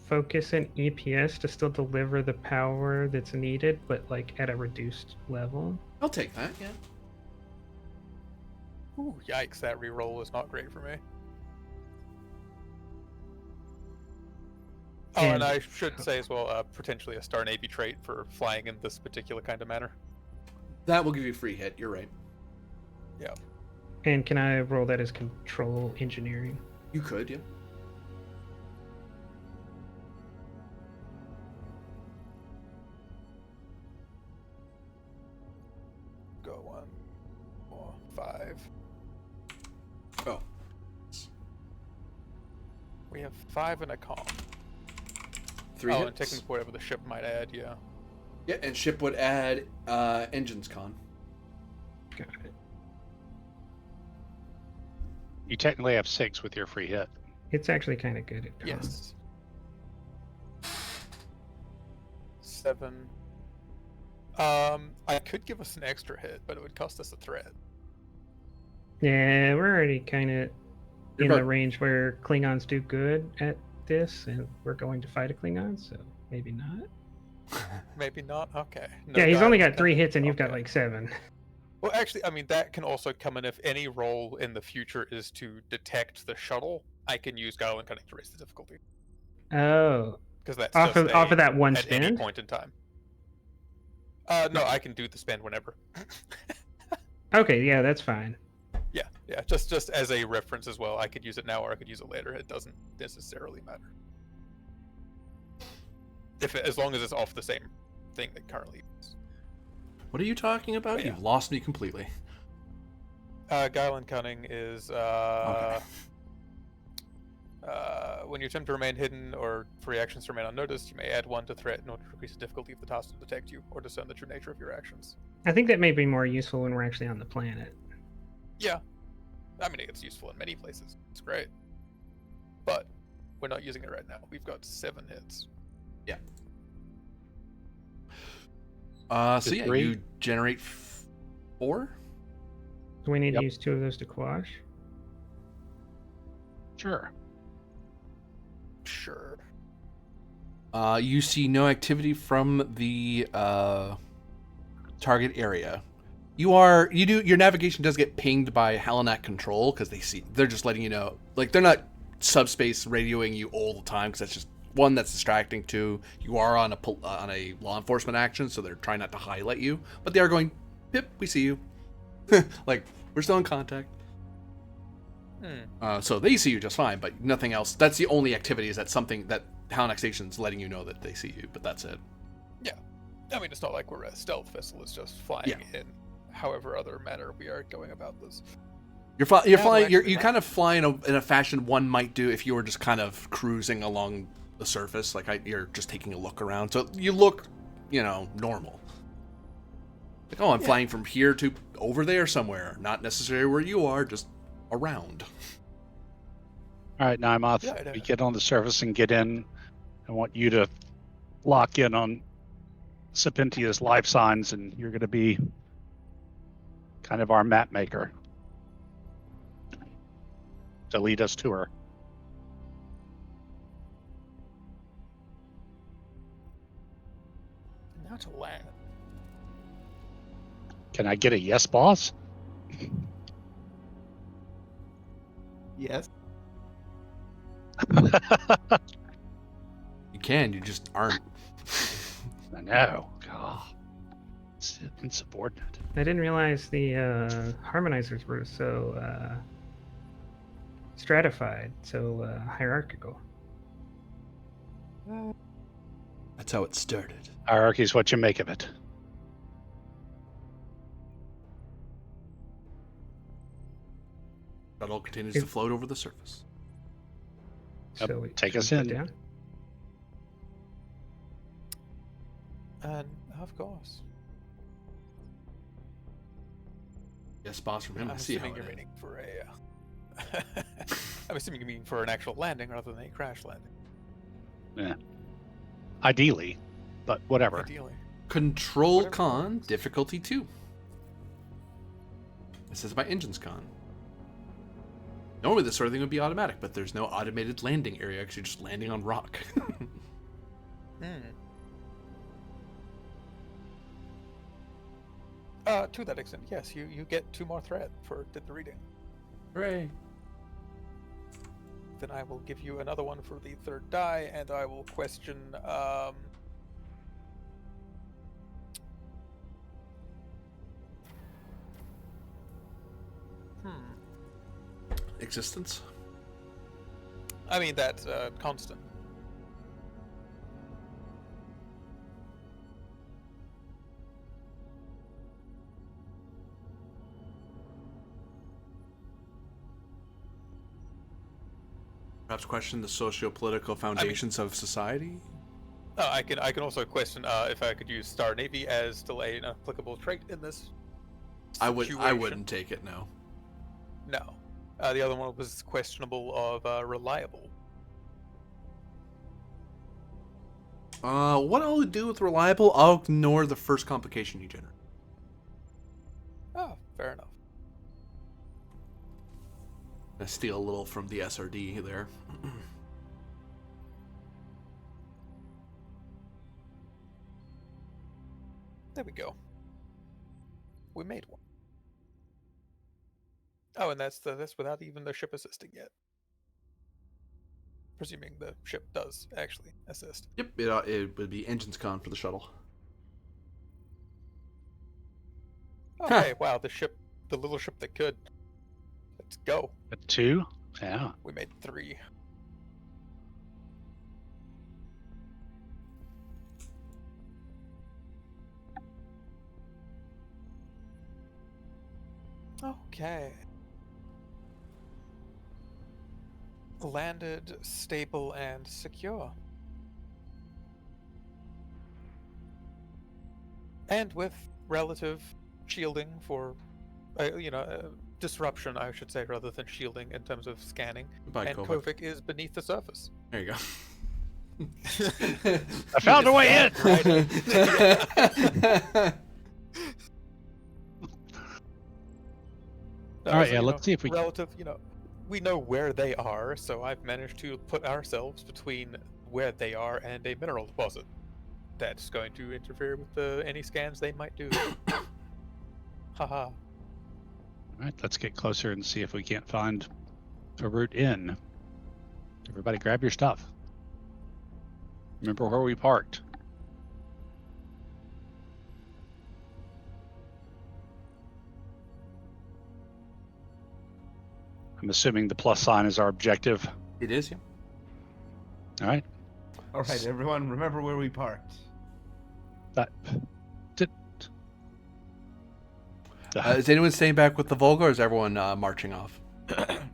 Focus and EPS to still deliver the power that's needed, but like at a reduced level. I'll take that, yeah. Ooh, yikes, that reroll is not great for me. Oh, and I should say as well, potentially a Star Navy trait for flying in this particular kind of manner. That will give you a free hit, you're right. Yeah. And can I roll that as control engineering? You could, yeah. Go 1, 4, 5. Oh. We have 5 and a con. 3 oh, hits. and taking whatever the ship might add, yeah. Yeah, and ship would add engines con. Got it. You technically have 6 with your free hit. It's actually kind of good at con. Yes. 7. I could give us an extra hit, but it would cost us a threat. Yeah, we're already kind of You're in the about- range where Klingons do good at this, and we're going to fight a Klingon, so maybe not. Maybe not? Okay. No, Yeah, he's only guys, got 3 hits, and you've got okay. like 7. Well, actually, I mean, that can also come in if any role in the future is to detect the shuttle. I can use Guile and Cunning to raise the difficulty. Oh, Because that's off just of that one at any spin. point in time. No, I can do the spend whenever. Okay, yeah, that's fine. Yeah, just as a reference as well. I could use it now or I could use it later. It doesn't necessarily matter. As long as it's off the same thing that currently is. What are you talking about? Yeah. You've lost me completely. Guile and Cunning is when you attempt to remain hidden or for reactions to remain unnoticed, you may add 1 to threat in order to increase the difficulty of the task to detect you or discern the true nature of your actions. I think that may be more useful when we're actually on the planet. Yeah. I mean, it's useful in many places. It's great. But we're not using it right now. We've got 7 hits. So yeah, 3? you generate 4? So we need Yep. to use 2 of those to quash. Sure. Sure. You see no activity from the target area. Your navigation does get pinged by Halanak control because they're just letting you know, like they're not subspace radioing you all the time because that's just one, that's distracting. 2, you are on a law enforcement action, so they're trying not to highlight you, but they are going, Pip, we see you. Like we're still in contact. So they see you just fine, but nothing else. That's the only activity, is that something that Halanak Station's letting you know that they see you, but that's it. Yeah. I mean, it's not like we're a stealth vessel. It's just flying in however other manner we are going about this. You're flying. actually You not. kind of fly in a fashion one might do if you were just kind of cruising along the surface, like you're just taking a look around. So you look, normal. Like, oh, I'm flying from here to over there somewhere. Not necessarily where you are, just around. All right, Nymoth, Yeah, I know. we get on the surface and get in. I want you to lock in on Serpentia's life signs, and you're going to be kind of our map maker to lead us to her. Now to land. Can I get a yes, boss? Yes. You can. You just aren't. I know. God, it's insubordinate. I didn't realize the harmonizers were so stratified, so hierarchical. That's how it started. Hierarchy is what you make of it. Shuttle continues to float over the surface. Yep, So take should us we put in. down? And of course. Yes, boss, from him. I'm I see how assuming it you're is. meaning for a. I'm assuming you mean for an actual landing rather than a crash landing. Ideally, but whatever. Ideally. Control Whatever con, works. difficulty 2. This is my engines con. Normally this sort of thing would be automatic, but there's no automated landing area because you're just landing on rock. To that extent, yes, you get 2 more threat for did the reading. Hooray. Then I will give you another one for the 3rd die, and I will question. existence? I mean, that's constant. Perhaps question the socio-political foundations of society? I can also question if I could use Star Navy as still an applicable trait in this I situation. wouldn't take it, no. No. The other one was questionable of reliable. What I'll do with reliable, I'll ignore the first complication you generate. Oh, fair enough. I steal a little from the SRD there. There we go. We made one. Oh, and that's without even the ship assisting yet. Presuming the ship does actually assist. Yep, it would be engines con for the shuttle. Okay, wow, the little ship that could. Let's go. A 2? Yeah. We made 3. Okay. Landed, stable, and secure. And with relative shielding for, disruption, I should say, rather than shielding in terms of scanning. Goodbye, And Kovac. Kovic is beneath the surface. There you go. I found a way in! All right, yeah, let's see if we can. Relative, we know where they are, so I've managed to put ourselves between where they are and a mineral deposit. That's going to interfere with any scans they might do. Haha. All right, let's get closer and see if we can't find a route in. Everybody grab your stuff. Remember where we parked. I'm assuming the plus sign is our objective. It is, yeah. All right. All right, everyone, remember where we parked. That. Did, Is anyone staying back with the Volga, or is everyone marching off?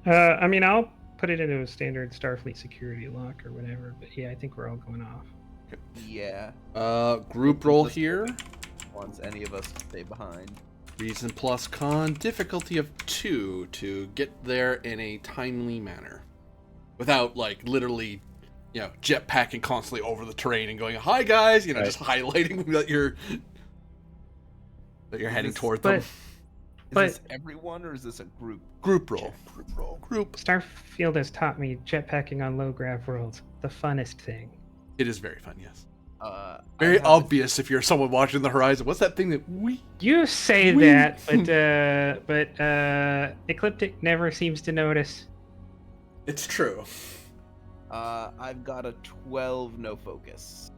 I mean, I'll put it into a standard Starfleet security lock or whatever. But yeah, I think we're all going off. Yeah. Group roll here. Wants any of us to stay behind. Reason plus con, difficulty of 2 to get there in a timely manner. Without, like, literally, jetpacking constantly over the terrain and going, "Hi guys," Right. just highlighting that you're heading this- toward them. Is But- this everyone or is this a group? Group roll. Group roll. Group. Starfield has taught me jetpacking on low grav worlds, the funnest thing. It is very fun, yes. I Very have obvious if you're someone watching the horizon. What's that thing that we... You say Whee! that, but Ecliptic never seems to notice. It's true. I've got a 12 no focus.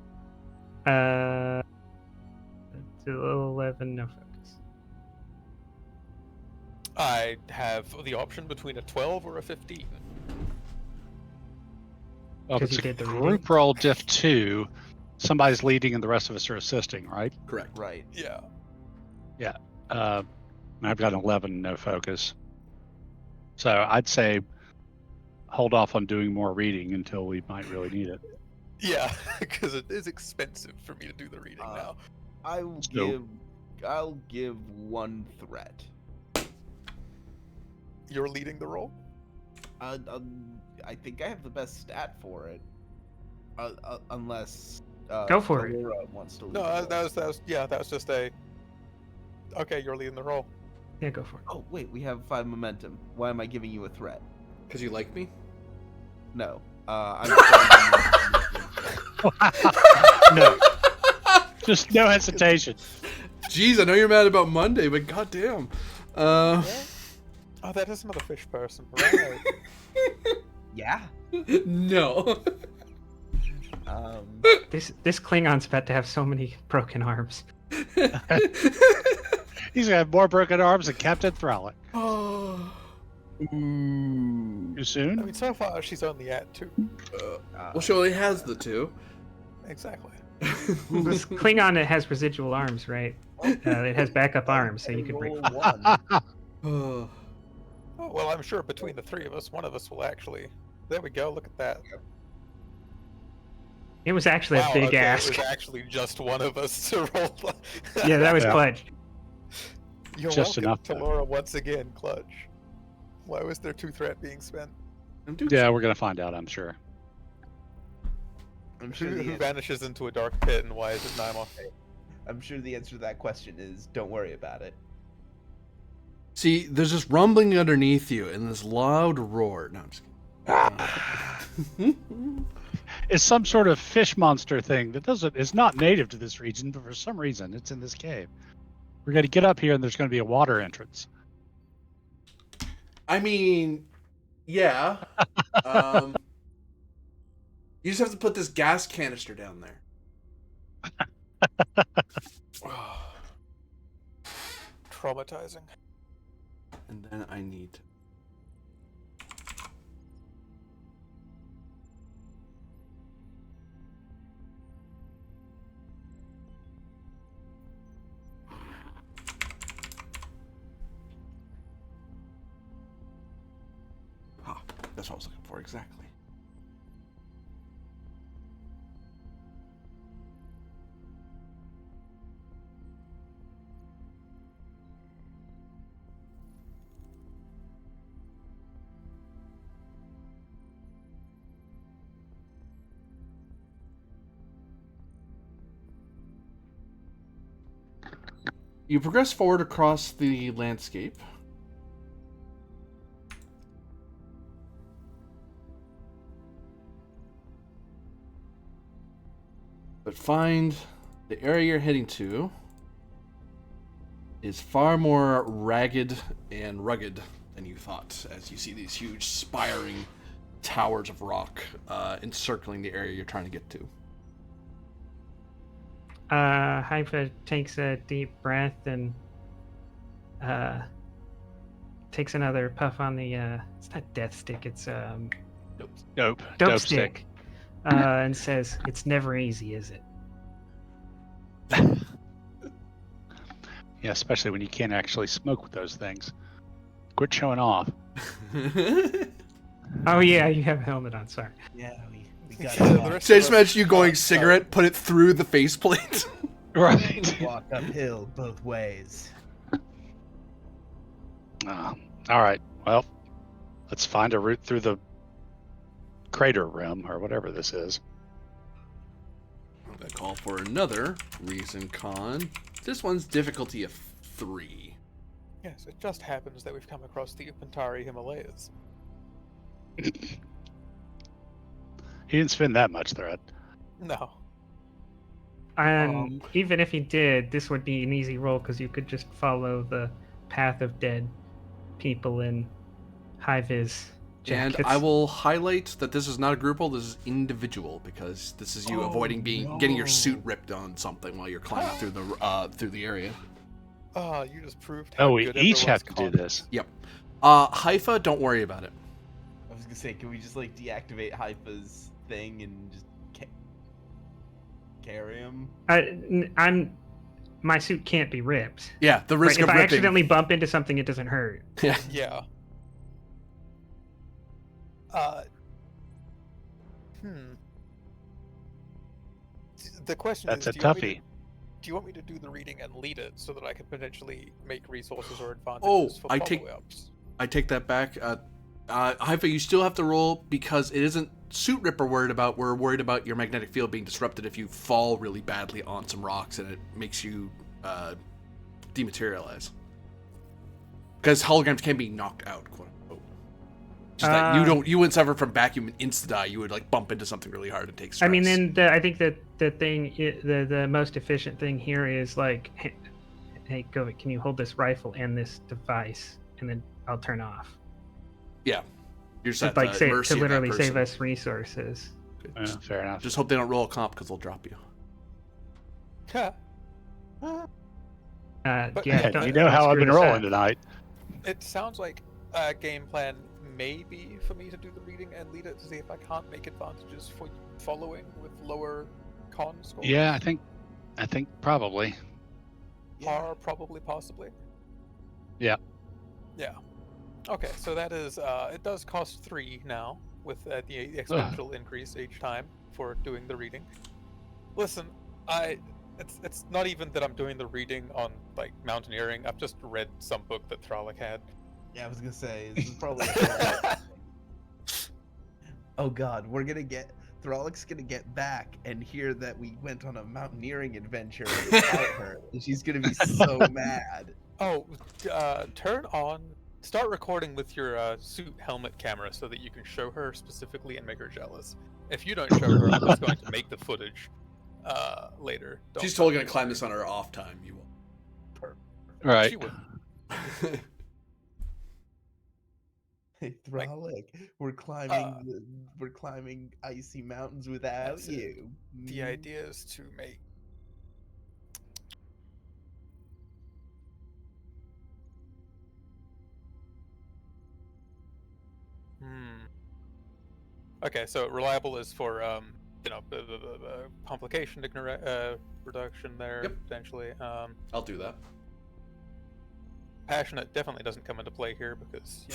11 no focus. I have the option between a 12 or a 15. well, if 'Cause it's you a did the group reading. roll diff 2, somebody's leading and the rest of us are assisting, right? Correct. Right. Yeah. I've got an 11 no focus. So I'd say hold off on doing more reading until we might really need it. Yeah, because it is expensive for me to do the reading now. I'll So- give one threat. You're leading the roll? I think I have the best stat for it. Unless Go for it. Laura wants to lead No, the roll. that was just a. Okay, you're leading the roll. Yeah, go for it. Oh wait, we have 5 momentum. Why am I giving you a threat? Because you like me? No. No. Just no hesitation. Jeez, I know you're mad about Monday, but goddamn. Oh, that is another fish person. Right. Yeah. No. This Klingon's about to have so many broken arms. He's gonna have more broken arms than Captain Thralic. Oh. Ooh. Too I soon? mean, so far she's only at 2. Well, she only has the 2. Exactly. This Klingon, it has residual arms, right? It has backup arms, so you could break. roll 1. Oh. Oh, well, I'm sure between the 3 of us, one of us will actually. There we go. Look at that. It was actually a big okay, ask. It was actually just one of us to roll. Yeah, that was Yeah. clutch. You're Just welcome enough, to though. Laura once again, Clutch. Why was there 2 threat being spent? Yeah, we're gonna find out, I'm sure. I'm sure Who the vanishes into a dark pit, and why is it Naima? I'm sure the answer to that question is don't worry about it. See, there's this rumbling underneath you and this loud roar. No, I'm just kidding. It's some sort of fish monster thing that is not native to this region, but for some reason it's in this cave. We're gonna get up here and there's gonna be a water entrance. I mean, yeah. You just have to put this gas canister down there. Traumatizing. And then I need... Ah, that's what I was looking for, exactly. You progress forward across the landscape. But find the area you're heading to is far more ragged and rugged than you thought, as you see these huge spiring towers of rock encircling the area you're trying to get to. Haifa takes a deep breath and takes another puff on the it's not death stick, it's Dope stick. And says, "It's never easy, is it?" Yeah, especially when you can't actually smoke with those things. Quit showing off. Oh yeah, you have a helmet on. Sorry. Yeah, we got The to rest So I of just us- imagine you going oh, cigarette, put it through the faceplate. Right. walk uphill both ways. All right. Well, let's find a route through the crater rim or whatever this is. I'm gonna call for another reason con. This one's difficulty of 3. Yes, it just happens that we've come across the Upantari Himalayas. He didn't spend that much thread. No. And even if he did, this would be an easy roll because you could just follow the path of dead people in high-vis jackets. And I will highlight that this is not a group roll, this is individual, because this is you avoiding getting your suit ripped on something while you're climbing through the area. Oh, you just proved how Oh, we good each everyone's have to do con this. Yep. Haifa, don't worry about it. I was gonna say, can we just like deactivate Haifa's thing and just carry him? My suit can't be ripped. Yeah, the risk If of I ripping. accidentally bump into something, it doesn't hurt. Yeah. Yeah. The question That's is, a do you want me toughie. do you want me to do the reading and lead it so that I can potentially make resources or Oh, advantages for I take- follow-ups? I take that back. Haifa, you still have to roll because it isn't suit rip we're worried about. We're worried about your magnetic field being disrupted if you fall really badly on some rocks and it makes you dematerialize. Because holograms can be knocked out, quote unquote. Just that you wouldn't suffer from vacuum and insta die. You would like bump into something really hard and take stress. I mean, then I think that the most efficient thing here is like, hey, go. Can you hold this rifle and this device, and then I'll turn off. yeah, you're just at Like the to mercy of that literally save person. us resources. Yeah, fair enough. Just hope they don't roll a comp because they'll drop you. Ha, Yeah, But- don't- you know how I've screw been this rolling up. tonight. it sounds like game plan may be for me to do the reading and lead it to see if I can't make advantages for following with lower con scores. Yeah, I think probably. Or probably, possibly. Yeah. Yeah. Okay, so that is, it does cost 3 now, with the exponential increase each time for doing the reading. Listen, it's not even that I'm doing the reading on, like, mountaineering. I've just read some book that Thralic had. Yeah, I was gonna say, this is probably Oh god, Thralick's gonna get back and hear that we went on a mountaineering adventure without her, and she's gonna be so mad. Oh, start recording with your suit helmet camera so that you can show her specifically and make her jealous. If you don't show her, I'm just going to make the footage later. She's totally gonna climb this on her off time. You won't. Right. She would. Hey, Thralick, we're climbing icy mountains without That's it. you. The idea is to make. Okay, so reliable is for the complication reduction there, Yep. potentially. I'll do that. Passionate definitely doesn't come into play here because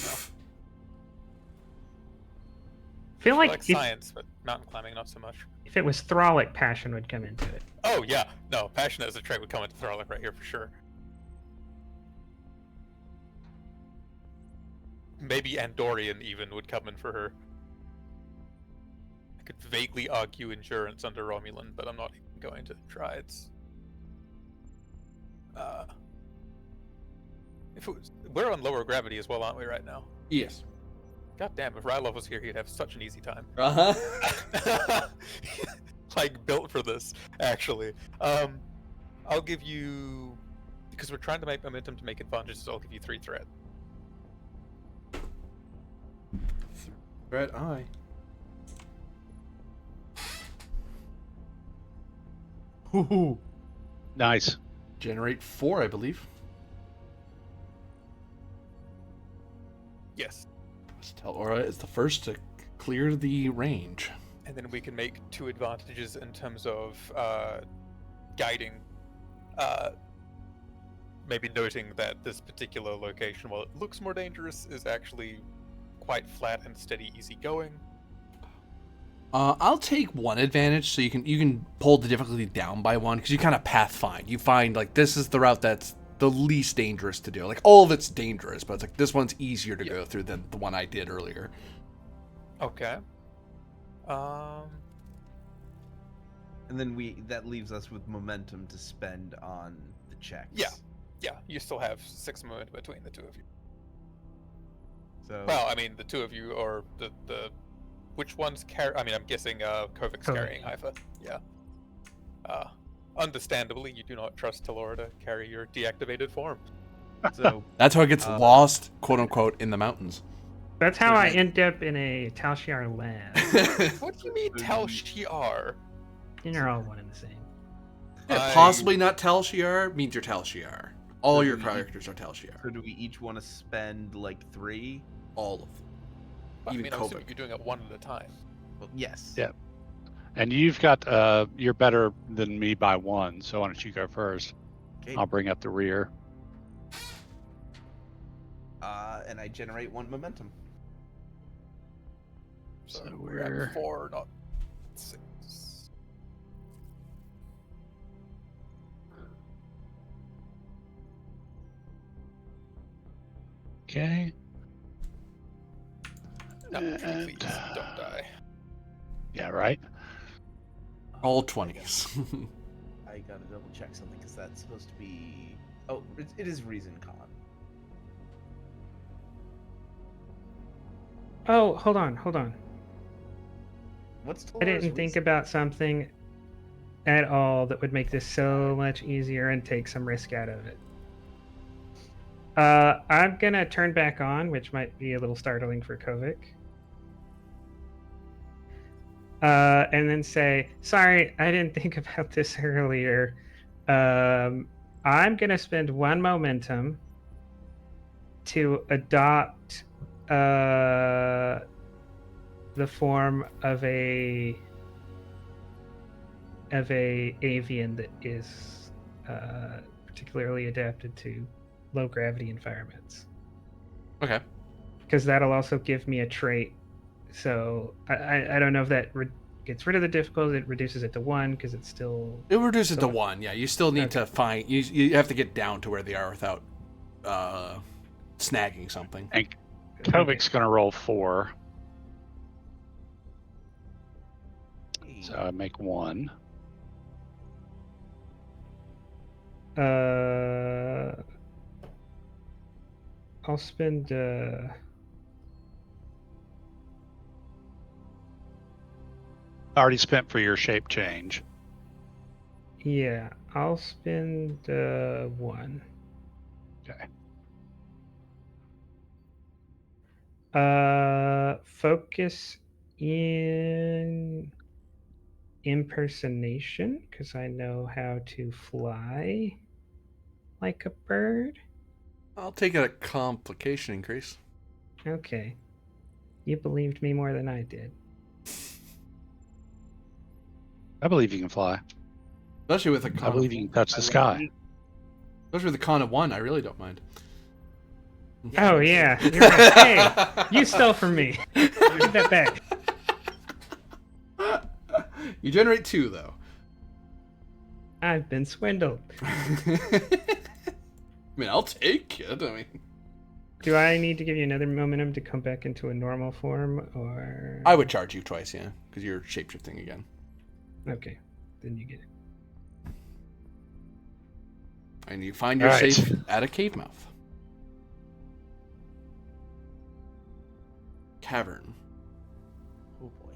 I feel she like likes if, science, but mountain climbing not so much. if it was Thralic, passion would come into it. Oh yeah, no, passionate as a trait would come into Thralic right here for sure. Maybe Andorian even would come in for her. I could vaguely argue endurance under Romulan, but I'm not even going to try. It's if it was, we're on lower gravity as well, aren't we, right now? Yes. God damn, if Rylov was here, he'd have such an easy time. Uh-huh. Like, built for this, actually. I'll give you... Because we're trying to make momentum to make advantages, I'll give you 3 threat. Threat eye. Ooh. Nice. Generate 4, I believe. Yes. Aura is the first to clear the range. And then we can make 2 advantages in terms of guiding. Maybe noting that this particular location, while it looks more dangerous, is actually quite flat and steady, easy going. I'll take 1 advantage, so you can pull the difficulty down by 1, because you kind of path find. You find, like, this is the route that's the least dangerous to do. Like, all of it's dangerous, but it's like, this one's easier to go through than the one I did earlier. Okay. And then that leaves us with momentum to spend on the checks. Yeah, you still have 6 movement between the 2 of you. So Well, I mean, the 2 of you are the which one's I mean, I'm guessing Kovic's Kovik. carrying Haifa. Yeah. Understandably, you do not trust Talora to carry your deactivated form. so That's how it gets lost, quote unquote, in the mountains. That's how So I then- end up in a Tal Shiar lab. What do you mean, Tal Shiar? And you're all one and the same. Yeah, possibly not Tal Shiar means you're Tal Shiar. All your characters are Tal Shiar. So do we each want to spend like 3? All of them. I Even mean, I'm assuming Kovik. you're doing it 1 at a time. Well, yes. Yeah. And you've got you're better than me by 1, so why don't you go first? Okay. I'll bring up the rear. And I generate 1 momentum. So, So we're we're- at 4, not 6. Okay. No, And- please, don't die. Yeah, right. All 20s. I gotta double check something because that's supposed to be. Oh, it is Reason Con. Oh, hold on. What's I didn't think about something at all that would make this so much easier and take some risk out of it. I'm gonna turn back on, which might be a little startling for Kovik. And then say, sorry, I didn't think about this earlier. I'm gonna spend 1 momentum to adopt the form of a avian that is particularly adapted to low gravity environments. Okay. Because that'll also give me a trait. So I don't know if that gets rid of the difficulty. It reduces it to 1 because it's still. It reduces to So- 1. Yeah, you still need to find. You have to get down to where they are without snagging something. And Kovik's going to roll 4. So I make 1. I'll spend. Already spent for your shape change. Yeah, I'll spend 1. Okay. Focus in impersonation because I know how to fly like a bird. I'll take a complication increase. Okay. You believed me more than I did. I believe you can fly. Especially with a I con. believe you can touch the sky. Especially with a con of 1, I really don't mind. Oh yeah, you're right. Hey, you stole from me. Give that back. You generate 2 though. I've been swindled. I mean, I'll take it. I mean, Do I need to give you another momentum to come back into a normal form, or? I would charge you twice, yeah, because you're shapeshifting again. Okay, then you get it. And you find your Alright. safe at a cave mouth. Cavern. Oh boy.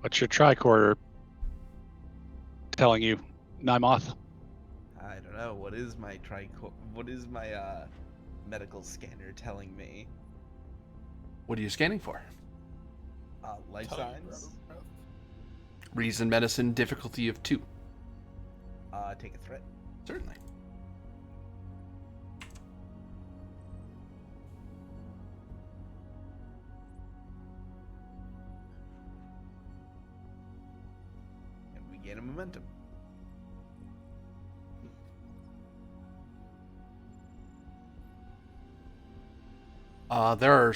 What's your tricorder telling you, Nymoth? I don't know. What is my medical scanner telling me? What are you scanning for? Life Tell you you're out signs. of breath. Reason, medicine, difficulty of 2. Take a threat. Certainly. And we gain a momentum. There are.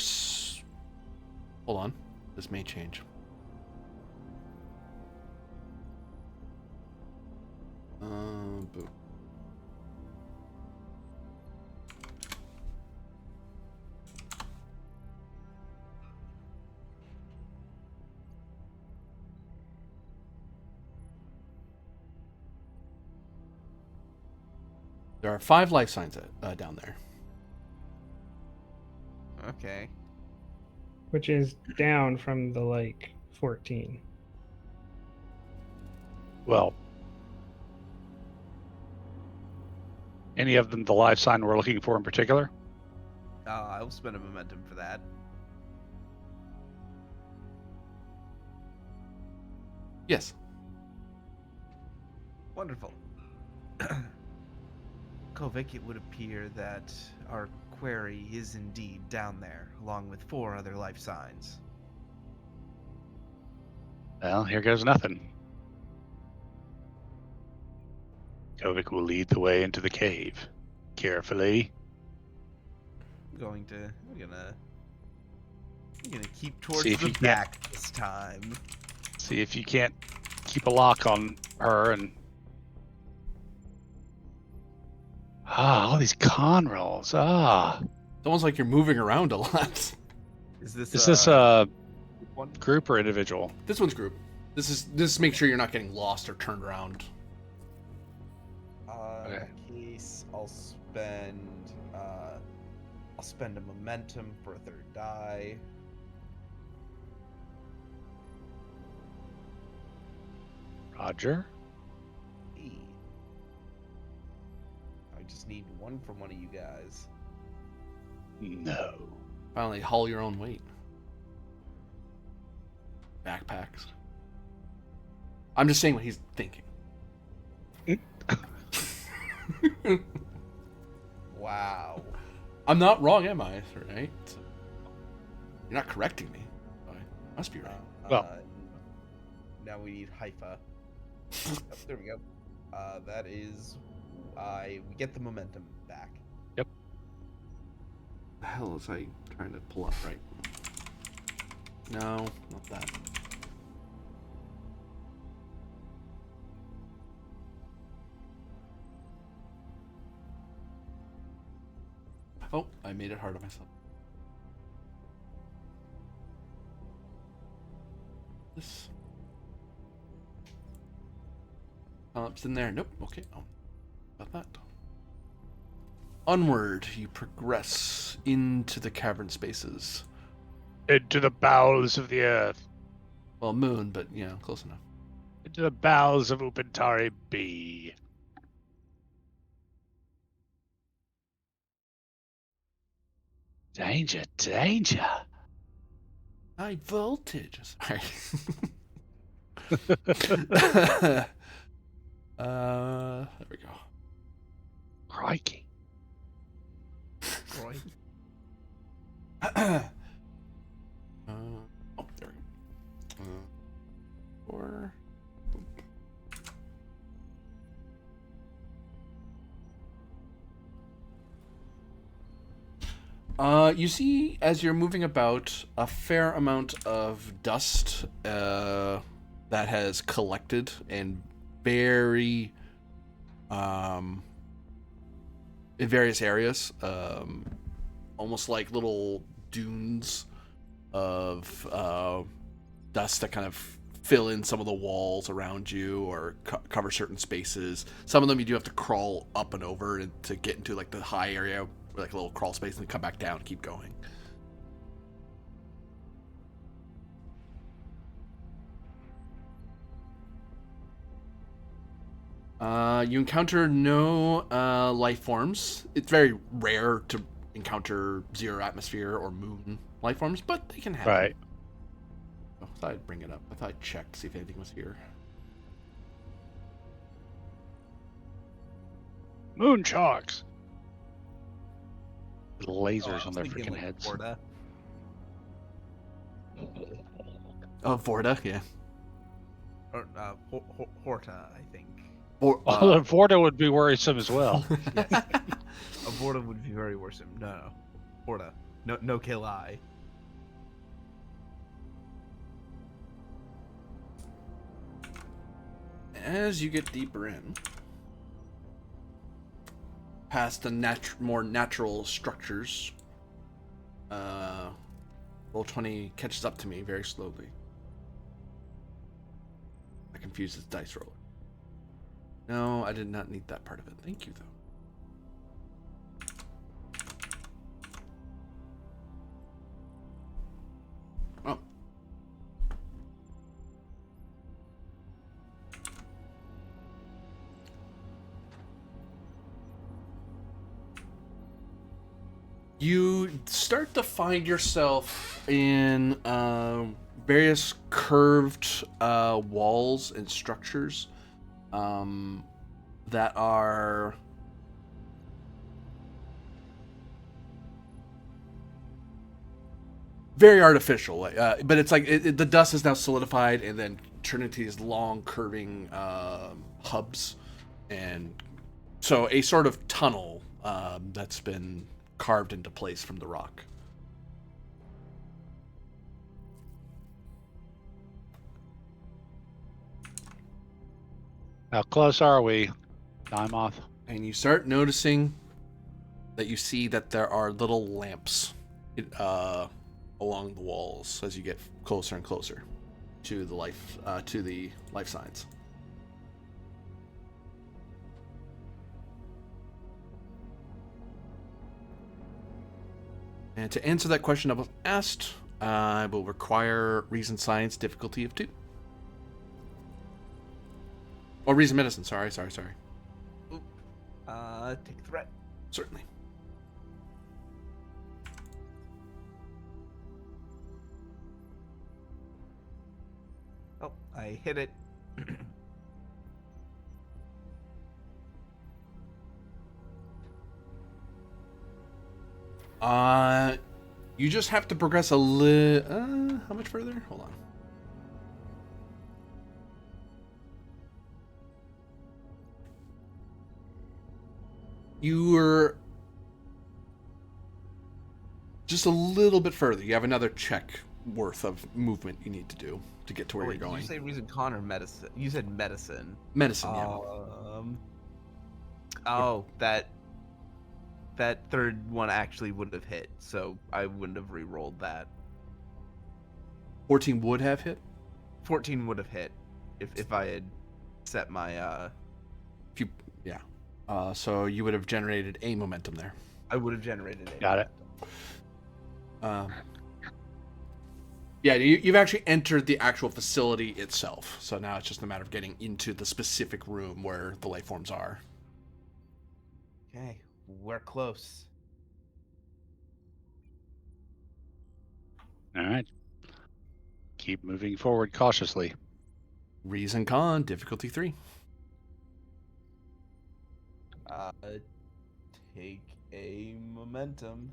Hold on. This may change. Boo. There are 5 life signs down there. Okay. Which is down from the 14. Well, any of them the life sign we're looking for in particular? I'll spend a momentum for that. Yes. Wonderful. Kovik, it would appear that our query is indeed down there, along with 4 other life signs. Well, here goes nothing. Kovic will lead the way into the cave. Carefully. We're gonna keep towards See if the you can't- back this time. See if you can't keep a lock on her and... all these con rolls. It's almost like you're moving around a lot. Is this Is this a one? group or individual? This one's group. This make sure you're not getting lost or turned around. In that case, I'll spend a momentum for a 3rd die. Roger. I just need 1 from one of you guys. No. Finally, haul your own weight. Backpacks. I'm just saying what he's thinking. Wow. I'm not wrong, am I? Right? You're not correcting me. I must be right. Well- Now we need Haifa. Oh, there we go. That is... we get the momentum back. The hell is I trying to pull up right? No, not that. Oh, I made it hard on myself. This. It's in there. Nope. Okay. Oh, about that. Onward, you progress into the cavern spaces. Into the bowels of the earth. Well, moon, but close enough. Into the bowels of Upentari B. Danger, danger. High voltage. Sorry. There we go. Crikey. Right. Oh, there we go. Four. You see, as you're moving about, a fair amount of dust that has collected in very, in various areas, almost like little dunes of dust that kind of fill in some of the walls around you or cover certain spaces. Some of them you do have to crawl up and over to get into like the high area, like a little crawl space, and then come back down and keep going. You encounter no life forms. It's very rare to encounter zero atmosphere or moon life forms, but they can happen. Right. Oh, I thought I'd bring it up. I thought I'd check to see if anything was here. Moon sharks. With Oh, lasers I on was their thinking, freaking like, heads. Florida. Oh, Vorta, yeah. Or Horta, I think. Although Vorta would be worrisome as well. Yes. Aborta would be very worrisome. No. Horta. No kill eye. As you get deeper in, past the more natural structures, Roll20 catches up to me very slowly. I confuse his dice roller. No, I did not need that part of it. Thank you, though. Oh. You start to find yourself in various curved walls and structures that are very artificial. But it's like the dust is now solidified and then turned into these long curving hubs, and so a sort of tunnel that's been carved into place from the rock. How close are we, Dimoth? And you start noticing that you see that there are little lamps along the walls as you get closer and closer to the life signs. And to answer that question I was asked, I will require reason science difficulty of 2. Or reason medicine, sorry. Take threat. Certainly. Oh, I hit it. You just have to progress a little. How much further? Hold on. You're just a little bit further. You have another check worth of movement you need to do to get to where you're going. Did you say reason con or medicine? You said medicine. Medicine, yeah. Oh, that third one actually would have hit, so I wouldn't have re-rolled that. 14 would have hit? 14 would have hit if I had set my so you would have generated a momentum there. I would have generated it. Got it. Yeah, you've actually entered the actual facility itself. So now it's just a matter of getting into the specific room where the life forms are. Okay, we're close. All right. Keep moving forward cautiously. Reason con, difficulty 3. Take a momentum.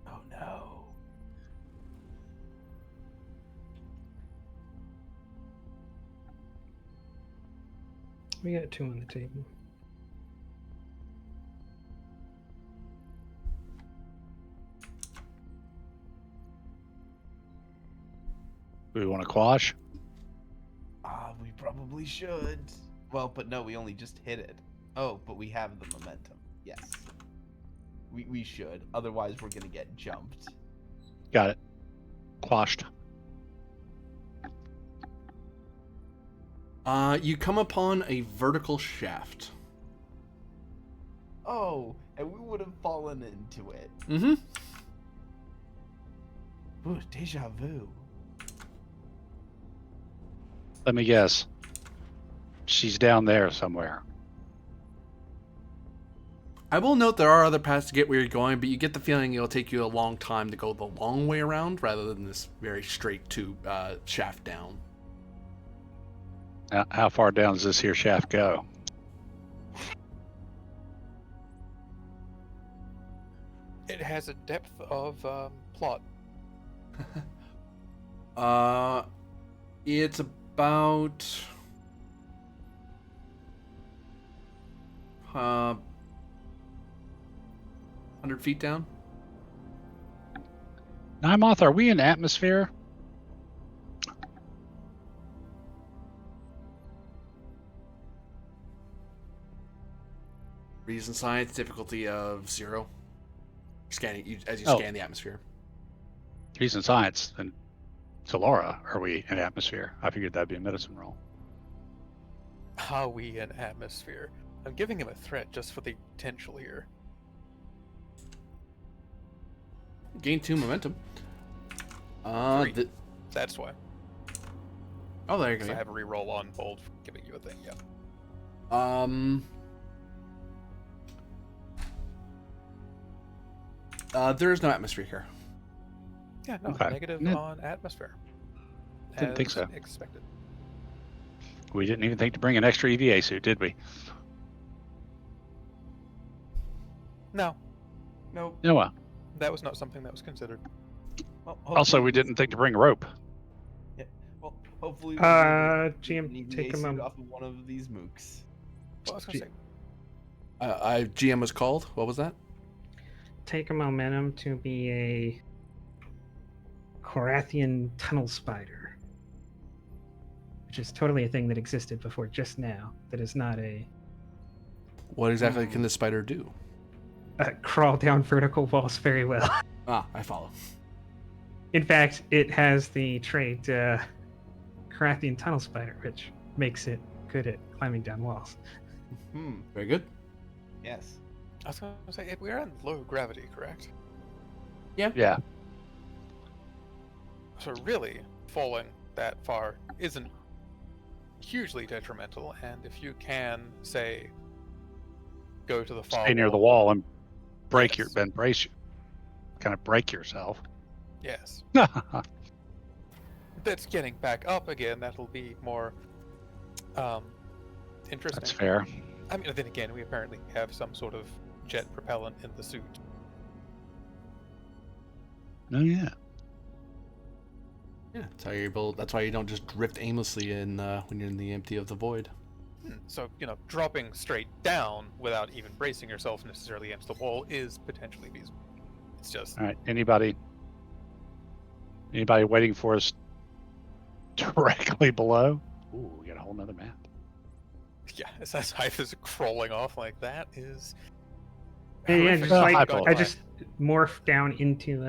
Oh no. We got 2 on the table. Do we want to quash? We probably should. Well, but no, we only just hit it. Oh, but we have the momentum. Yes. We should. Otherwise, we're gonna get jumped. Got it. Quashed. You come upon a vertical shaft. Oh, and we would have fallen into it. Mm-hmm. Ooh, deja vu. Let me guess. She's down there somewhere. I will note there are other paths to get where you're going, but you get the feeling it'll take you a long time to go the long way around rather than this very straight tube shaft down. How far down does this here shaft go? It has a depth of plot. It's about 100 feet down. Nymoth, are we in atmosphere? Reason science, difficulty of 0. Scanning as you Oh. scan the atmosphere. Reason science. And Solara, are we in atmosphere? I figured that'd be a medicine roll. Are we in atmosphere? I'm giving him a threat just for the potential here. Gain 2 momentum. 3. That's why. Oh, there you go. So I Yeah. have a reroll on bold for giving you a thing, yeah. There is no atmosphere here. Yeah, no, Okay. negative No. on atmosphere. Didn't think As so. Expected. We didn't even think to bring an extra EVA suit, did we? No, Nope. No. that was not something that was considered. Well, Also, we didn't think to bring a rope. Well, hopefully. GM, take a moment. off of one of these mooks. Well, I was going to say, GM was called. What was that? Take a momentum to be a Korathian tunnel spider, which is totally a thing that existed before just now. That is not a What exactly can the spider do? crawl down vertical walls very well. Ah, I follow. In fact, it has the trait Korathian tunnel spider, which makes it good at climbing down walls. Very good. Yes. I was going to say, we're in low gravity, correct? Yeah. So really, falling that far isn't hugely detrimental, and if you can, say, go to the far Stay near the wall and break Yes. brace you. Kind of break yourself. Yes. That's getting back up again. That'll be more Interesting. That's fair. I mean, then again, we apparently have some sort of jet propellant in the suit. Oh yeah. Yeah, that's how you're able. That's why you don't just drift aimlessly in when you're in the empty of the void. So, dropping straight down without even bracing yourself necessarily against the wall is potentially feasible. It's just... All right. Anybody waiting for us directly below? Ooh, we got a whole nother map. Yeah, as Hive is crawling off like that is... Yeah, horrific. just like Hypo. I just morphed down into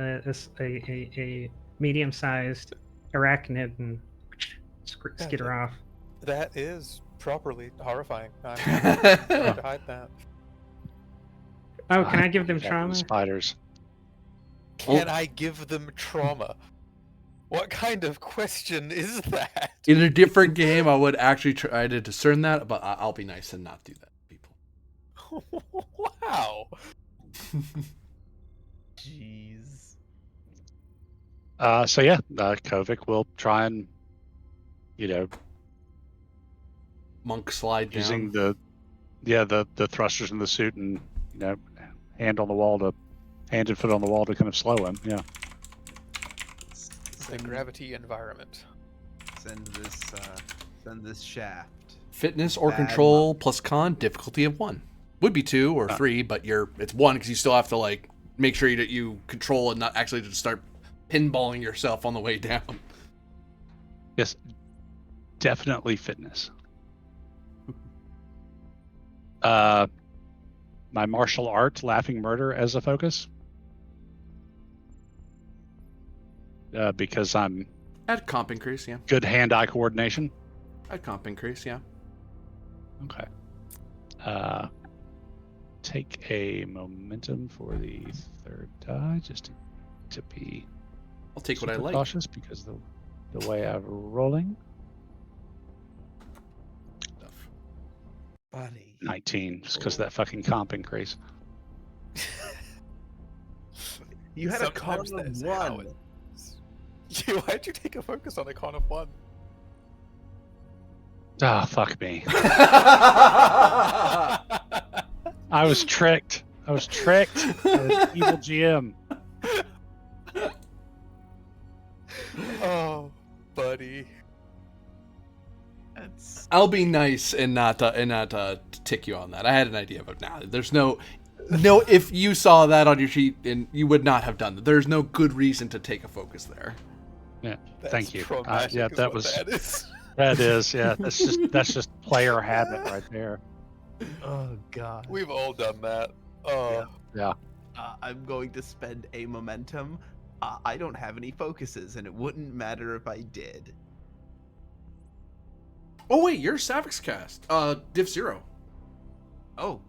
a medium-sized arachnid and skitter off. That is properly horrifying. I'm not going to hide that. Oh, can I give them Attacking trauma? Spiders. Can I give them trauma? What kind of question is that? In a different game, I would actually try to discern that, but I'll be nice and not do that, people. Wow. Jeez. So yeah, Kovic will try and, Monk slide down. using the thrusters in the suit and hand and foot on the wall to kind of slow him. Yeah. The gravity environment. Send this shaft. Fitness or Bad control luck. plus con, difficulty of 1. Would be 2 or 3, but it's 1 because you still have to make sure that you control and not actually just start pinballing yourself on the way down. Yes, definitely fitness. My martial art, laughing murder, as a focus. Because I'm Add comp increase, yeah. good hand-eye coordination. Add comp increase, yeah. Okay. Take a momentum for the third die, just to be I'll take what I super like. cautious because the way I'm rolling. Buddy. 19, just because of that fucking comp increase. You had Sometimes a con that's of how 1. it is. Why'd you take a focus on a con of 1? Ah, fuck me. I was tricked. I was tricked. Evil GM. Oh, buddy. That's I'll be nice and not tick you on that. I had an idea, but there's no. If you saw that on your sheet, and you would not have done that. There's no good reason to take a focus there. Yeah, That's thank you. traumatic Yeah, is that what was. That is. That is. Yeah, that's just player habit right there. oh god. We've all done that. Oh, Yeah. I'm going to spend a momentum. I don't have any focuses, and it wouldn't matter if I did. Oh wait, you're Savix cast. Div 0. Oh,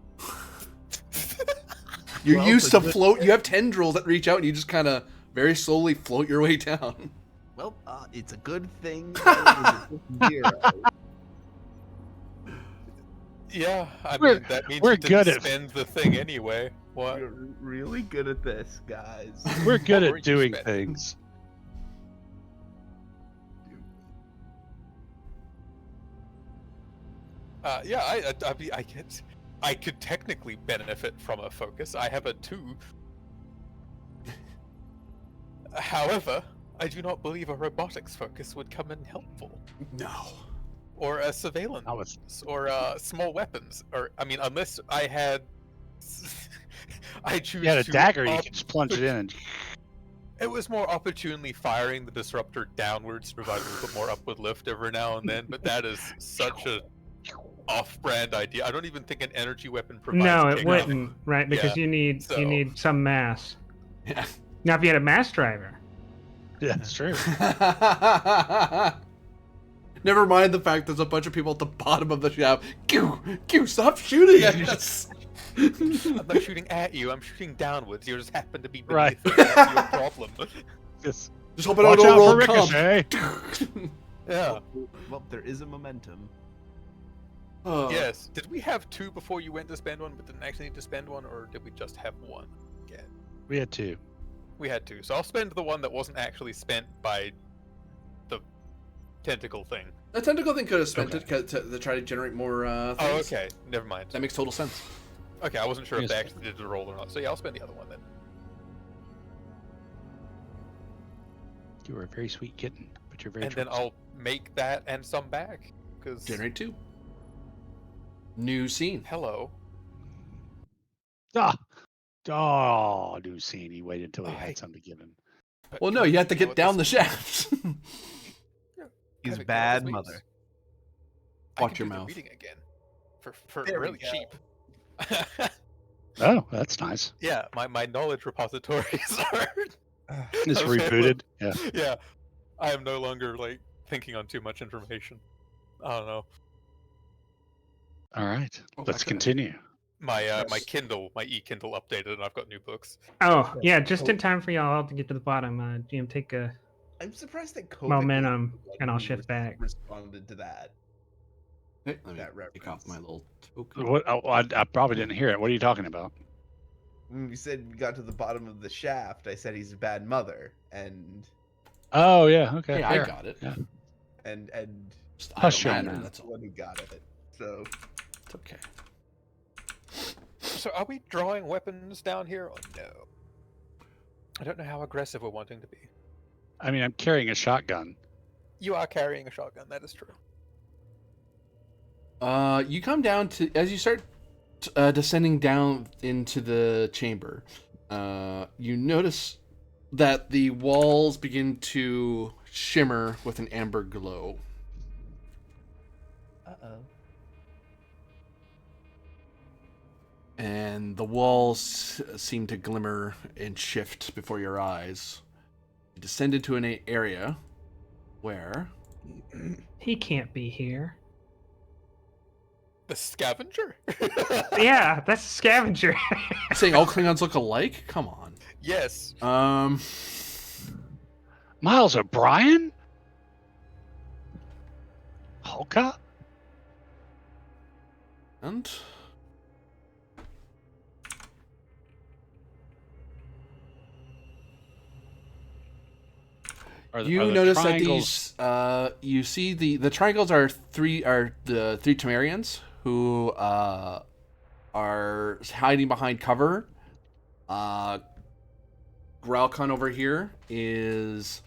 You're Well, used it's a to good- float. You have tendrils that reach out, and you just kind of very slowly float your way down. well, it's a good thing. That it was a 0. yeah. I We're- mean, that means we're you didn't good at- spend the thing anyway. What? We're really good at this, guys. We're good What were at you doing spending? things. Yeah, I could technically benefit from a focus. I have a 2. However, I do not believe a robotics focus would come in helpful, No. or a surveillance, Not with- or small weapons, or I mean, unless I had, I choose. You had a to dagger, you op- could just plunge it in and It was more opportunely firing the disruptor downwards to provide a little bit more upward lift every now and then, but that is such a off-brand idea. I don't even think an energy weapon provides. No, it kick. wouldn't, right? Because Yeah, you need so- some mass. Yeah. Now, if you had a mass driver, yeah, that's true. Never mind the fact there's a bunch of people at the bottom of the shaft. Q, stop shooting at us. I'm not shooting at you. I'm shooting downwards. You just happen to be beneath Right. me. That's your problem. Just Just hoping I watch don't out for roll comp. ricochet. Yeah. Well, there is a momentum. Oh. Yes. Did we have 2 before you went to spend 1, but didn't actually need to spend 1, or did we just have 1? Yeah. We had 2. We had 2. So I'll spend the one that wasn't actually spent by the tentacle thing. The tentacle thing could have spent Okay. it to try to generate more Oh, things. okay. Never mind. That makes total sense. Okay, I wasn't sure if Yes. they actually did the roll or not. So yeah, I'll spend the other one then. You were a very sweet kitten, but you're very And then troublesome. I'll make that and some back. Because Generate 2. New scene. hello. Oh, new scene. He waited until he Oh, hey. had something to give him. But Well, can no, we you have to know get what down the this shaft. Yeah, He's can we know what this bad means? mother. I Watch can your do the mouth. reading again. For There we really go. cheap. Oh, that's nice. Yeah, my knowledge repositories are It's available. rebooted. Yeah. Yeah, I am no longer like thinking on too much information. I don't know. All right. Oh, Let's back to that. continue. My Yes. Kindle, my e-Kindle updated, and I've got new books. Oh, Yeah. yeah, just in time for y'all to get to the bottom. GM, take a I'm surprised that COVID momentum, like, and I'll even shift back. responded to that. Hey, let me That take off reference. my little token. What? Oh, I probably didn't hear it. What are you talking about? When we said we got to the bottom of the shaft, I said he's a bad mother, and Oh, yeah. Okay. Hey, I fair. got it. Yeah. and Just, I Hush, don't young matter, man. that's the all. one who got it. So It's okay. So are we drawing weapons down here or no? I don't know how aggressive we're wanting to be. I mean, I'm carrying a shotgun. You are carrying a shotgun, that is true. You come down to as you start descending down into the chamber. You notice that the walls begin to shimmer with an amber glow. uh-oh. And the walls seem to glimmer and shift before your eyes. You descend into an area where He can't be here. The scavenger? Yeah, that's a scavenger. saying all Klingons look alike. Come on. Yes. Miles O'Brien? Holka? And Are you the notice triangles... that these you see the triangles are the three Temerians who are hiding behind cover. Gralcon over here is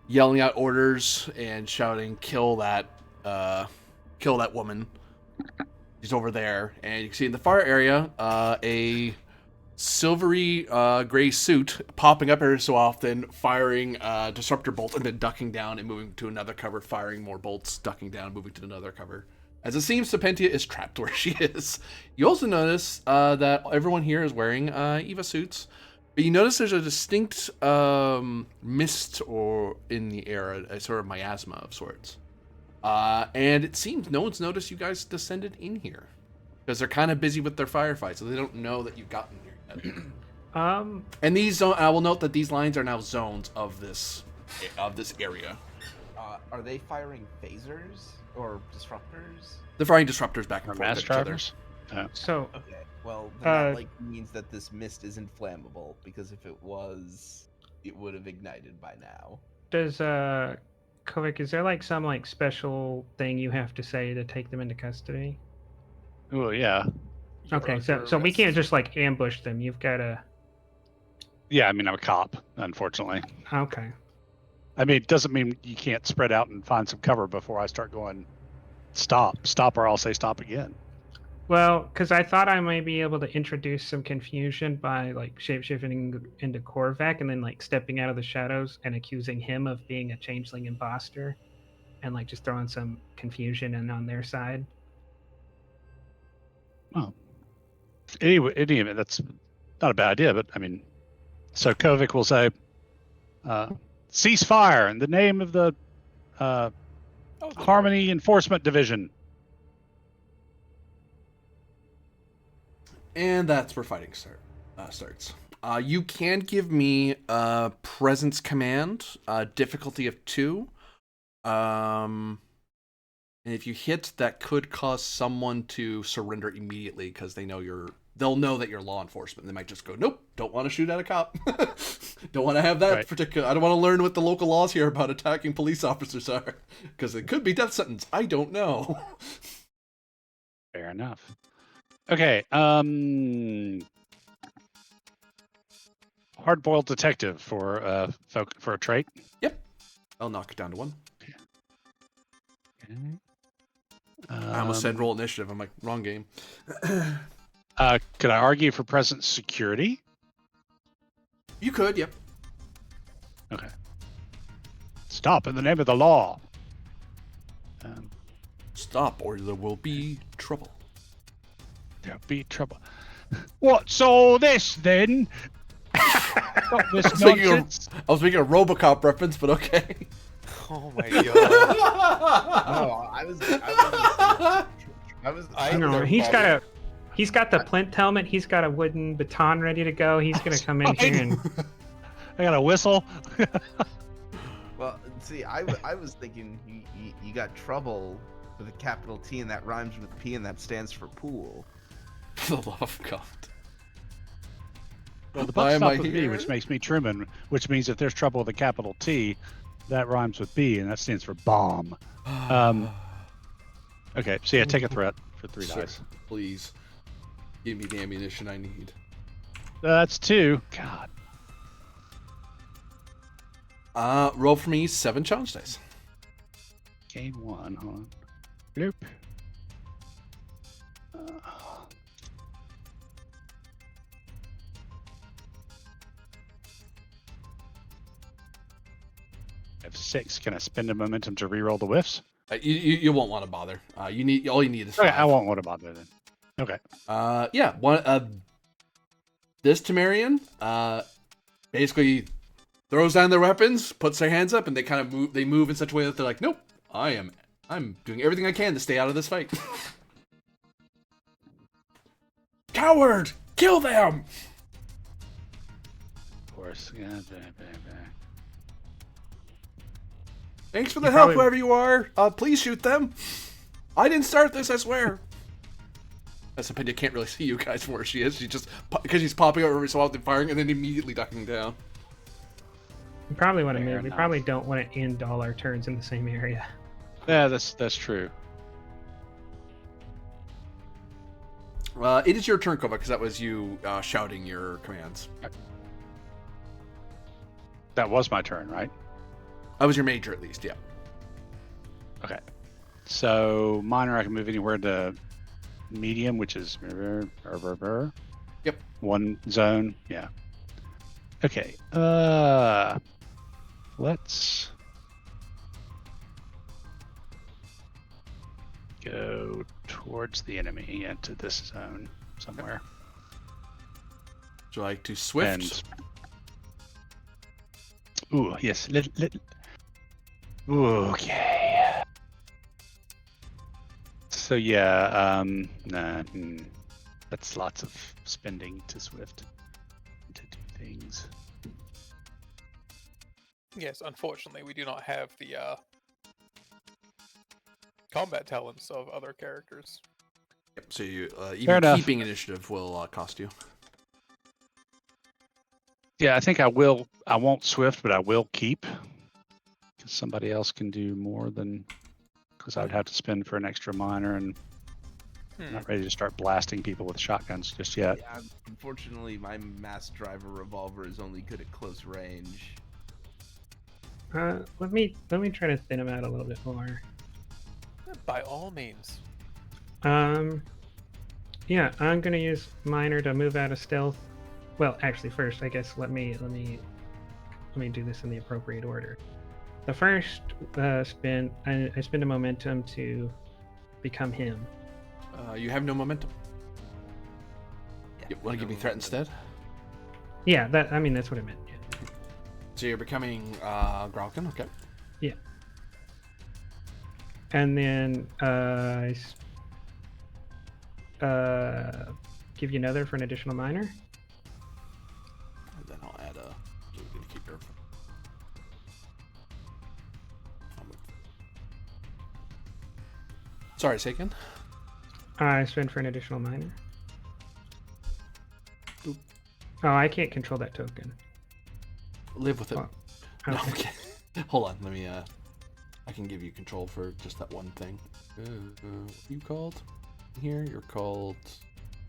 yelling out orders and shouting, kill that woman. She's over there. And you can see in the far area a silvery gray suit popping up every so often, firing disruptor bolts and then ducking down and moving to another cover, firing more bolts, ducking down, moving to another cover. As it seems Sapentia is trapped where she is. You also notice that everyone here is wearing EVA suits, but you notice there's a distinct mist or in the air, a sort of miasma of sorts. And it seems no one's noticed you guys descended in here because they're kind of busy with their firefight, so they don't know that you've gotten here yet. And these I will note that these lines are now zones of this area. Are they firing phasers or disruptors? They're firing disruptors back and Or forth mass at each other. drivers? So, Okay, well then that means that this mist isn't flammable, because if it was, it would have ignited by now. does Kovic, is there like some like special thing you have to say to take them into custody? Oh, yeah. You're Okay, under so we can't arrest. just like ambush them. You've got to. Yeah, I mean, I'm a cop, unfortunately. Okay. I mean, it doesn't mean you can't spread out and find some cover before I start going, stop, or I'll say stop again. Well, because I thought I might be able to introduce some confusion by like shapeshifting into Korvac and then like stepping out of the shadows and accusing him of being a changeling imposter, and like just throwing some confusion in on their side. Anyway, that's not a bad idea, but I mean, so Kovic will say, cease fire in the name of the Oh, the Harmony Enforcement Division. And that's where fighting starts. You can give me a presence command, difficulty of 2. And if you hit, that could cause someone to surrender immediately because they know you're they'll know that you're law enforcement. They might just go, nope, don't want to shoot at a cop. Don't want to have that particular. I don't want to learn what the local laws here about attacking police officers are, because it could be death sentence. I don't know. Fair enough. Okay. Hard-boiled detective for a trait. Yep. I'll knock it down to 1. Okay. I almost said roll initiative. I'm like, wrong game. Could I argue for present security? You could, yep. Okay. Stop in the name of the law. Stop, or there will be trouble. There'll be trouble. What's all this then? Stop this I was making a RoboCop reference, but okay. Oh my god. No, I was. He's got the plinth helmet. He's got a wooden baton ready to go. He's gonna come in here and. I got a whistle. Well, see, I was thinking you got trouble with a capital T and that rhymes with P and that stands for pool. For the love of God. Well, the Why buck am I stopped with B, here? which makes me Truman, which means if there's trouble with a capital T, that rhymes with B, and that stands for bomb. Okay, so yeah, take a threat for 3 Sure. dice. Please. Give me the ammunition I need. That's 2. God. Roll for me 7 challenge dice. Game 1. Hold on. Bloop. I have 6. Can I spend a momentum to reroll the whiffs? You won't want to bother. All you need is 5. Okay, I won't want to bother then. Okay. Yeah. This Temerian, basically throws down their weapons, puts their hands up, and they kind of move. They move in such a way that they're like, "Nope, I'm doing everything I can to stay out of this fight." Coward! Kill them! Of course. Yeah. Thanks for the You help, probably- whoever you are. Please shoot them. I didn't start this, I swear. Sapindia can't really see you guys from where she is. She just because she's popping over every so often, firing, and then immediately ducking down. We probably want to Fair move. We enough. probably don't want to end all our turns in the same area. Yeah, that's true. It is your turn, Kova, because that was you shouting your commands. That was my turn, right? That was your major, at least, yeah. Okay. So minor, I can move anywhere to medium, which is Yep. 1 zone. Yeah. Okay. Let's go towards the enemy into this zone somewhere. Would you like to swift? And ooh, yes. Okay. So yeah, that's lots of spending to Swift to do things. Yes, unfortunately, we do not have the combat talents of other characters. Yep, so you, Fair even enough. keeping initiative will cost you. Yeah, I think I won't Swift, but I will keep. Because somebody else can do more than... Because I'd have to spend for an extra minor, and I'm not ready to start blasting people with shotguns just yet. Yeah, unfortunately, my mass driver revolver is only good at close range. Let me try to thin him out a little bit more. By all means. Yeah, I'm gonna use minor to move out of stealth. Well, actually, first, I guess let me do this in the appropriate order. The first spin, I spend a momentum to become him. You have no momentum. You want to give me threat instead? Yeah, that's what I meant. Yeah. So you're becoming Gralkin, okay. Yeah. And then give you another for an additional minor. And then I'll add a... You're going to keep your... Sorry, Saken. I spend for an additional minor. Oh, I can't control that token. Live with it. Oh, No, okay. okay. Hold on. Let me. I can give you control for just that one thing. What are you called? Here, you're called.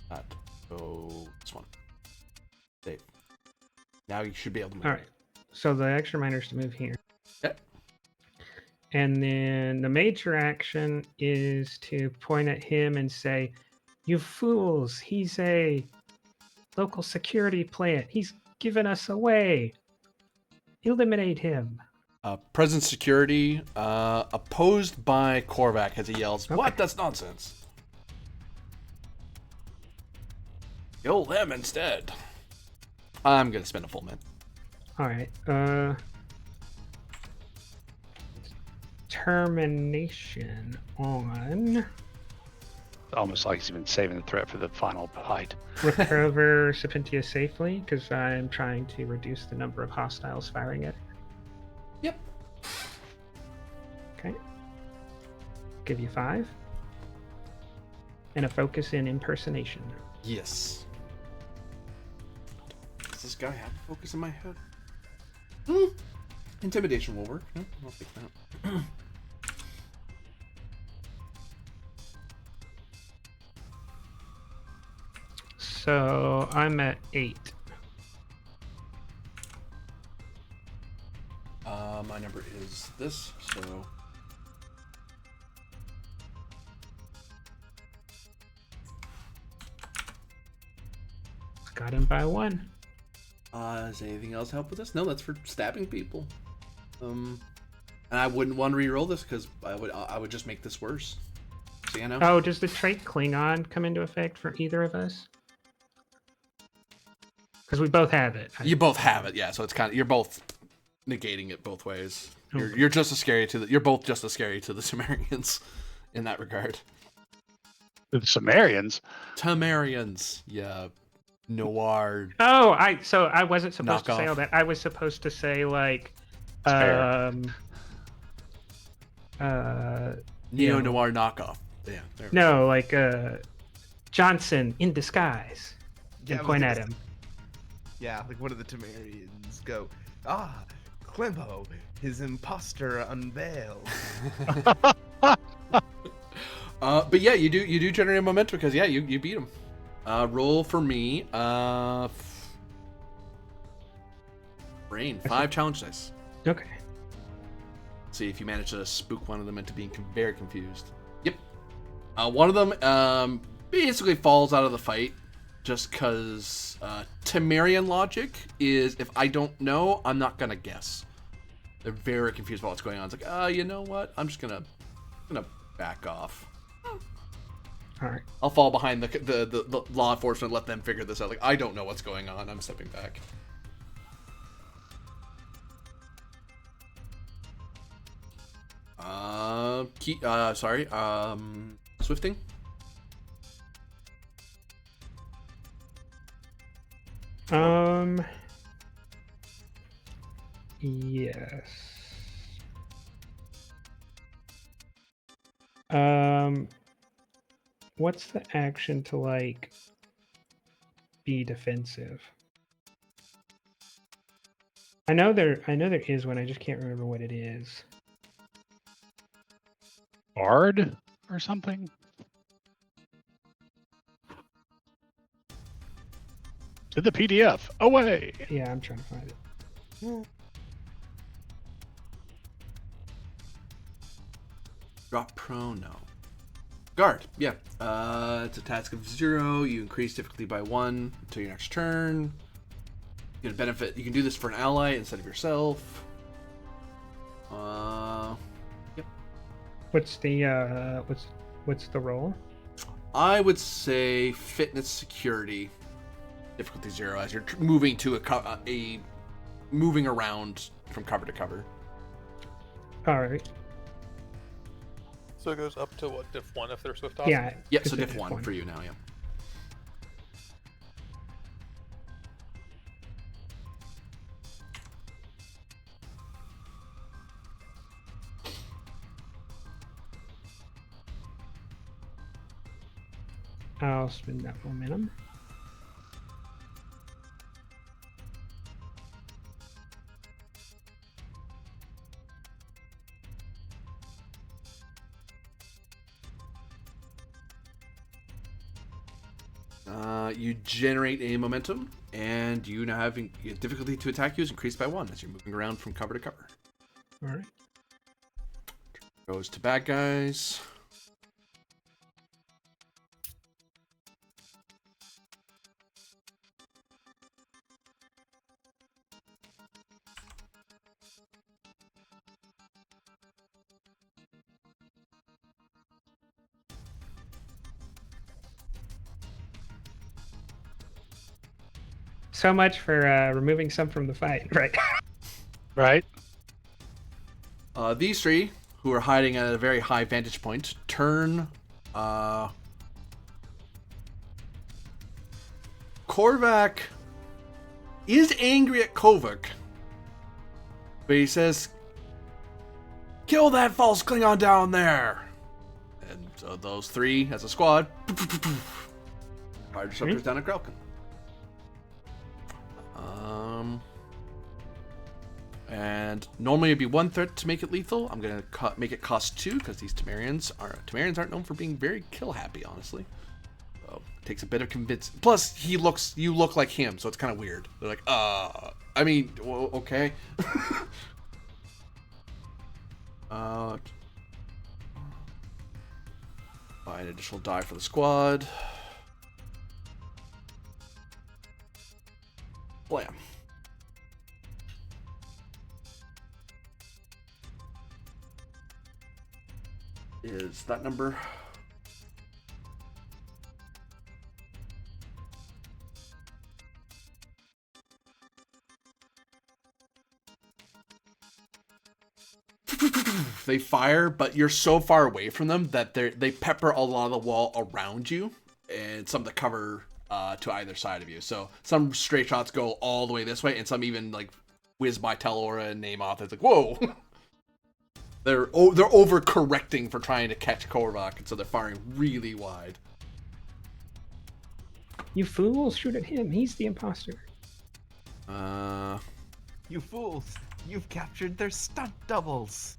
That. Oh, this one. Save. Now you should be able to move. All right. So the extra minor is to move here. Yep. And then the major action is to point at him and say, "You fools! He's a local security plant. He's given us away. Eliminate him." Present security, opposed by Korvac as he yells, "What? Okay. That's nonsense. Kill them instead." I'm gonna spend a full min. All right. Termination on Almost like he's been saving the threat for the final fight. recover Serpentia safely because I'm trying to reduce the number of hostiles firing at it. Yep. Okay. Give you 5. And a focus in impersonation. Yes. Does this guy have a focus in my head? Intimidation will work. No, I'll take that. So I'm at 8. My number is this, so Got him by 1. does anything else help with this? No, that's for stabbing people. And I wouldn't want to re-roll this because I would just make this worse. So, you know? Oh, does the trait Klingon come into effect for either of us? Because we both have it. You both have it, yeah. So it's kind of you're both negating it both ways. Okay. You're just as scary to you're both just as scary to the Sumerians in that regard. The Sumerians. Tamarians, yeah, noir. Oh, I wasn't supposed to say Knockoff. all that. I was supposed to say like, fair. Neo noir knockoff. Yeah. There. no, like Johnson in disguise. Yeah, And I was point gonna at him. Yeah, like one of the Temerians go, "Ah, Clembo, his imposter unveiled." But yeah, you do generate momentum because yeah, you beat him. Roll for me. Brain 5 challenge dice. Okay. See if you manage to spook one of them into being very confused. Yep. One of them basically falls out of the fight just because Temerian logic is if I don't know, I'm not gonna guess. They're very confused about what's going on. It's like, you know what? I'm just gonna back off. All right. I'll fall behind the law enforcement, let them figure this out. Like, I don't know what's going on. I'm stepping back. Swifting. Yes. What's the action to like be defensive? I know there is one. I just can't remember what it is. Bard or something? To the PDF. Away! Yeah, I'm trying to find it. Drop prone, no. Guard, yeah. It's a task of 0. You increase difficulty by 1 until your next turn. You can benefit. You can do this for an ally instead of yourself. Yep. What's the what's the role? I would say fitness security, difficulty 0, as you're moving to moving around from cover to cover. All right. So it goes up to what, diff 1 if they're swift off? Yeah. Yeah, it's so a diff 1 for you now, yeah. I'll spend that momentum. You generate a momentum, and you now have difficulty to attack you is increased by 1 as you're moving around from cover to cover. All right. Goes to bad guys. So much for removing some from the fight, right? Right. These three, who are hiding at a very high vantage point, turn. Korvac is angry at Kovac, but he says, "Kill that false Klingon down there!" And so those three, as a squad, fire disruptors down at Grelkin. And normally it'd be 1 threat to make it lethal. I'm gonna make it cost 2 because these Temerians aren't known for being very kill happy, honestly. So it takes a bit of convince. Plus, you look like him, so it's kind of weird. They're like, I mean, well, okay. Buy an additional die for the squad. Blam. Is that number? They fire, but you're so far away from them that they pepper a lot of the wall around you and some of the cover to either side of you. So some stray shots go all the way this way, and some even like whiz by Telora and Namoth. It's like, whoa. They're overcorrecting for trying to catch Korvac, and so they're firing really wide. You fools, shoot at him. He's the imposter. You fools! You've captured their stunt doubles.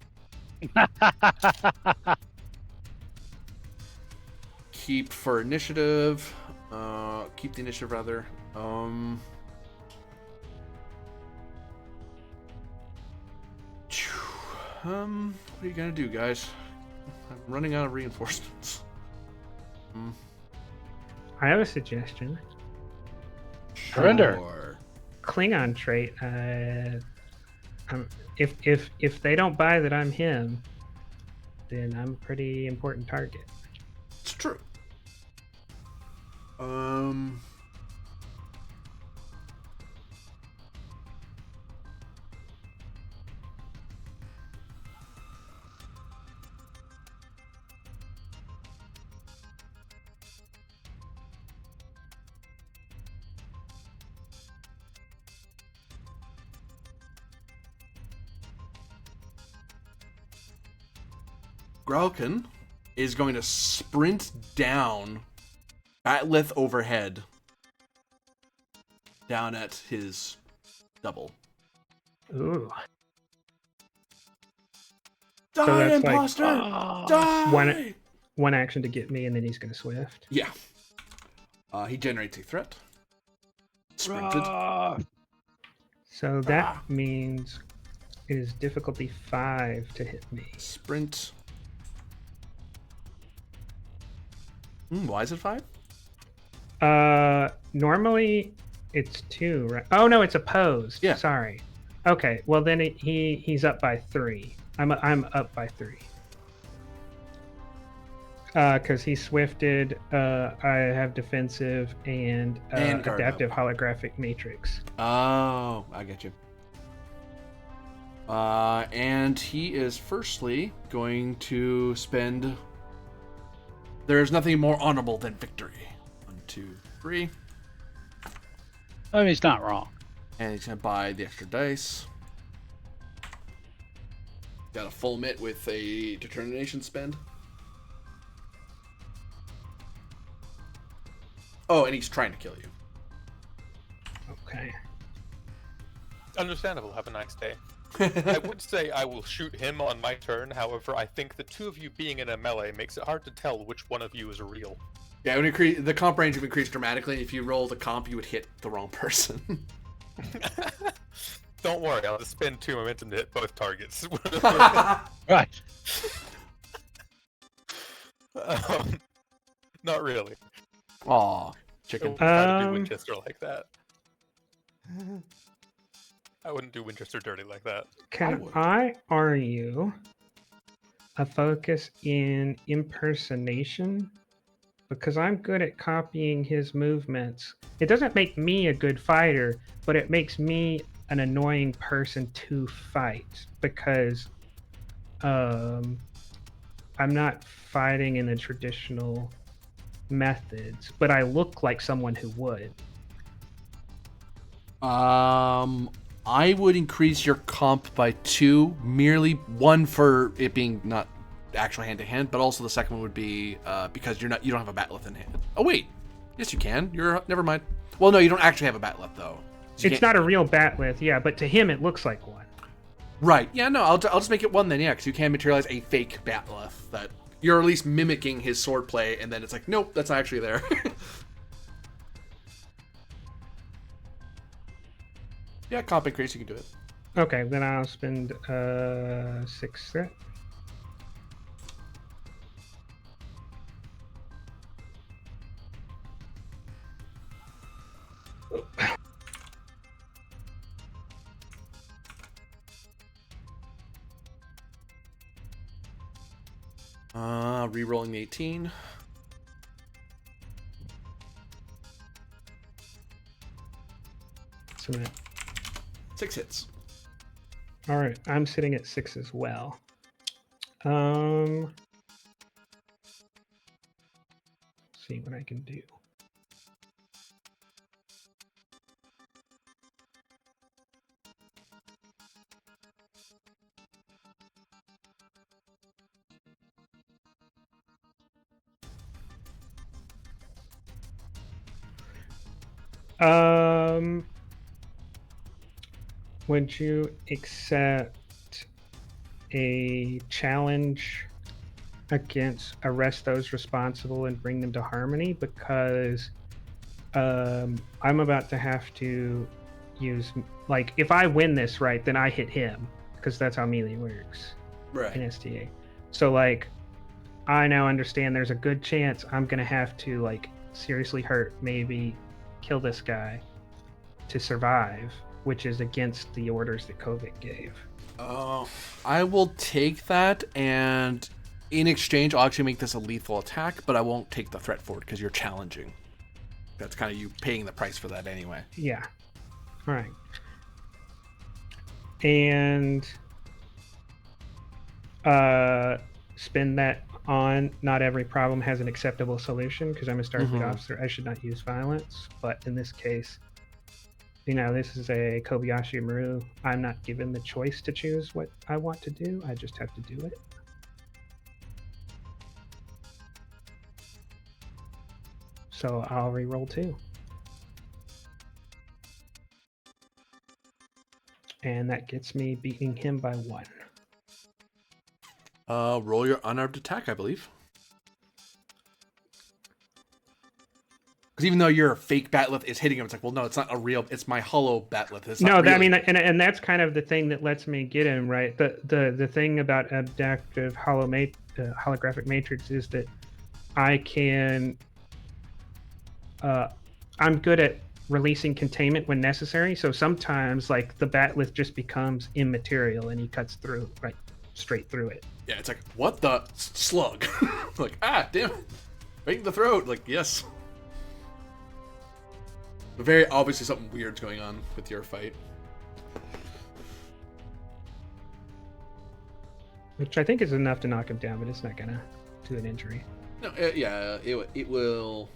Keep for initiative. Keep the initiative rather. What are you gonna do, guys? I'm running out of reinforcements. I have a suggestion. Surrender. Sure. Klingon trait. If they don't buy that I'm him, then I'm a pretty important target. It's true. Grelkin is going to sprint down, batleth overhead, down at his double. Ooh. Die, So that's like, imposter! Die! One action to get me, and then he's gonna swift. Yeah. He generates a threat. Sprinted. So that means it is difficulty 5 to hit me. Sprint. Why is it 5? Normally it's 2, right? Oh no, it's opposed. Yeah. Sorry. Okay. Well then he's up by 3. I'm up by 3. Because he swifted. I have defensive and And guard adaptive holographic matrix. Oh, I get you. And he is firstly going to spend. There's nothing more honorable than victory. 1, 2, 3. I mean, he's not wrong. And he's going to buy the extra dice. Got a full mitt with a determination spend. Oh, and he's trying to kill you. Okay. Understandable. Have a nice day. I would say I will shoot him on my turn. However, I think the two of you being in a melee makes it hard to tell which one of you is real. Yeah, when the comp range would increase dramatically. If you roll the comp, you would hit the wrong person. Don't worry, I'll just spend 2 momentum to hit both targets. Right. Not really. Aw, I chicken. wouldn't try to do Um, Winchester like that. I wouldn't do Winchester dirty like that. Can would. I argue a focus in impersonation? Because I'm good at copying his movements. It doesn't make me a good fighter, but it makes me an annoying person to fight because I'm not fighting in the traditional methods, but I look like someone who would. I would increase your comp by 2, merely 1 for it being not actual hand to hand, but also the second one would be because you don't have a batleth in hand. Oh wait, yes you can. Never mind. Well, no, you don't actually have a batleth though. So It's not a real batleth, yeah, but to him it looks like one. Right. Yeah. No. I'll just make it 1 then. Yeah, because you can materialize a fake batleth that you're at least mimicking his swordplay, and then it's like, nope, that's not actually there. Yeah, comp increase, you can do it. Okay, then I'll spend 6 threat. Rerolling the 18. So that 6 hits. all right, I'm sitting at 6 as well. See what I can do. Would you accept a challenge against arrest those responsible and bring them to harmony? Because I'm about to have to use, like, if I win this, right, then I hit him, because that's how melee works in Right. STA. So, like, I now understand there's a good chance I'm gonna have to, like, seriously hurt, maybe kill this guy to survive, which is against the orders that Kovic gave. I will take that, and in exchange, I'll actually make this a lethal attack, but I won't take the threat for it because you're challenging. That's kind of you paying the price for that anyway. Yeah. All right. And spend that on not every problem has an acceptable solution, because I'm a Starfleet officer. I should not use violence, but in this case, you know, this is a Kobayashi Maru. I'm not given the choice to choose what I want to do. I just have to do it. So I'll re-roll 2. And that gets me beating him by 1. Roll your unarmed attack, I believe. Because even though your fake batleth is hitting him, it's like, well, no, it's not a real. It's my hollow batleth. It's No, not really. I mean, and that's kind of the thing that lets me get him, right? The thing about adaptive holographic matrix is that I can. I'm good at releasing containment when necessary. So sometimes, like, the batleth just becomes immaterial, and he cuts through, right, straight through it. Yeah, it's like, what the slug? Like, damn it. Right in the throat. Like, yes. But very obviously something weird's going on with your fight. Which I think is enough to knock him down, but it's not gonna do an injury. No, yeah, it will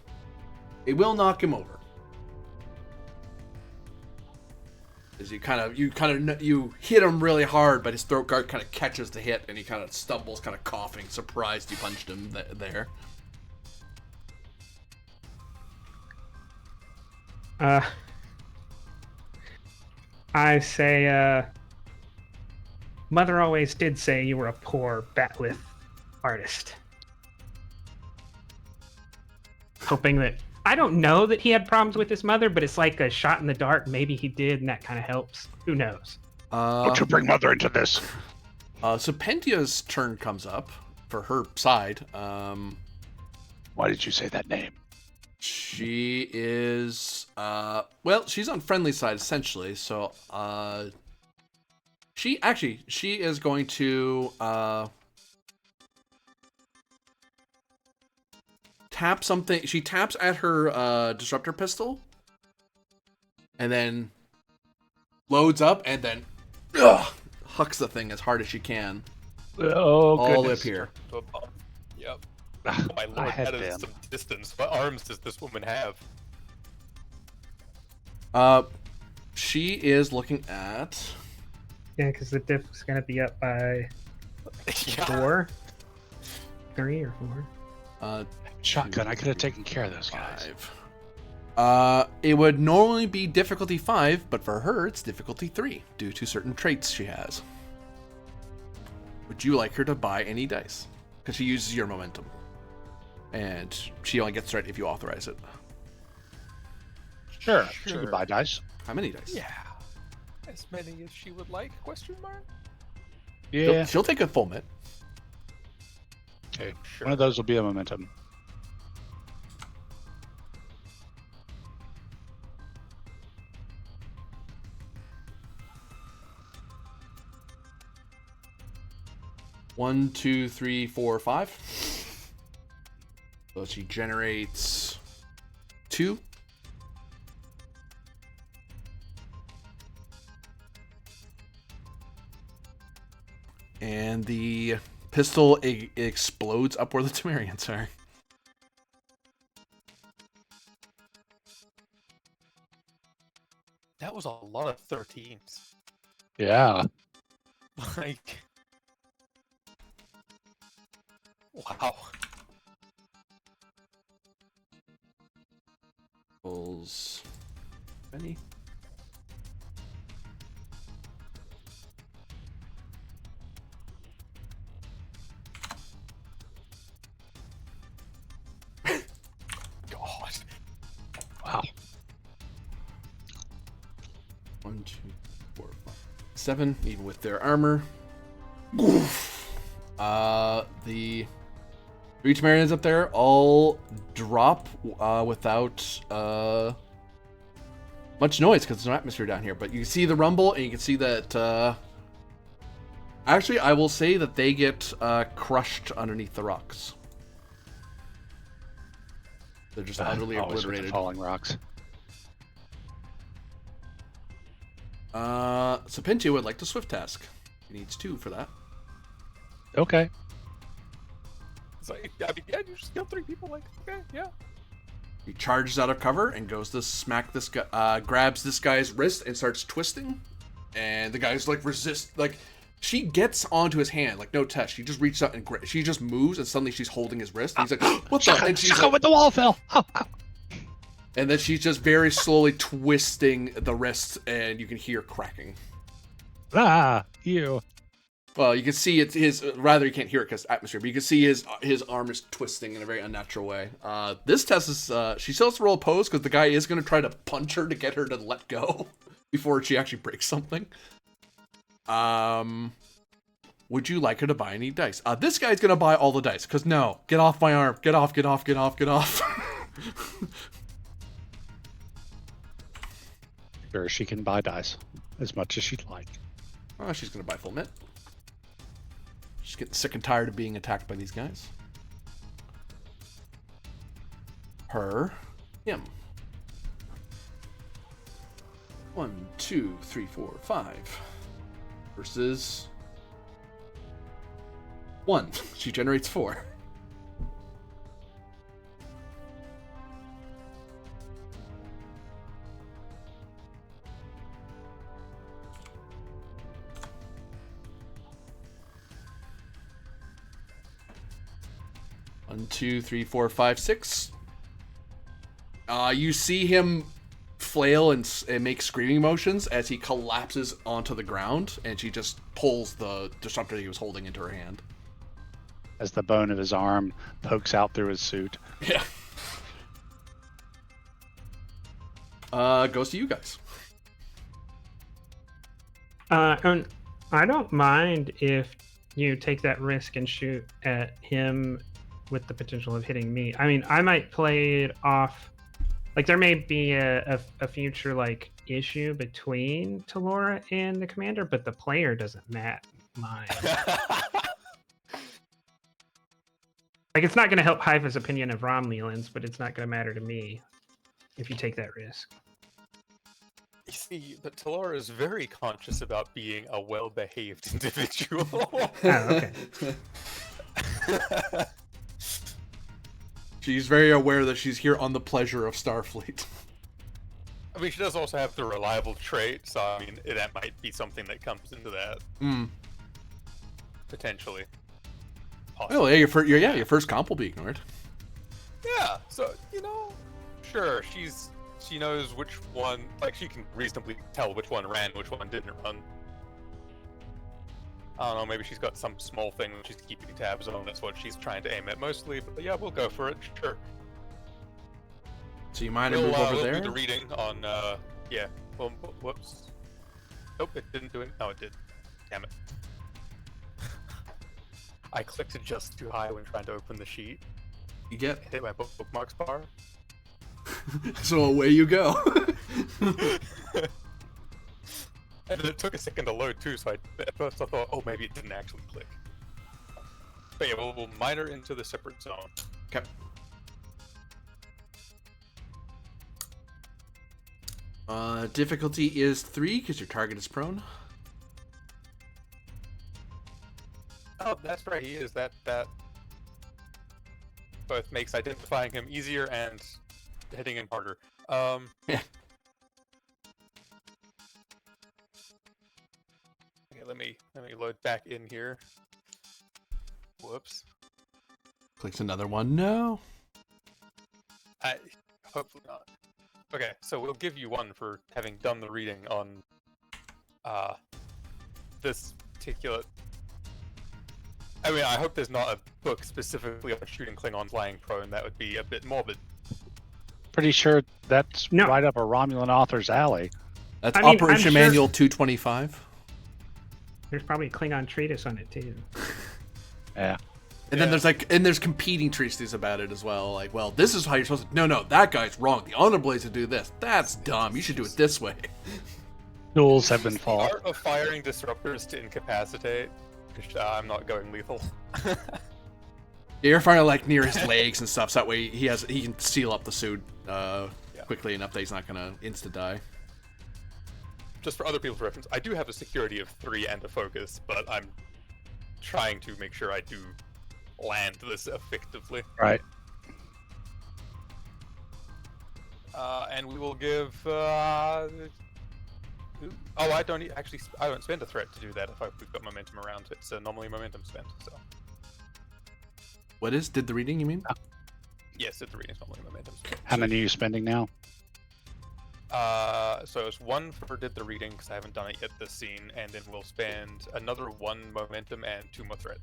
knock him over. As you hit him really hard, but his throat guard kind of catches the hit, and he kind of stumbles, kind of coughing, surprised you punched him there. I say, Mother always did say you were a poor batleth artist. hoping that I don't know that he had problems with his mother, but it's like a shot in the dark. Maybe he did, and that kind of helps. Who knows? Don't you bring Mother into this? So Pentia's turn comes up for her side. Why did you say that name? She is well, she's on friendly side essentially. So she is going to tap something. She taps at her disruptor pistol, and then loads up, and then hucks the thing as hard as she can. Oh, all the way up goodness. here. Yep. Oh, my lord, had that is them. some distance. What arms does this woman have? She is looking at. Yeah, because the diff is going to be up by Yeah. 4, 3 or 4. Shotgun, I could have taken care of those guys. 5. It would normally be difficulty 5, but for her it's difficulty 3 due to certain traits she has. Would you like her to buy any dice? Because she uses your momentum, and she only gets threat if you authorize it. Sure. She could buy dice. How many dice? Yeah. As many as she would like? Question mark. Yeah. She'll take a full mit. Okay. Sure. One of those will be a momentum. One, 2, 3, 4, 5. So she generates 2. And the pistol explodes up where the Temerians are. That was a lot of 13s. Yeah. Like. Wow. Pulls. Benny. God. Wow. 1, 2, 4, 5, 7, even with their armor. Oof. The 3 Temerians up there all drop without much noise because there's no atmosphere down here. But you can see the rumble, and you can see that. Actually, I will say that they get crushed underneath the rocks. They're just utterly Always with the obliterated. falling rocks. So Pintu would like to swift task. He needs 2 for that. Okay. It's like, I mean, yeah, you just kill 3 people. Like, okay, yeah. He charges out of cover and goes to smack this guy, grabs this guy's wrist and starts twisting. And the guy's like like she gets onto his hand, like no touch. She just reaches out and she just moves, and suddenly she's holding his wrist. And he's like, "What the?" And she's like, with the wall fell. Oh, oh. and then she's just very slowly twisting the wrist, and you can hear cracking. Ah, you. Well, you can see it's his. Rather, you can't hear it because atmosphere. But you can see his arm is twisting in a very unnatural way. This test is she still has to roll a pose because the guy is going to try to punch her to get her to let go before she actually breaks something. Would you like her to buy any dice? This guy's going to buy all the dice because no, get off my arm, get off, get off, get off, get off. Sure, she can buy dice as much as she'd like. Oh, she's going to buy full mit. She's getting sick and tired of being attacked by these guys. Him. 1, 2, 3, 4, 5. Versus 1. She generates 4. One, 2, 3, 4, 5, 6. You see him flail and make screaming motions as he collapses onto the ground, and she just pulls the disruptor he was holding into her hand. As the bone of his arm pokes out through his suit. Yeah. Goes to you guys. And I don't mind if you take that risk and shoot at him with the potential of hitting me. I mean, I might play it off. Like, there may be a future, like, issue between Talora and the commander, but the player doesn't mind. Like, it's not going to help Haifa's opinion of Romulans, but it's not going to matter to me if you take that risk. You see, but Talora is very conscious about being a well-behaved individual. Oh, okay. She's very aware that she's here on the pleasure of Starfleet. I mean, she does also have the reliable trait, so I mean, that might be something that comes into that. Potentially. Oh, yeah, your first comp will be ignored. Yeah, so, sure, she knows which one, like, she can reasonably tell which one ran, which one didn't run. I don't know, maybe she's got some small thing that she's keeping tabs on, that's what she's trying to aim at mostly, but yeah, we'll go for it, sure. So you mind to move over there? We'll do the reading on, yeah, well, whoops. Nope, it didn't do it. No, it did. Damn it. I clicked it just too high when trying to open the sheet. You get Hit my bookmarks bar. So away you go. And it took a second to load too, so at first I thought, oh, maybe it didn't actually click. But yeah, we'll miner into the separate zone. Okay. Difficulty is 3 because your target is prone. Oh, that's right, he is. That both makes identifying him easier and hitting him harder. Yeah. Okay, let me load back in here. Whoops. Clicks another one. No. Hopefully not. Okay, so we'll give you 1 for having done the reading on this particular. I mean, I hope there's not a book specifically on shooting Klingons lying prone. That would be a bit morbid. Pretty sure that's right up a Romulan author's alley. That's Operation Manual 225. There's probably a Klingon treatise on it too. Yeah. And then there's competing treatises about it as well. Like, well, this is how you're supposed to. No, that guy's wrong. The honor blades to do this. That's dumb. You should do it this way. Duels have been fought. The art of firing disruptors to incapacitate. I'm not going lethal. Yeah, you're firing like near his legs and stuff, so that way he can seal up the suit quickly enough that he's not gonna insta die. Just for other people's reference, I do have a security of 3 and a focus, but I'm trying to make sure I do land this effectively. Right. And we will give. I don't I don't spend a threat to do that if we've got momentum around it. So normally momentum spent. So. What is? Did the reading, you mean? Yes, did the reading is normally momentum spent. How many are you spending now? So it's 1 for did the reading because I haven't done it yet this scene, and then we'll spend another 1 momentum and 2 more threat.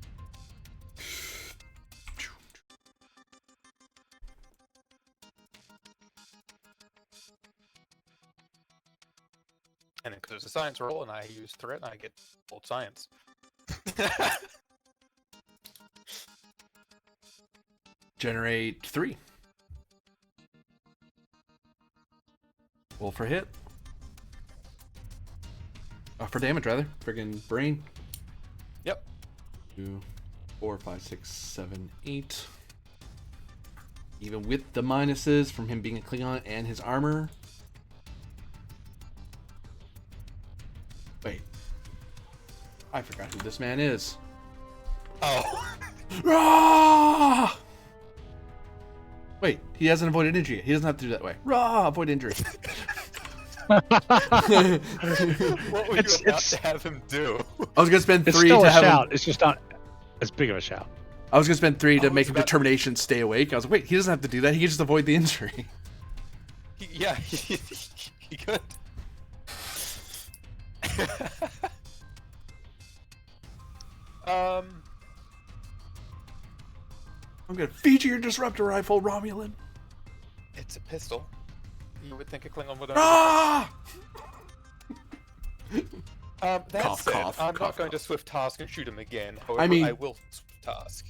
And then because it's a science roll and I use threat, I get old science. Generate 3. Roll for hit. For damage, rather. Friggin' brain. Yep. 2, 4, 5, 6, 7, 8. Even with the minuses from him being a Klingon and his armor. Wait. I forgot who this man is. Oh. Rah! Wait, he hasn't avoided injury yet. He doesn't have to do that way. Rah! Avoid injury. What were you about to have him do? I was gonna spend 3 It's still to a have shout. him. It's just not as big of a shout. I was gonna spend 3 to make him about- determination stay awake. I was like, wait, he doesn't have to do that. He can just avoid the injury. He could. I'm gonna feed you your disruptor rifle, Romulan. It's a pistol. you would think a Klingon would. Ah! That Cough, said, cough, I'm cough, not going to cough. swift task and shoot him again. However, I mean- I will swift task.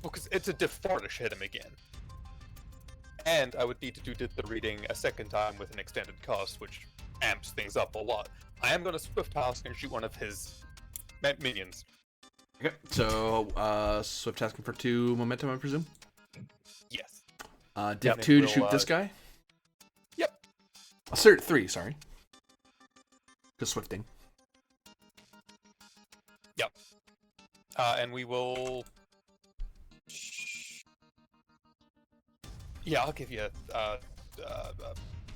Because it's a diff 4 to hit him again. And I would need to do the reading a second time with an extended cost, which amps things up a lot. I am going to swift task and shoot one of his minions. Okay, so swift tasking for 2 momentum, I presume. Yes. Div Yep. 2 to We'll, shoot this guy. Yep. Assert 3, sorry. Just swifting. Yep. And we will. Yeah, I'll give you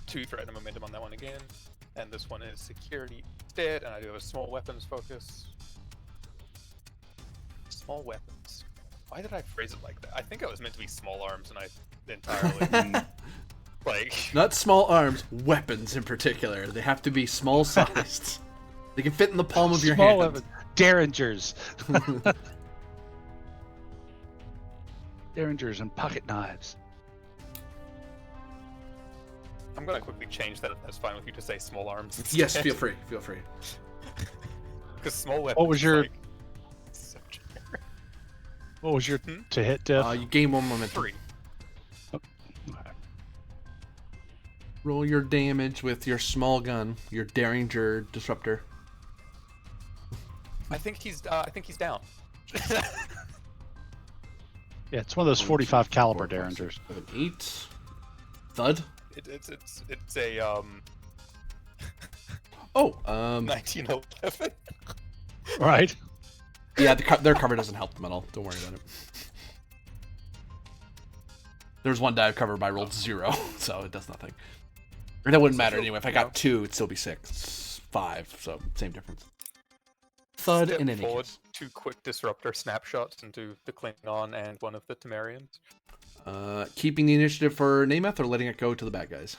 2 threat and momentum on that one again. And this one is security instead, and I do have a small weapons focus. Small weapons. Why did I phrase it like that? I think I was meant to be small arms, and I entirely like. Not small arms, weapons in particular. They have to be small sized. They can fit in the palm of your Small hand. weapons. Derringers. Derringers and pocket knives. I'm gonna quickly change that if that's fine with you to say small arms. Yes, feel free. Feel free. Because small weapons. What was your- Like, so generic. What was your to hit diff? You gain 1 momentum. 3. Roll your damage with your small gun, your Derringer disruptor. I think he's down. Yeah, it's one of those 45 caliber Derringers. 8. Thud. It's a 1911. Right. Yeah, their cover doesn't help them at all. Don't worry about it. There's one dive cover, but I rolled 0, so it does nothing. Or that wouldn't matter anyway. If I got 2, it'd still be 6. 5, so same difference. Thud Step in any forward, case. 2 quick disruptor snapshots into the Klingon and one of the Temerians. Keeping the initiative for Namath or letting it go to the bad guys?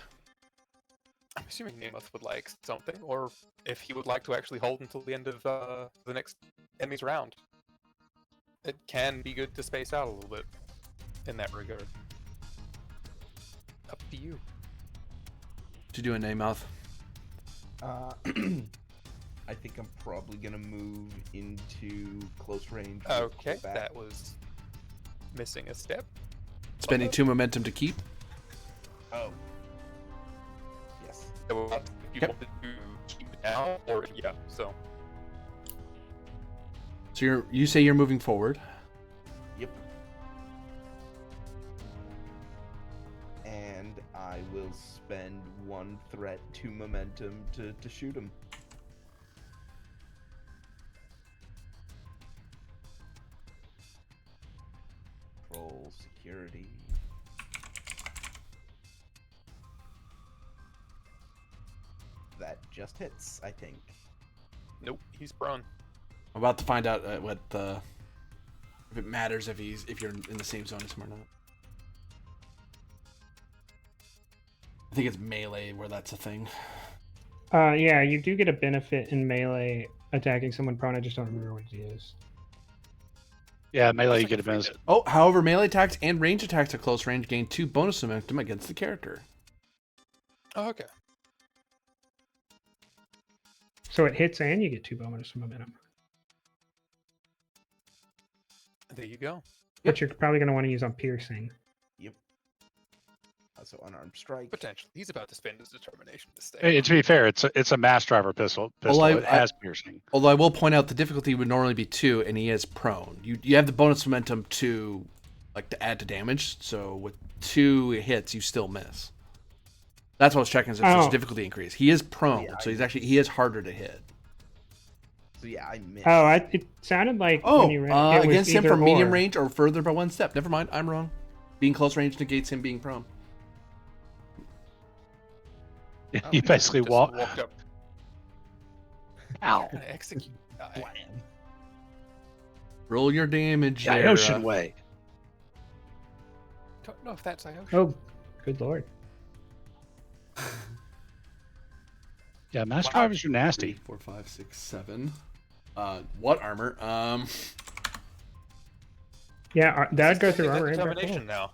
I'm assuming Namath would like something, or if he would like to actually hold until the end of the next enemy's round. It can be good to space out a little bit in that regard. Up to you. What you doing, Namath? I think I'm probably gonna move into close range. with Okay, pullback. that was missing a step. Spending 2 momentum to keep? Oh. Yes. So if you Yep. wanted to keep it down, or yeah, so So you say you're moving forward. Yep. And I will spend 1 threat, 2 momentum to shoot him. Roll security. That just hits, I think. nope, he's prone. I'm about to find out if it matters if you're in the same zone as him or not. I think it's melee where that's a thing. Yeah, you do get a benefit in melee attacking someone prone. I just don't remember what it is. Yeah, melee, That's you like get a a free bonus. hit. Oh, however, melee attacks and range attacks at close range gain 2 bonus momentum against the character. Oh, okay. So it hits and you get 2 bonus momentum. There you go. Which you're probably going to want to use on piercing. Yep. Also unarmed strike. Potentially, he's about to spend his determination to stay. Hey, to be fair, it's a mass driver pistol. It has piercing. Although I will point out the difficulty would normally be 2, and he is prone. You have the bonus momentum to add to damage. So with 2 hits, you still miss. That's what I was checking. Is if there's Oh. a difficulty increase. He is prone, Yeah, so he is harder to hit. So yeah, I missed. Oh, it sounded like Oh, when you ran, it was against him either from medium or. range or further by 1 step. Never mind, I'm wrong. Being close range negates him being prone. Oh, You basically just walked up. Ow. Gonna execute. the guy. Blam. Roll your damage Yeah, there. ocean way. Don't know if that's Iosha. Oh, good lord. Yeah, mass drivers are 3, nasty. 4, 5, 6, 7. What armor? Yeah, that'd go through Taking that armor. and determination now.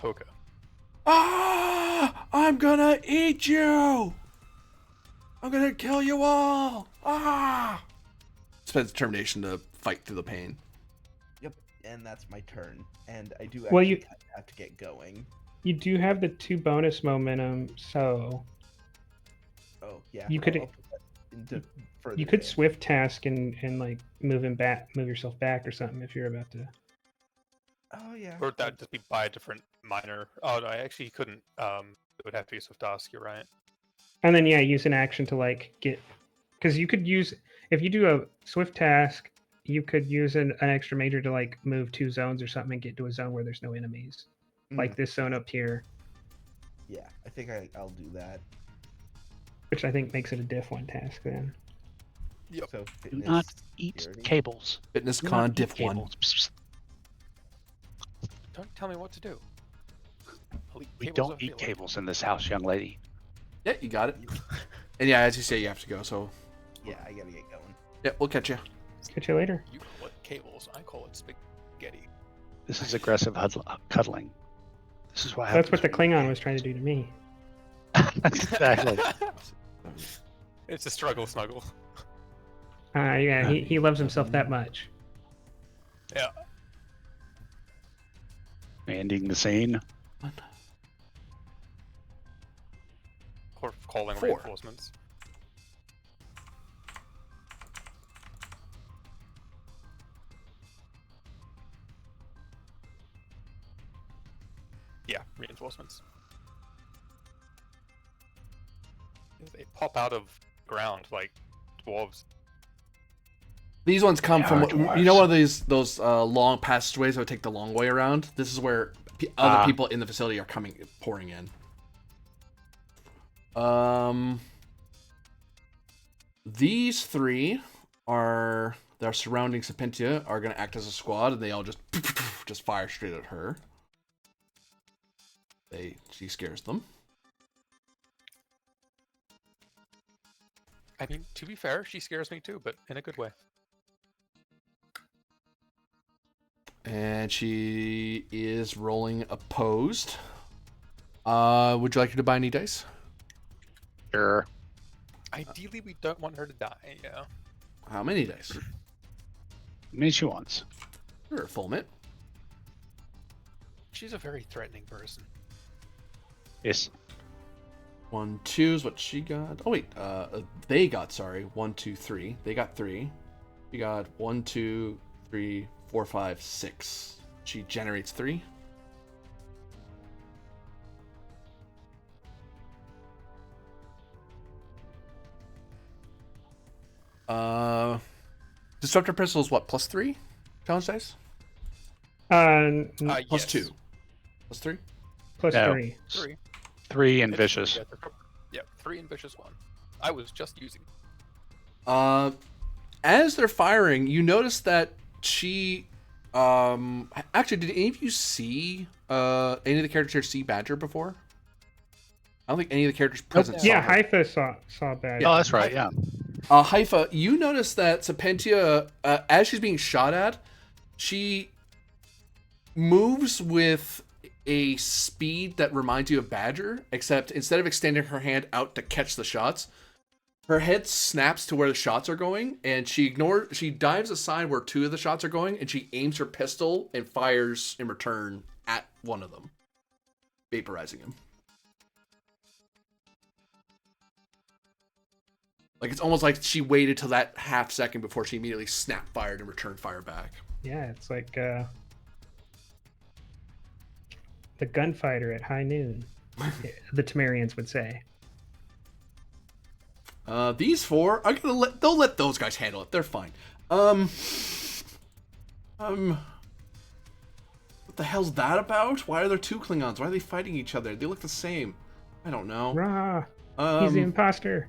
Hoka. Ah! I'm gonna eat you! I'm gonna kill you all! Ah! Spends determination to fight through the pain. Yep, and that's my turn. And I do Well, actually have to get going. You do have the 2 bonus momentum, so Oh yeah. You could- I'll put that into further you could damage. swift task and like move yourself back or something if you're about to. Oh yeah. Or that'd just be by a different minor. Oh no, I actually couldn't. It would have to be a swift task. You're right. And then use an action to like get, because you could use, if you do a swift task, you could use an extra major to like move 2 zones or something and get to a zone where there's no enemies, like this zone up here, Yeah, I think I'll do that. which I think makes it a diff 1 task then. Yep. So Do fitness, not eat security. cables. Fitness Do con not eat diff 1. cables. Don't tell me what to do. I'll eat We cables don't if I eat feel like it. cables in this house, young lady. Yeah, you got it. And yeah, as you say, you have to go, so... Yeah, I gotta get going. Yeah, we'll catch you. Catch you later. You call it cables. I call it spaghetti. This is aggressive cuddling. This is why. That's what the Klingon was trying to do to me. Exactly. It's a struggle snuggle. Yeah, he loves himself that much. Yeah. Ending the scene. Or calling 4. reinforcements. Yeah, reinforcements. They pop out of ground like dwarves. These ones come from, dwarves. you know, one of those long passageways that would take the long way around? This is where other people in the facility are pouring in. These 3 they're surrounding Serpentia, are going to act as a squad, and they all just fire straight at her. She scares them. I mean, to be fair, she scares me too, but in a good way. And she is rolling opposed. Would you like her to buy any dice? Sure. Ideally, we don't want her to die, yeah. How many dice? Many she wants. Sure, full mint. She's a very threatening person. Yes. 1, 2 is what she got. Oh wait, they got, sorry. 1, 2, 3. They got 3. She got 1, 2, 3, 4, 5, 6. She generates 3. Disruptor pistol is what, +3? Challenge dice? Plus Yes. 2. Plus 3? Plus No. 3. 3. 3 and It's vicious. 3, yeah, 3 and vicious 1. I was just using. As they're firing, you notice that she actually, did any of you see any of the characters here see Badger before? I don't think any of the characters present Yeah, saw her. Haifa saw bad. Oh, that's right. Yeah. Haifa, you notice that Serpentia, as she's being shot at, she moves with a speed that reminds you of Badger, except instead of extending her hand out to catch the shots, her head snaps to where the shots are going, and she dives aside where 2 of the shots are going, and she aims her pistol and fires in return at one of them, vaporizing him. Like, it's almost like she waited till that half second before she immediately snap fired and returned fire back. Yeah, it's like the gunfighter at high noon, the Temerians would say. These 4, they'll let those guys handle it. They're fine. What the hell's that about? Why are there 2 Klingons? Why are they fighting each other? They look the same. I don't know. Rah! He's the imposter.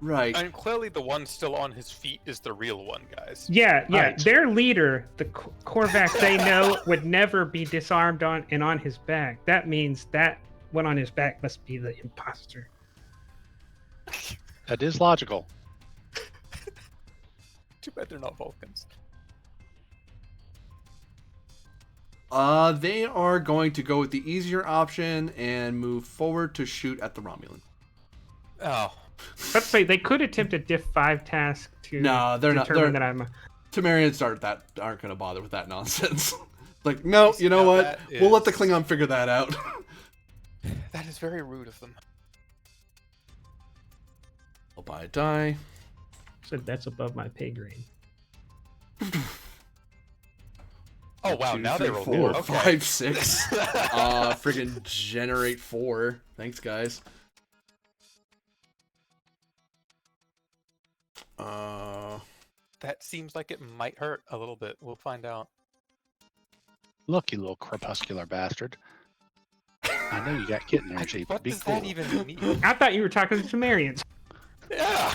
Right. And clearly the one still on his feet is the real one, guys. Yeah. Right. Their leader, the Korvax they know, would never be disarmed on his back. That means that one on his back must be the imposter. That is logical. Too bad they're not Vulcans. They are going to go with the easier option and move forward to shoot at the Romulan. Oh, Let's say they could attempt a diff 5 task to No, they're not. determine that I'm. Temerians aren't going to bother with that nonsense. Like, no, you know Now what? that We'll let the is- Klingon figure that out. that is very rude of them. I'll buy a die. So that's above my pay grade. Oh wow, 2, now 3, they roll 4, good. Okay. 5, 6. Friggin' generate 4. Thanks, guys. That seems like it might hurt a little bit. We'll find out. Look, you little crepuscular bastard. I know you got kid energy, but What be does cool. that even mean? I thought you were talking to Sumerians. Yeah.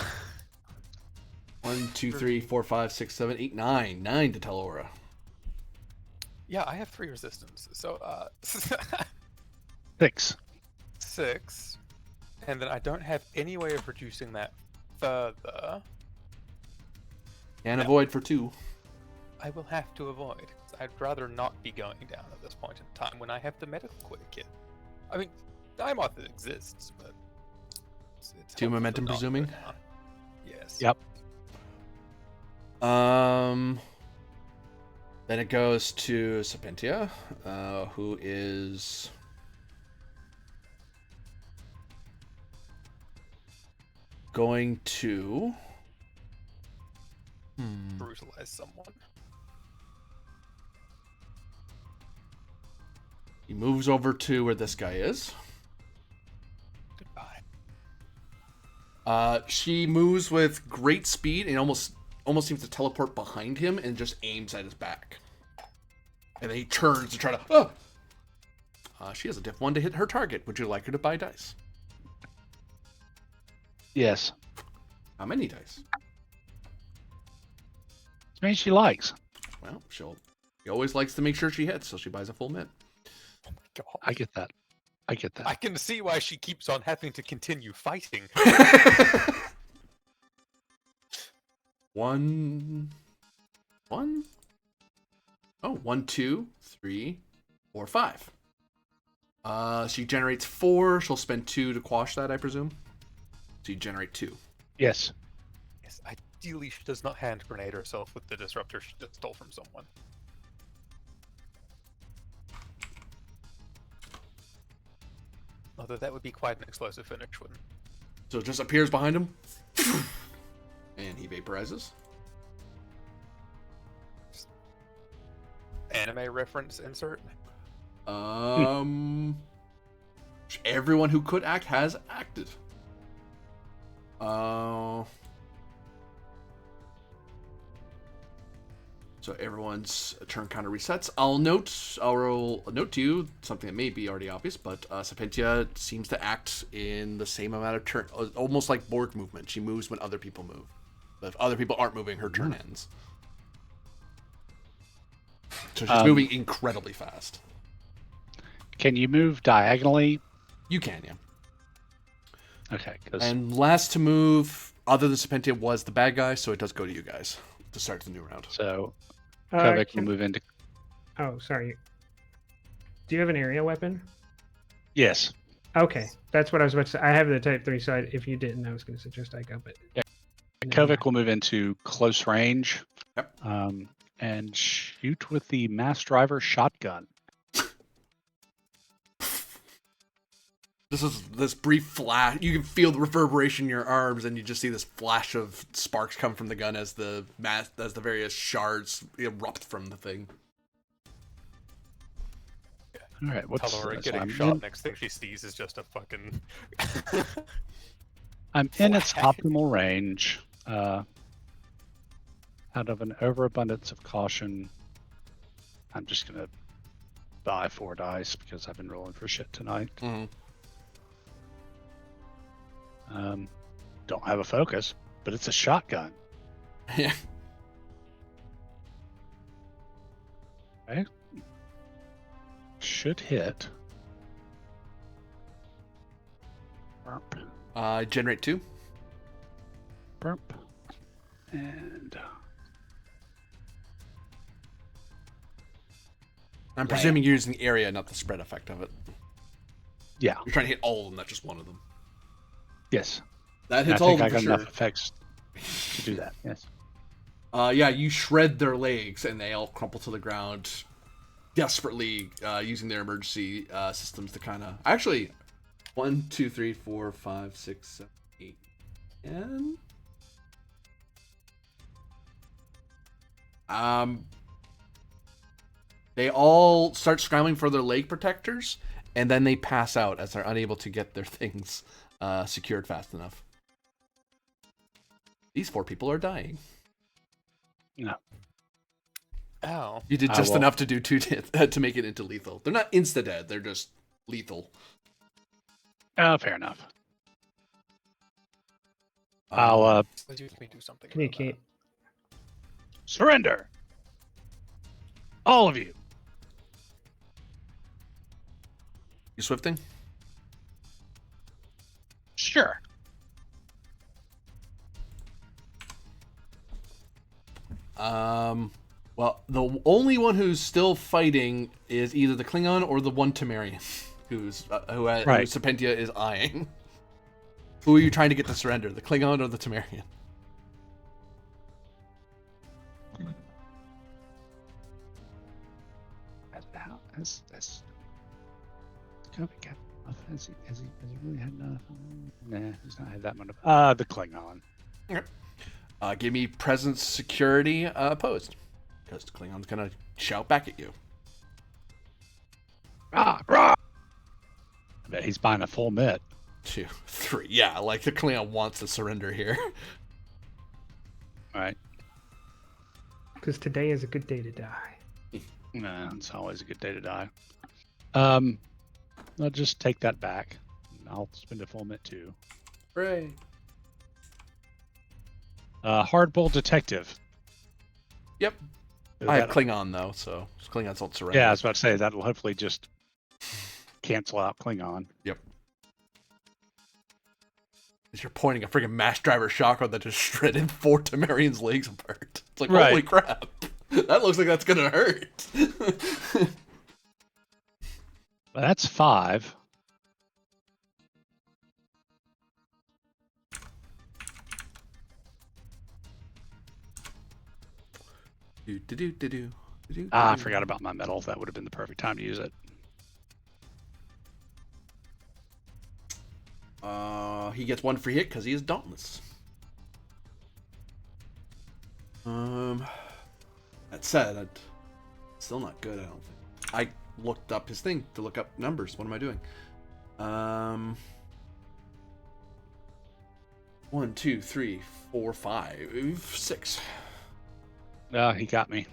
1, 2, 3, 4, 5, 6, 7, 8, 9. 9 to Telora. Yeah, I have 3 resistance. So 6. 6. And then I don't have any way of reducing that further. Can't No. avoid for 2. I will have to avoid. 'Cause I'd rather not be going down at this point in time when I have the medical kit. I mean, Diamoth exists, but it's 2 helpful momentum, to not go presuming? down. Yes. Yep. Then it goes to Serpentia, who is going to Brutalize someone. he moves over to where this guy is. Goodbye. She moves with great speed and almost seems to teleport behind him and just aims at his back. And then he turns to try to. Oh! She has a diff 1 to hit her target. Would you like her to buy dice? Yes. How many dice? It's many she likes. Well, she always likes to make sure she hits, so she buys a full mint. Oh my god. I get that. I get that. I can see why she keeps on having to continue fighting. 1. Oh, 1, 2, 3, 4, 5. She generates 4. She'll spend 2 to quash that, I presume. So you generate 2. Yes. Yes, ideally she does not hand grenade herself with the disruptor she just stole from someone. Although that would be quite an explosive finish, wouldn't it? So it just appears behind him. And he vaporizes. Anime reference insert. Everyone who could act has acted. So everyone's turn kind of resets. I'll note to you something that may be already obvious, but Serpentia seems to act in the same amount of turn, almost like Borg movement. She moves when other people move. But if other people aren't moving, her turn ends. So she's moving incredibly fast. Can you move diagonally? You can, yeah. Okay. 'Cause And last to move, other than Serpentia, was the bad guy, so it does go to you guys to start the new round. so Kovic will Can- move into. Oh, sorry. Do you have an area weapon? Yes. Okay, that's what I was about to say. I have the Type 3, so if you didn't, I was going to suggest I go, but... Yeah. Never Kovic will move into close range. Yep. And shoot with the mass driver shotgun. This brief flash. You can feel the reverberation in your arms, and you just see this flash of sparks come from the gun as the various shards erupt from the thing. All right. What's Telora so getting I'm shot. in, Next thing she sees is just a fucking. I'm in its flag. optimal range. Out of an overabundance of caution, I'm just gonna buy 4 dice because I've been rolling for shit tonight. Mm-hmm. Don't have a focus, but it's a shotgun. Yeah. Okay. Should hit. Burp. Generate 2. Burp. And I'm presuming you're using the area, not the spread effect of it. Yeah. You're trying to hit all of them, not just one of them. Yes. That And hits I all of think them I for got sure. enough effects to do that. Yes. Yeah, you shred their legs, and they all crumple to the ground, desperately using their emergency systems to kind of... Actually, 1, 2, 3, 4, 5, 6, 7, 8, 10. They all start scrambling for their leg protectors, and then they pass out as they're unable to get their things secured fast enough. These 4 people are dying. No. Ow. You did just enough to do 2 to make it into lethal. They're not insta-dead, they're just lethal. Fair enough. I'll Let me do something. Communicate. surrender. All of you. You swifting? Sure. Well, the only one who's still fighting is either the Klingon or the one Temerian, who Serpentia is eyeing. Who are you trying to get to surrender, the Klingon or the Temerian? That's has he really had enough? Nah, he's not had that much. The Klingon. Okay. Give me presence security opposed, because the Klingon's gonna shout back at you. Rah! I bet he's buying a full mitt. 2, 3. Yeah, like the Klingon wants to surrender here. All right. Because today is a good day to die. Nah, it's always a good day to die. I'll just take that back. I'll spend a full mitt too. Right. Hardball detective. Yep. Is I have that- Klingon though, so Klingons don't surrender. Yeah, I was about to say that'll hopefully just cancel out Klingon. Yep. As you're pointing a freaking mass driver shotgun that just shredded 4 Temerian's legs apart. It's like, Right. holy crap. That looks like that's gonna hurt. Well, that's 5. I forgot about my medal. That would have been the perfect time to use it. He gets 1 free hit because he is dauntless. That said, that's still not good, I don't think. I looked up his thing to look up numbers. What am I doing? 1, 2, 3, 4, 5, 6. He got me.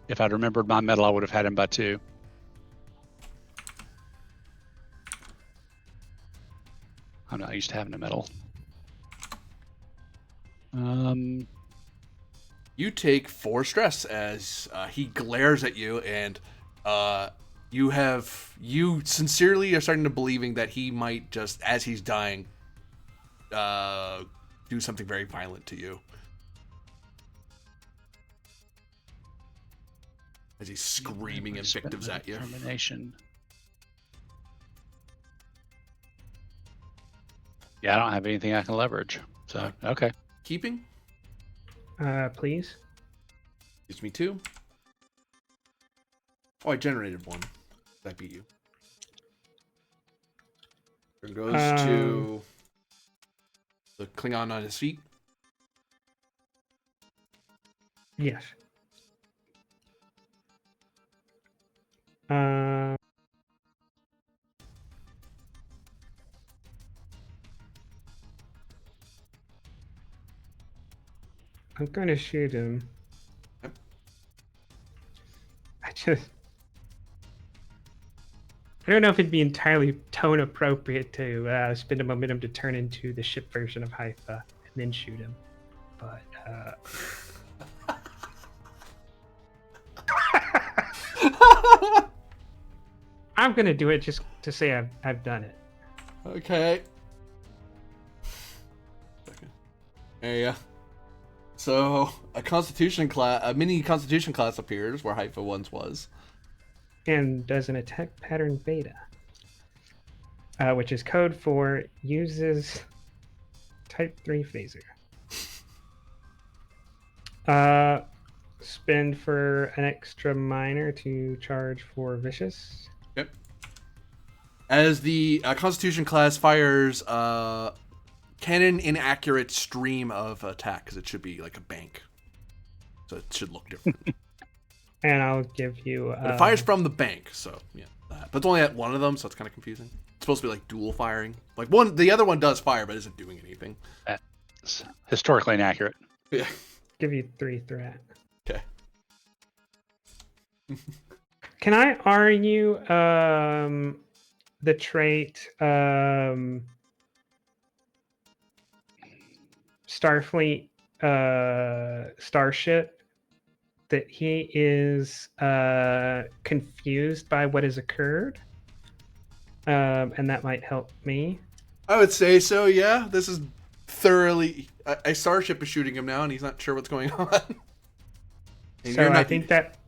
If I'd remembered my medal, I would have had him by 2. I'm not used to having a medal. You take 4 stress as he glares at you, and you sincerely are starting to believing that he might just, as he's dying, do something very violent to you. As he's screaming invectives at you. Determination. Yeah, I don't have anything I can leverage. So, okay. Keeping? Please. Gives me 2. Oh, I generated 1. I beat you. There goes to the Klingon on his feet. Yes. I'm going to shoot him. Yep. I don't know if it'd be entirely tone appropriate to spend a momentum to turn into the ship version of Haifa and then shoot him. But I'm gonna do it just to say I've done it. Okay. Yeah. So a mini Constitution class appears where Haifa once was, and does an attack pattern beta, which is code for uses type 3 phaser. Spend for an extra minor to charge for vicious. Yep. As the Constitution class fires cannon inaccurate stream of attack, because it should be like a bank, so it should look different. And I'll give you. But it fires from the bank, so yeah. But it's only at one of them, so it's kind of confusing. It's supposed to be like dual firing. Like the other one does fire, but isn't doing anything. That's historically inaccurate. Yeah. Give you 3 threat. Okay. Can I argue the trait Starfleet starship that he is confused by what has occurred, and that might help me? I would say so, yeah. This is thoroughly... A starship is shooting him now, and he's not sure what's going on. And So I think that...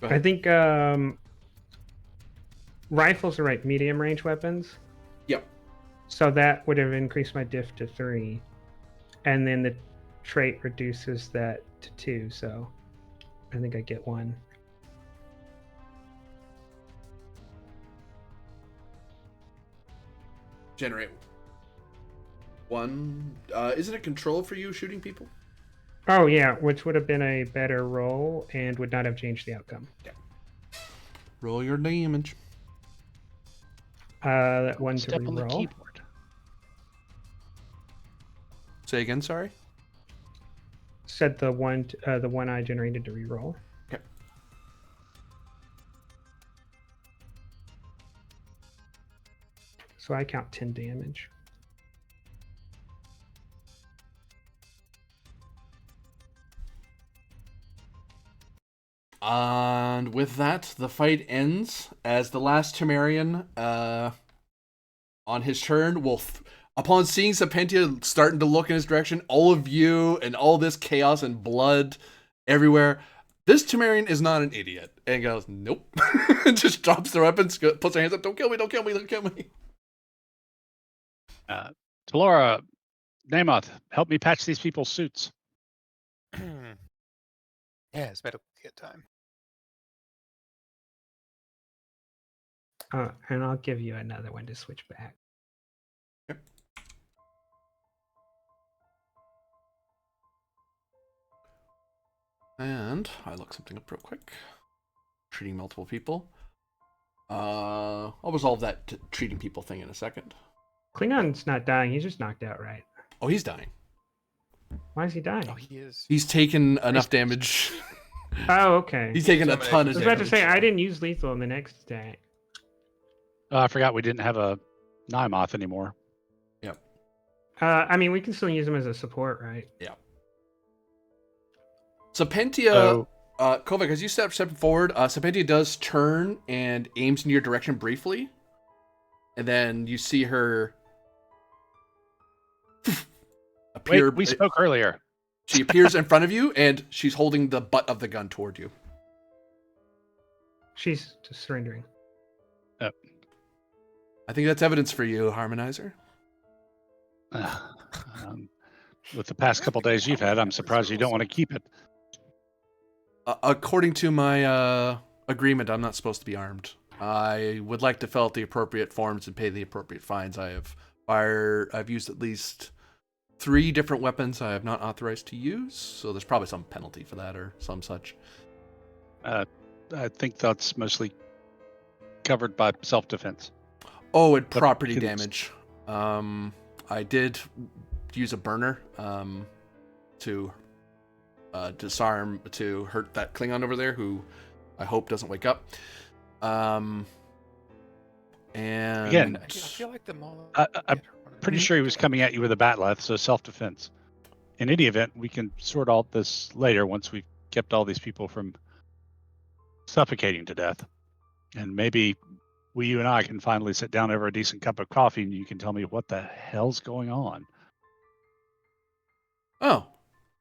Go I ahead. think rifles are like medium range weapons. Yep. So that would have increased my diff to 3. And then the trait reduces that to 2, so I think I get 1. Generate 1. Isn't it control for you shooting people? Oh yeah, which would have been a better roll and would not have changed the outcome. Roll your damage. That 1 to Step on the reroll. keyboard. Say again, sorry? Said the one I generated to reroll. Okay. So I count 10 damage. And with that, the fight ends as the last Temerian, on his turn, will, upon seeing Serpentia starting to look in his direction, all of you and all this chaos and blood everywhere, this Temerian is not an idiot. And goes, nope. And just drops their weapons, puts their hands up, don't kill me, don't kill me, don't kill me. Talora, Namoth, help me patch these people's suits. Yeah, it's medical kit time. And I'll give you another one to switch back. And I look something up real quick. Treating multiple people. I'll resolve that treating people thing in a second. Klingon's not dying, he's just knocked out, right? Oh, he's dying. Why is he dying? Oh, he is. He's taken enough damage. Oh, okay. He's taken a ton I of was about damage. to say, I didn't use lethal in the next attack. I forgot we didn't have a Nymoth anymore. I mean, we can still use him as a support, right? Serpentia, So, Kovac, as you step forward, Serpentia does turn and aims in your direction briefly. And then you see her appear. wait, we spoke earlier. She appears in front of you, and she's holding the butt of the gun toward you. She's just surrendering. I think that's evidence for you, Harmonizer. With the past couple days you've had, I'm surprised you don't want to keep it. According to my agreement, I'm not supposed to be armed. I would like to fill out the appropriate forms and pay the appropriate fines. I've used at least 3 different weapons I have not authorized to use, so there's probably some penalty for that or some such. I think that's mostly covered by self-defense. Oh, and But property it's- damage. I did use a burner to disarm, to hurt that Klingon over there, who I hope doesn't wake up. And Again, I feel like the moment. I'm pretty sure he was coming at you with a batleth, so self-defense. In any event, we can sort all this later once we've kept all these people from suffocating to death. And maybe you and I can finally sit down over a decent cup of coffee and you can tell me what the hell's going on. Oh,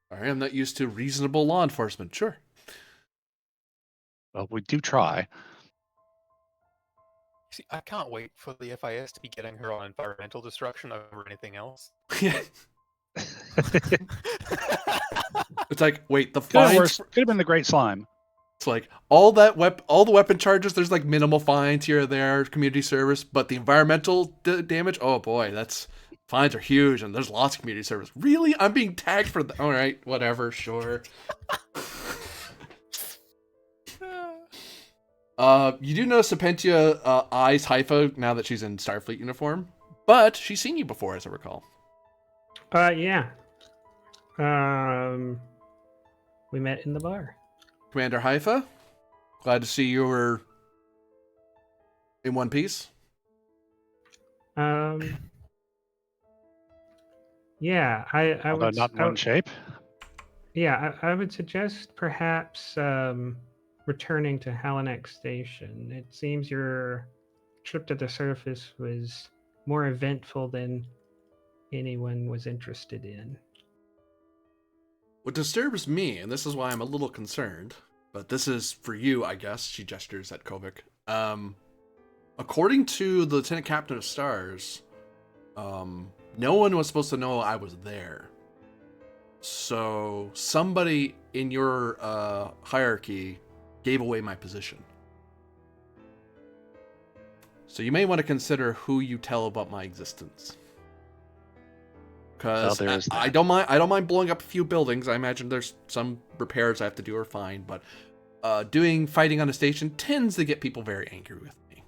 sorry, I'm not used to reasonable law enforcement. Sure. Well, we do try. See, I can't wait for the FIS to be getting her on environmental destruction over anything else. Yeah. It's like, wait, the Could have, fines. could have been the Great Slime. It's like all the weapon charges. There's like minimal fines here or there, community service, but the environmental damage. Oh boy, that's fines are huge, and there's lots of community service. Really, I'm being tagged for the. All right, whatever, sure. You do notice Serpentia eyes Haifa now that she's in Starfleet uniform, but she's seen you before, as I recall. Yeah. We met in the bar. Commander Haifa, glad to see you were in one piece. Yeah, I Although would. not in one shape. Yeah, I would suggest perhaps returning to Halanak Station. It seems your trip to the surface was more eventful than anyone was interested in. What disturbs me, and this is why I'm a little concerned, but this is for you, I guess, she gestures at Kovic. According to the Lieutenant Captain of Stars, no one was supposed to know I was there. So somebody in your hierarchy gave away my position. So you may want to consider who you tell about my existence. Because I don't mind blowing up a few buildings. I imagine there's some repairs I have to do are fine, but fighting on a station tends to get people very angry with me.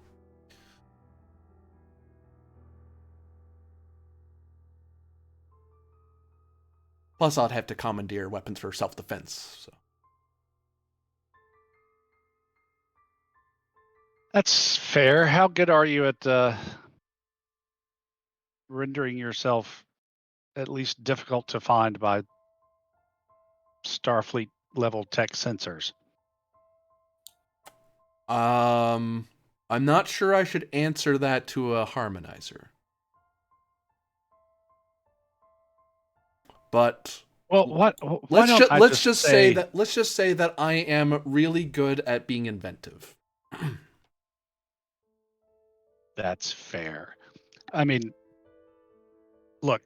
Plus, I'd have to commandeer weapons for self-defense. So. That's fair. How good are you at rendering yourself at least difficult to find by Starfleet level tech sensors? I'm not sure I should answer that to a harmonizer. But let's just say that I am really good at being inventive. That's fair. I mean, look,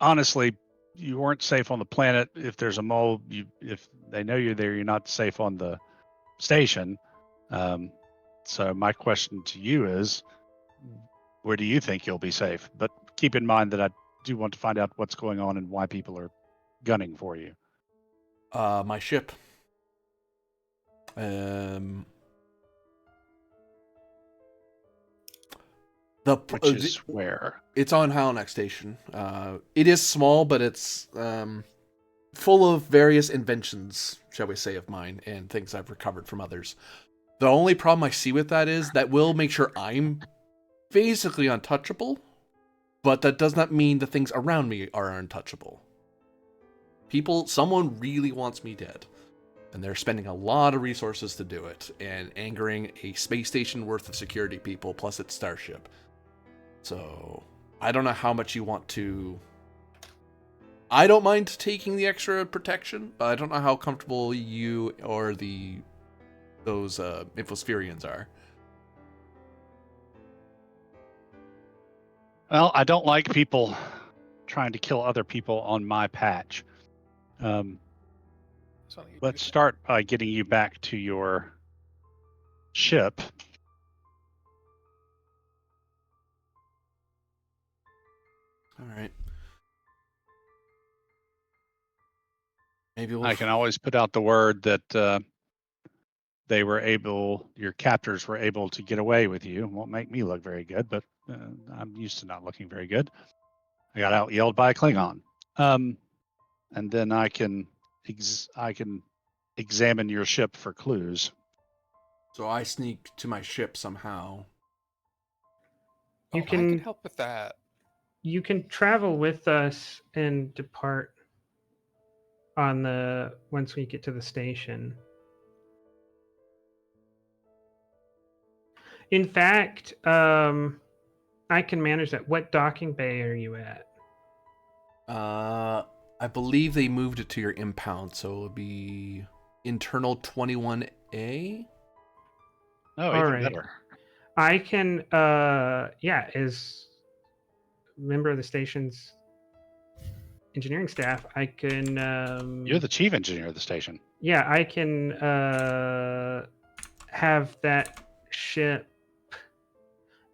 honestly, you weren't safe on the planet. If there's a mole, if they know you're there, you're not safe on the station. So my question to you is, where do you think you'll be safe? But keep in mind that I do want to find out what's going on and why people are gunning for you. My ship. Which is where? It's on Halanak Station. It is small, but it's full of various inventions, shall we say, of mine and things I've recovered from others. The only problem I see with that is that will make sure I'm basically untouchable, but that does not mean the things around me are untouchable. Someone really wants me dead, and they're spending a lot of resources to do it, and angering a space station worth of security people plus its starship. So, I don't know how much you want to... I don't mind taking the extra protection, but I don't know how comfortable you or those Infospherians are. Well, I don't like people trying to kill other people on my patch. Let's start by getting you back to your ship. All right. Maybe I can always put out the word that your captors were able to get away with you. Won't make me look very good, but I'm used to not looking very good. I got out yelled by a Klingon. And then I can examine your ship for clues. So I sneak to my ship somehow. I can help with that. You can travel with us and depart once we get to the station. In fact, I can manage that. What docking bay are you at? I believe they moved it to your impound, so it'll be internal 21A. Oh, All even right. better. I can, as member of the station's engineering staff, I can. You're the chief engineer of the station. Yeah, I can have that ship.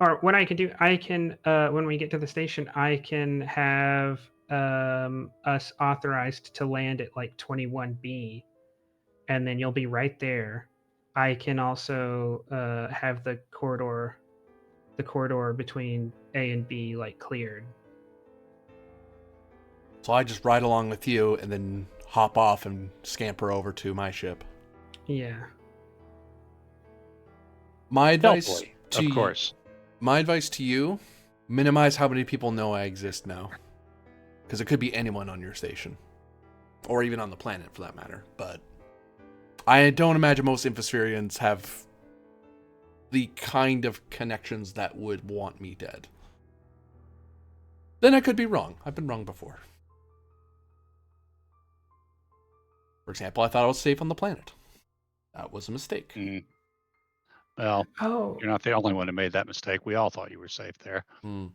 Or what I can do, I can when we get to the station, I can have us authorized to land at like 21B, and then you'll be right there. I can also have the corridor between A and B like cleared. So I just ride along with you and then hop off and scamper over to my ship. Yeah. My advice Stealthily, to of course. My advice to you: minimize how many people know I exist now, because it could be anyone on your station, or even on the planet for that matter. But I don't imagine most Infospherians have the kind of connections that would want me dead. Then I could be wrong. I've been wrong before. For example, I thought I was safe on the planet. That was a mistake. Mm. Well, Oh. you're not the only one who made that mistake. We all thought you were safe there. Hmm.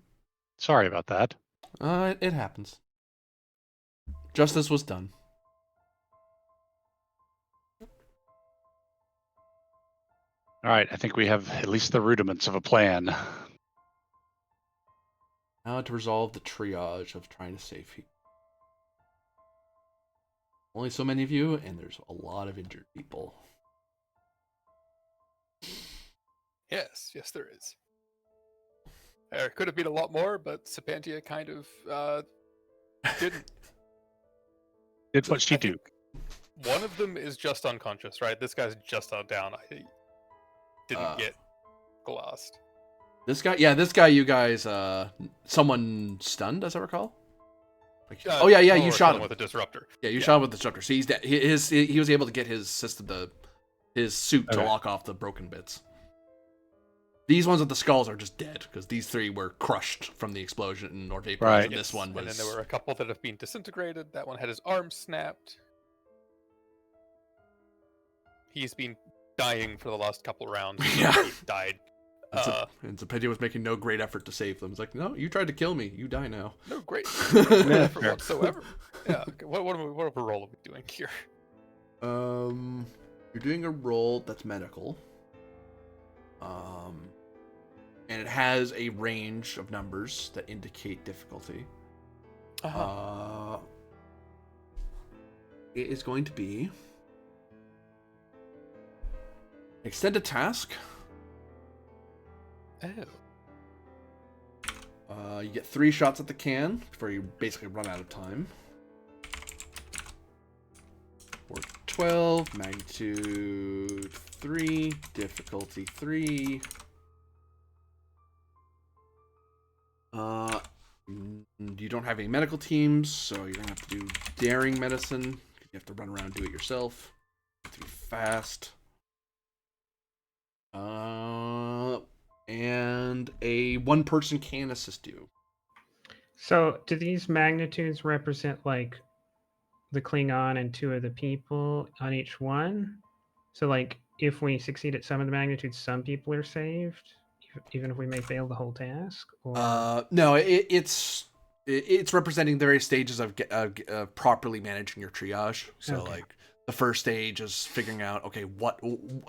Sorry about that. It happens. Justice was done. All right, I think we have at least the rudiments of a plan. Now to resolve the triage of trying to save people. Only so many of you, and there's a lot of injured people. Yes, there is. There could have been a lot more, but Sapantia kind of didn't. Did what she I do. think one of them is just unconscious, right? This guy's just down. I didn't get glassed. This guy, you guys, someone stunned, as I recall. Like, oh yeah, you shot him with a disruptor. Yeah, you shot him with the disruptor. So he's dead. He was able to get his system his suit to lock off the broken bits. These ones with the skulls are just dead because these three were crushed from the explosion or vaporized. Right. And this one was. And then there were a couple that have been disintegrated. That one had his arm snapped. He's been dying for the last couple rounds. Yeah. He died. And Zapedia was making no great effort to save them. It's like, no, you tried to kill me. You die now. No great effort whatsoever. Yeah. Okay. What role are we doing here? You're doing a roll that's medical. And it has a range of numbers that indicate difficulty. It is going to be extended task. Oh. You get 3 shots at the can before you basically run out of time. Or 12, magnitude 3, difficulty 3. You don't have any medical teams, so you're gonna have to do daring medicine. You have to run around and do it yourself. You have to be fast. And a 1 person can assist you. So, do these magnitudes represent like the Klingon and 2 of the people on each one? So, like, if we succeed at some of the magnitudes, some people are saved, even if we may fail the whole task. Or... No, it's representing the various stages of properly managing your triage. So, Okay. like, the first stage is figuring out, okay,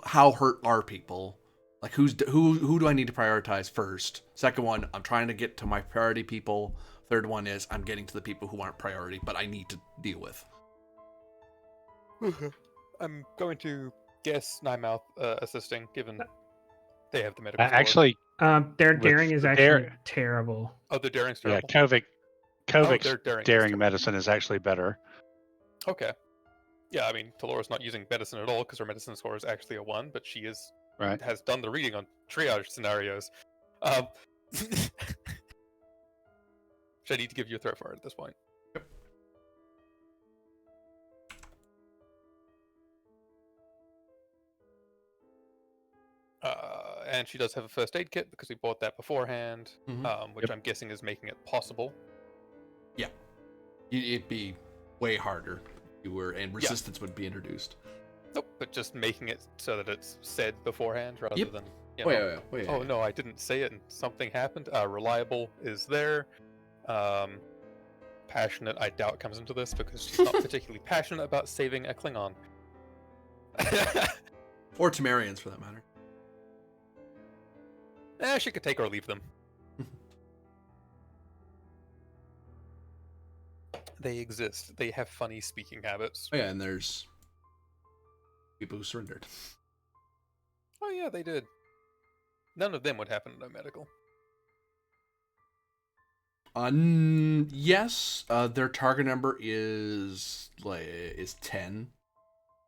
how hurt are people? Like, who do I need to prioritize first? Second one, I'm trying to get to my priority people. Third one is I'm getting to the people who aren't priority, but I need to deal with. I'm going to guess Nymouth assisting, given they have the medical. Actually, their daring is actually their- terrible. Oh, the daring's yeah, terrible. Kovic's their daring is daring terrible. medicine is actually better. Okay. Yeah, I mean, Talora's not using medicine at all because her medicine score is actually a 1, but she has done the reading on triage scenarios. Which I need to give you a threat for at this point. Yep. And she does have a first aid kit because we bought that beforehand, which Yep. I'm guessing is making it possible. It'd be way harder if you were, and resistance would be introduced. Nope, but just making it so that it's said beforehand rather Yep. than, you know, Wait. oh no, I didn't say it and something happened. Reliable is there. Passionate, I doubt comes into this because she's not particularly passionate about saving a Klingon. Or Temerians, for that matter. She could take or leave them. They exist. They have funny speaking habits. Oh yeah, and there's people who surrendered. Oh yeah, they did. None of them would happen to no medical. Yes, their target number is 10.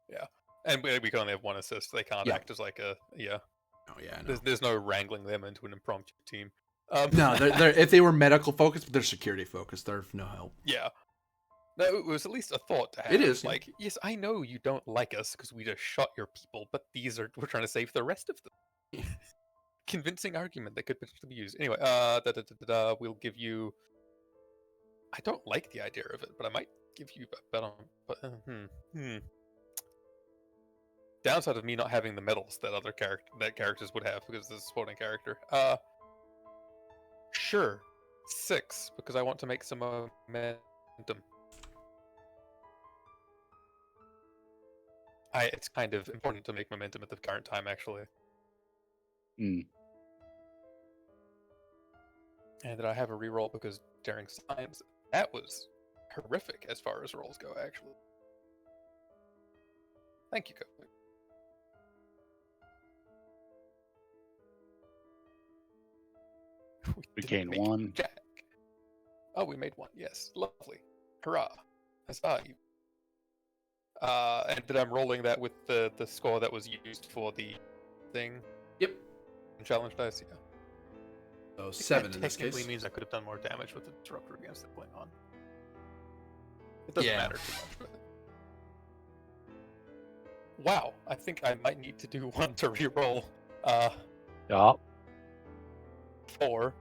Yeah, and we can only have one assist. They can't Yeah. act as like a Oh yeah, no. There's no wrangling them into an impromptu team. No, they're if they were medical focused, but they're security focused. They're of no help. Yeah. No, it was at least a thought to have. It is, yeah. Like, yes, I know you don't like us because we just shot your people, but we're trying to save the rest of them. Convincing argument that could potentially be used. Anyway, we'll give you. I don't like the idea of it, but I might give you a bet on. But downside of me not having the medals that other characters would have because this is a supporting character. Sure, 6 because I want to make some momentum. It's kind of important to make momentum at the current time, actually. Mm. And that I have a reroll because during science, that was horrific as far as rolls go, actually. Thank you, Kobe. We didn't gained make 1. Jack. Oh, we made 1. Yes, lovely. Hurrah! Huzzah! You. And that I'm rolling that with the score that was used for the thing. Yep. Challenge dice, yeah. So I think 7 that in this technically case. means I could have done more damage with the disruptor against the Klingon. It doesn't Yeah. matter too much, but. Wow, I think I might need to do one to reroll. Yeah. 4.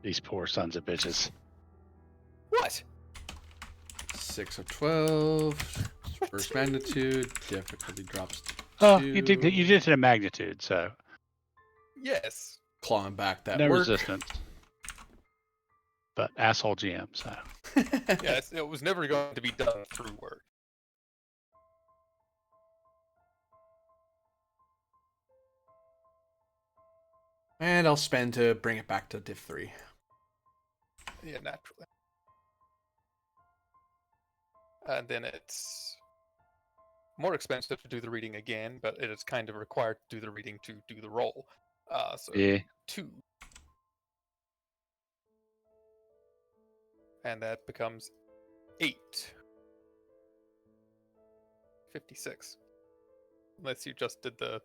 These poor sons of bitches. What? 6 of 12. First magnitude. Difficulty drops to 2. Oh, you did it in magnitude, so Yes. Clawing back that no work. resistance. But asshole GM, so. Yes, it was never going to be done through work. And I'll spend to bring it back to diff 3. Yeah, naturally. And then it's more expensive to do the reading again, but it is kind of required to do the reading to do the roll. So Yeah. 2. And that becomes 8. 56. Unless you just did the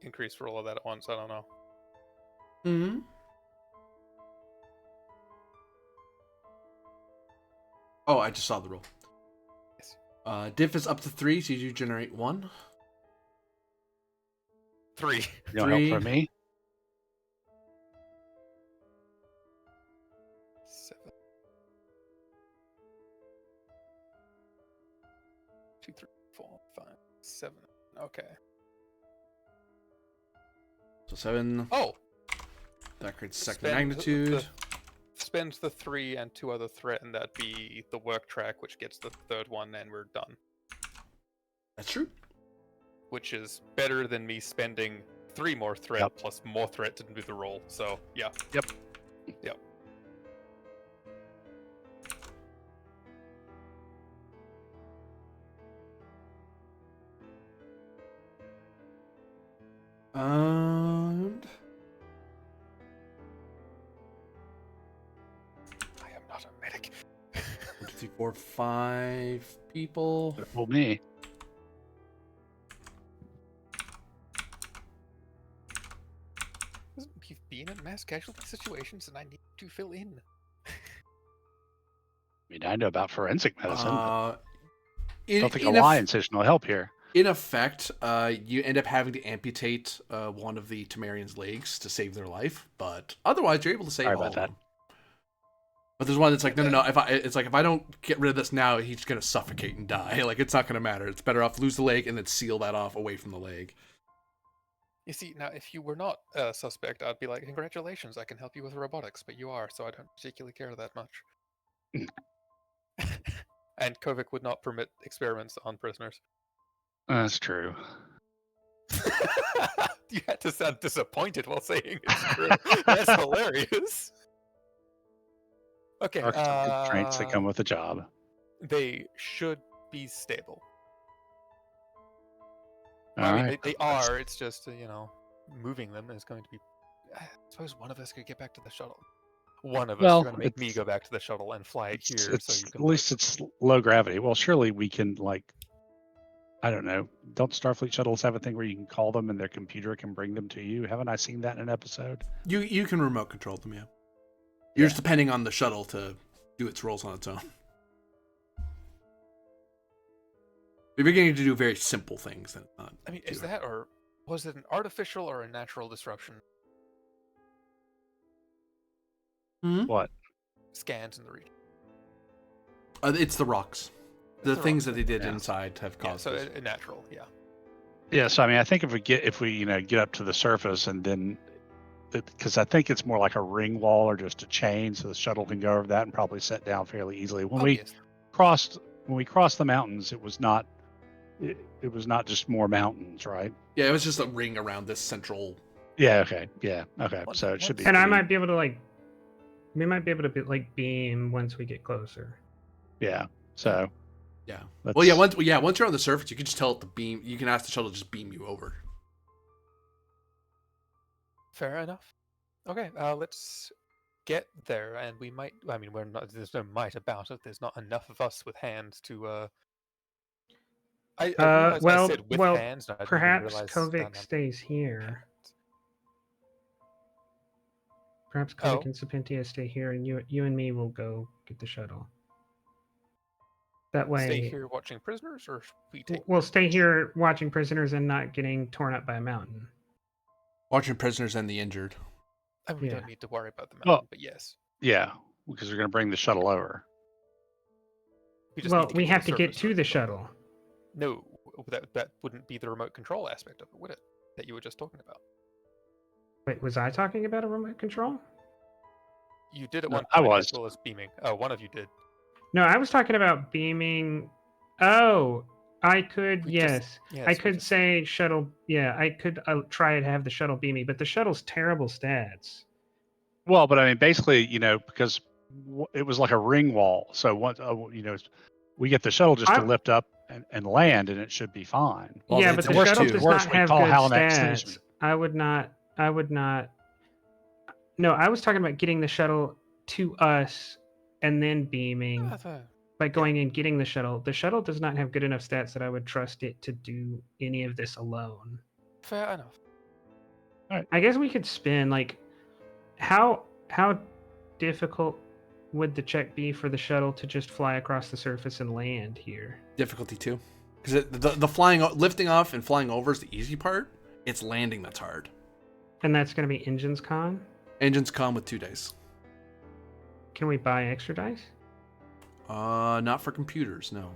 increase roll of that at once, I don't know. Hmm. Oh, I just saw the roll. Yes. Diff is up to 3, so you generate 1. 3. No help 3. from me? 7. 2, 3, 4, 5, 7. Okay. So 7. Oh! That creates second Spend magnitude. Spend the 3 and 2 other threat, and that'd be the work track, which gets the third one, and we're done. That's true. Which is better than me spending 3 more threat Yep. plus more threat to do the roll. So, yeah. Yep. Yep. And I am not a medic. 1, 2, 3, 4, 5 people. Well, me. We've been in mass casualty situations, and I need to fill in. I mean, I know about forensic medicine. But I don't think a lie incision will help here. In effect, you end up having to amputate one of the Temerian's legs to save their life, but otherwise you're able to save Sorry all about of them. But there's one that's like, no. It's like if I don't get rid of this now, he's gonna suffocate and die. Like it's not gonna matter. It's better off lose the leg and then seal that off away from the leg. You see, now if you were not a suspect, I'd be like, congratulations, I can help you with robotics, but you are, so I don't particularly care that much. And Kovic would not permit experiments on prisoners. That's true. You had to sound disappointed while saying it's true. That's hilarious. Okay, There are some constraints that come with the job. they should be stable. All I mean, right. they are. It's just moving them is going to be. I suppose one of us could get back to the shuttle. One of us Well, is going to make me it's- go back to the shuttle and fly it here, It's so you can. at least it's low gravity. Well, surely we can I don't know. Don't Starfleet shuttles have a thing where you can call them and their computer can bring them to you? Haven't I seen that in an episode? You can remote control them, yeah. You're just depending on the shuttle to do its roles on its own. If you're getting to do very simple things, then it's not. I mean, is that or was it an artificial or a natural disruption? Hmm? What? Scans in the region. It's the rocks. The the things rocks, that they did yeah. inside have Yeah, caused so this. natural, yeah. Yeah. So I mean, I think if we get up to the surface and then, because I think it's more like a ring wall or just a chain, so the shuttle can go over that and probably set down fairly easily. When we crossed the mountains, it was not. It was not just more mountains, right? Yeah, it was just a ring around this central. Yeah. Okay. Yeah. Okay. Once- So it should be. And I pretty- might be able to we might be able to beam once we get closer. Yeah. So. Yeah. let's- Well, yeah. Once you're on the surface, you can just tell it to beam. You can ask the shuttle to just beam you over. Fair enough. Okay, let's get there, and we might. I mean, we're not. There's no might about it. There's not enough of us with hands to. I realized I said with hands. And I didn't even Perhaps realize Kovic stays here. Perhaps Oh. Kovic and Serpentia stay here, and you and me will go get the shuttle. That way, Stay here watching prisoners, or we take. we'll stay here watching prisoners and not getting torn up by a mountain. Watching prisoners and the injured. I mean, we yeah. don't need to worry about the mountain, Well- but yes. Yeah, because we're going to bring the shuttle over. We just Well, need to we get have the to get surface to first. the shuttle. No, that wouldn't be the remote control aspect of it, would it? That you were just talking about. Wait, was I talking about a remote control? You did at No, one I point was. as well as beaming. Oh, one of you did. No, I was talking about beaming. Oh, I could. We Yes, just- yes, I we could just- say shuttle. Yeah, I could try to have the shuttle beam me, but the shuttle's terrible stats. Well, but I mean, basically, because it was like a ring wall. So once we get the shuttle just to I'm- lift up and land, and it should be fine. Well, yeah, it's but the the worst shuttle two. does Worst, not we have call good Halanak stats. station. I would not. No, I was talking about getting the shuttle to us and then beaming by going and getting the shuttle. The shuttle does not have good enough stats that I would trust it to do any of this alone. Fair enough. I guess we could spin how difficult would the check be for the shuttle to just fly across the surface and land here? Difficulty 2. Because the flying, lifting off and flying over is the easy part. It's landing that's hard. And that's going to be engines con. Engines come with 2 days. Can we buy extra dice? Not for computers, no.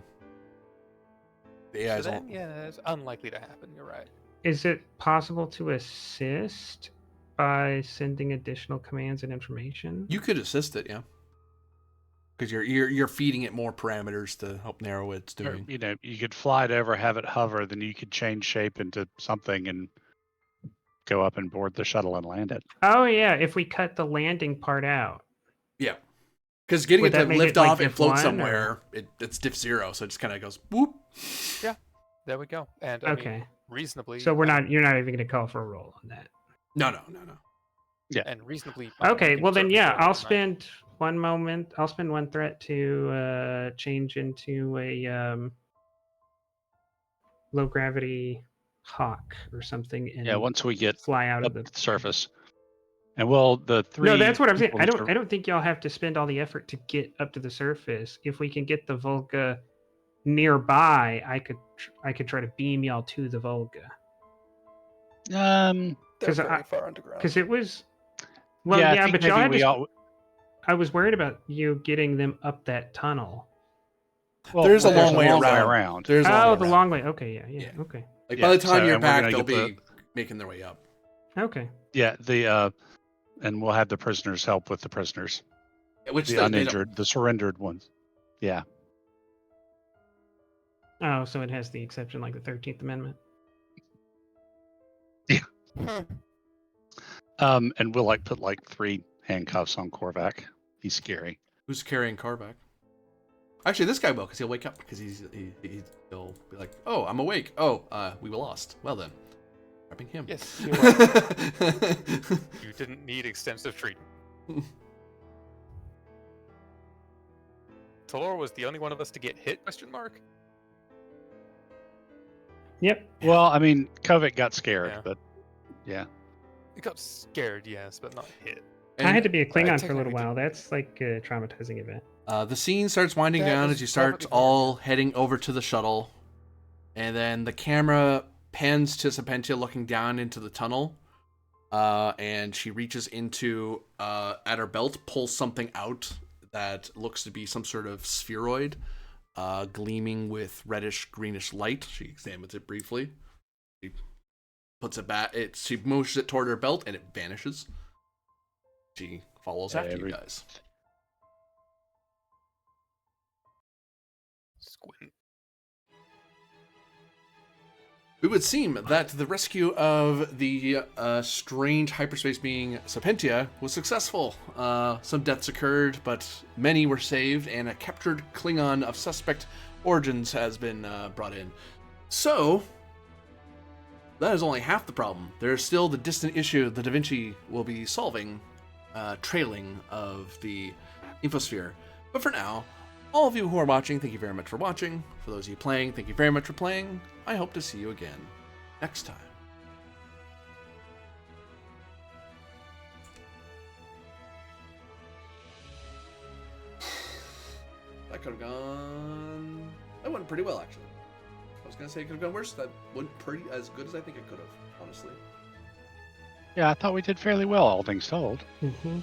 The So AI's then, all. yeah, it's unlikely to happen. You're right. Is it possible to assist by sending additional commands and information? You could assist it, yeah. Because you're feeding it more parameters to help narrow what it's Or, doing. you could fly it over, have it hover, then you could change shape into something and go up and board the shuttle and land it. Oh yeah, if we cut the landing part out. Yeah. Because getting Would it to that make lift it, like, off and diff float 1, or- somewhere, it's diff 0, so it just kind of goes whoop. There we go. And I Okay. mean, reasonably. So you're not even going to call for a roll on that. No. And reasonably. Okay, you can well then certainly yeah, throw it I'll in, right? spend one moment. I'll spend one threat to change into a low gravity hawk or something and Yeah, once we get fly out up of to the surface. And the three. No, that's what I'm saying. people I don't think y'all have to spend all the effort to get up to the surface. If we can get the Volga nearby, I could try to beam y'all to the Volga. They're 'cause very I- far underground. Because it was well, I yeah, think but y'all maybe had we to. all. I was worried about you getting them up that tunnel. Well, There's a there's long way around. There's a long Oh, way the around. long way. Okay, yeah. Yeah. Okay. Like Yeah, by the time so- you're and we're back, gonna they'll get be making their way up. Okay. Yeah, and we'll have the prisoners help with the prisoners, Which the they don't- uninjured, the surrendered ones. Yeah. Oh, so it has the exception like the 13th Amendment. And we'll put 3 handcuffs on Korvac. He's scary. Who's carrying Karvak? Actually, this guy will, because he'll wake up, because he'll be like, "Oh, I'm awake. Oh, we were lost. Well then, grabbing him." Yes, you are. You didn't need extensive treatment. Talor was the only one of us to get hit? Question mark. Yep. Well, I mean, Kovic got scared, Yeah. but yeah. It got scared, yes, but not hit. I had to be a Klingon for a technically little while. That's like a traumatizing event. The scene starts winding That down is as you start perfectly fine. all heading over to the shuttle, and then the camera pans to Serpentia looking down into the tunnel, and she reaches into at her belt, pulls something out that looks to be some sort of spheroid, gleaming with reddish greenish light. She examines it briefly. She puts it back. She moves it toward her belt, and it vanishes. She follows after you guys. Squint. It would seem that the rescue of the strange hyperspace being Serpentia was successful. Some deaths occurred, but many were saved, and a captured Klingon of suspect origins has been brought in. So, that is only half the problem. There is still the distant issue the Da Vinci will be solving, trailing of the infosphere. But for now, all of you who are watching, thank you very much for watching. For those of you playing, thank you very much for playing. I hope to see you again next time. That could have gone... That went pretty well, actually. I was going to say it could have gone worse. That went pretty as good as I think it could have, honestly. Yeah, I thought we did fairly well, all things told. Mm-hmm.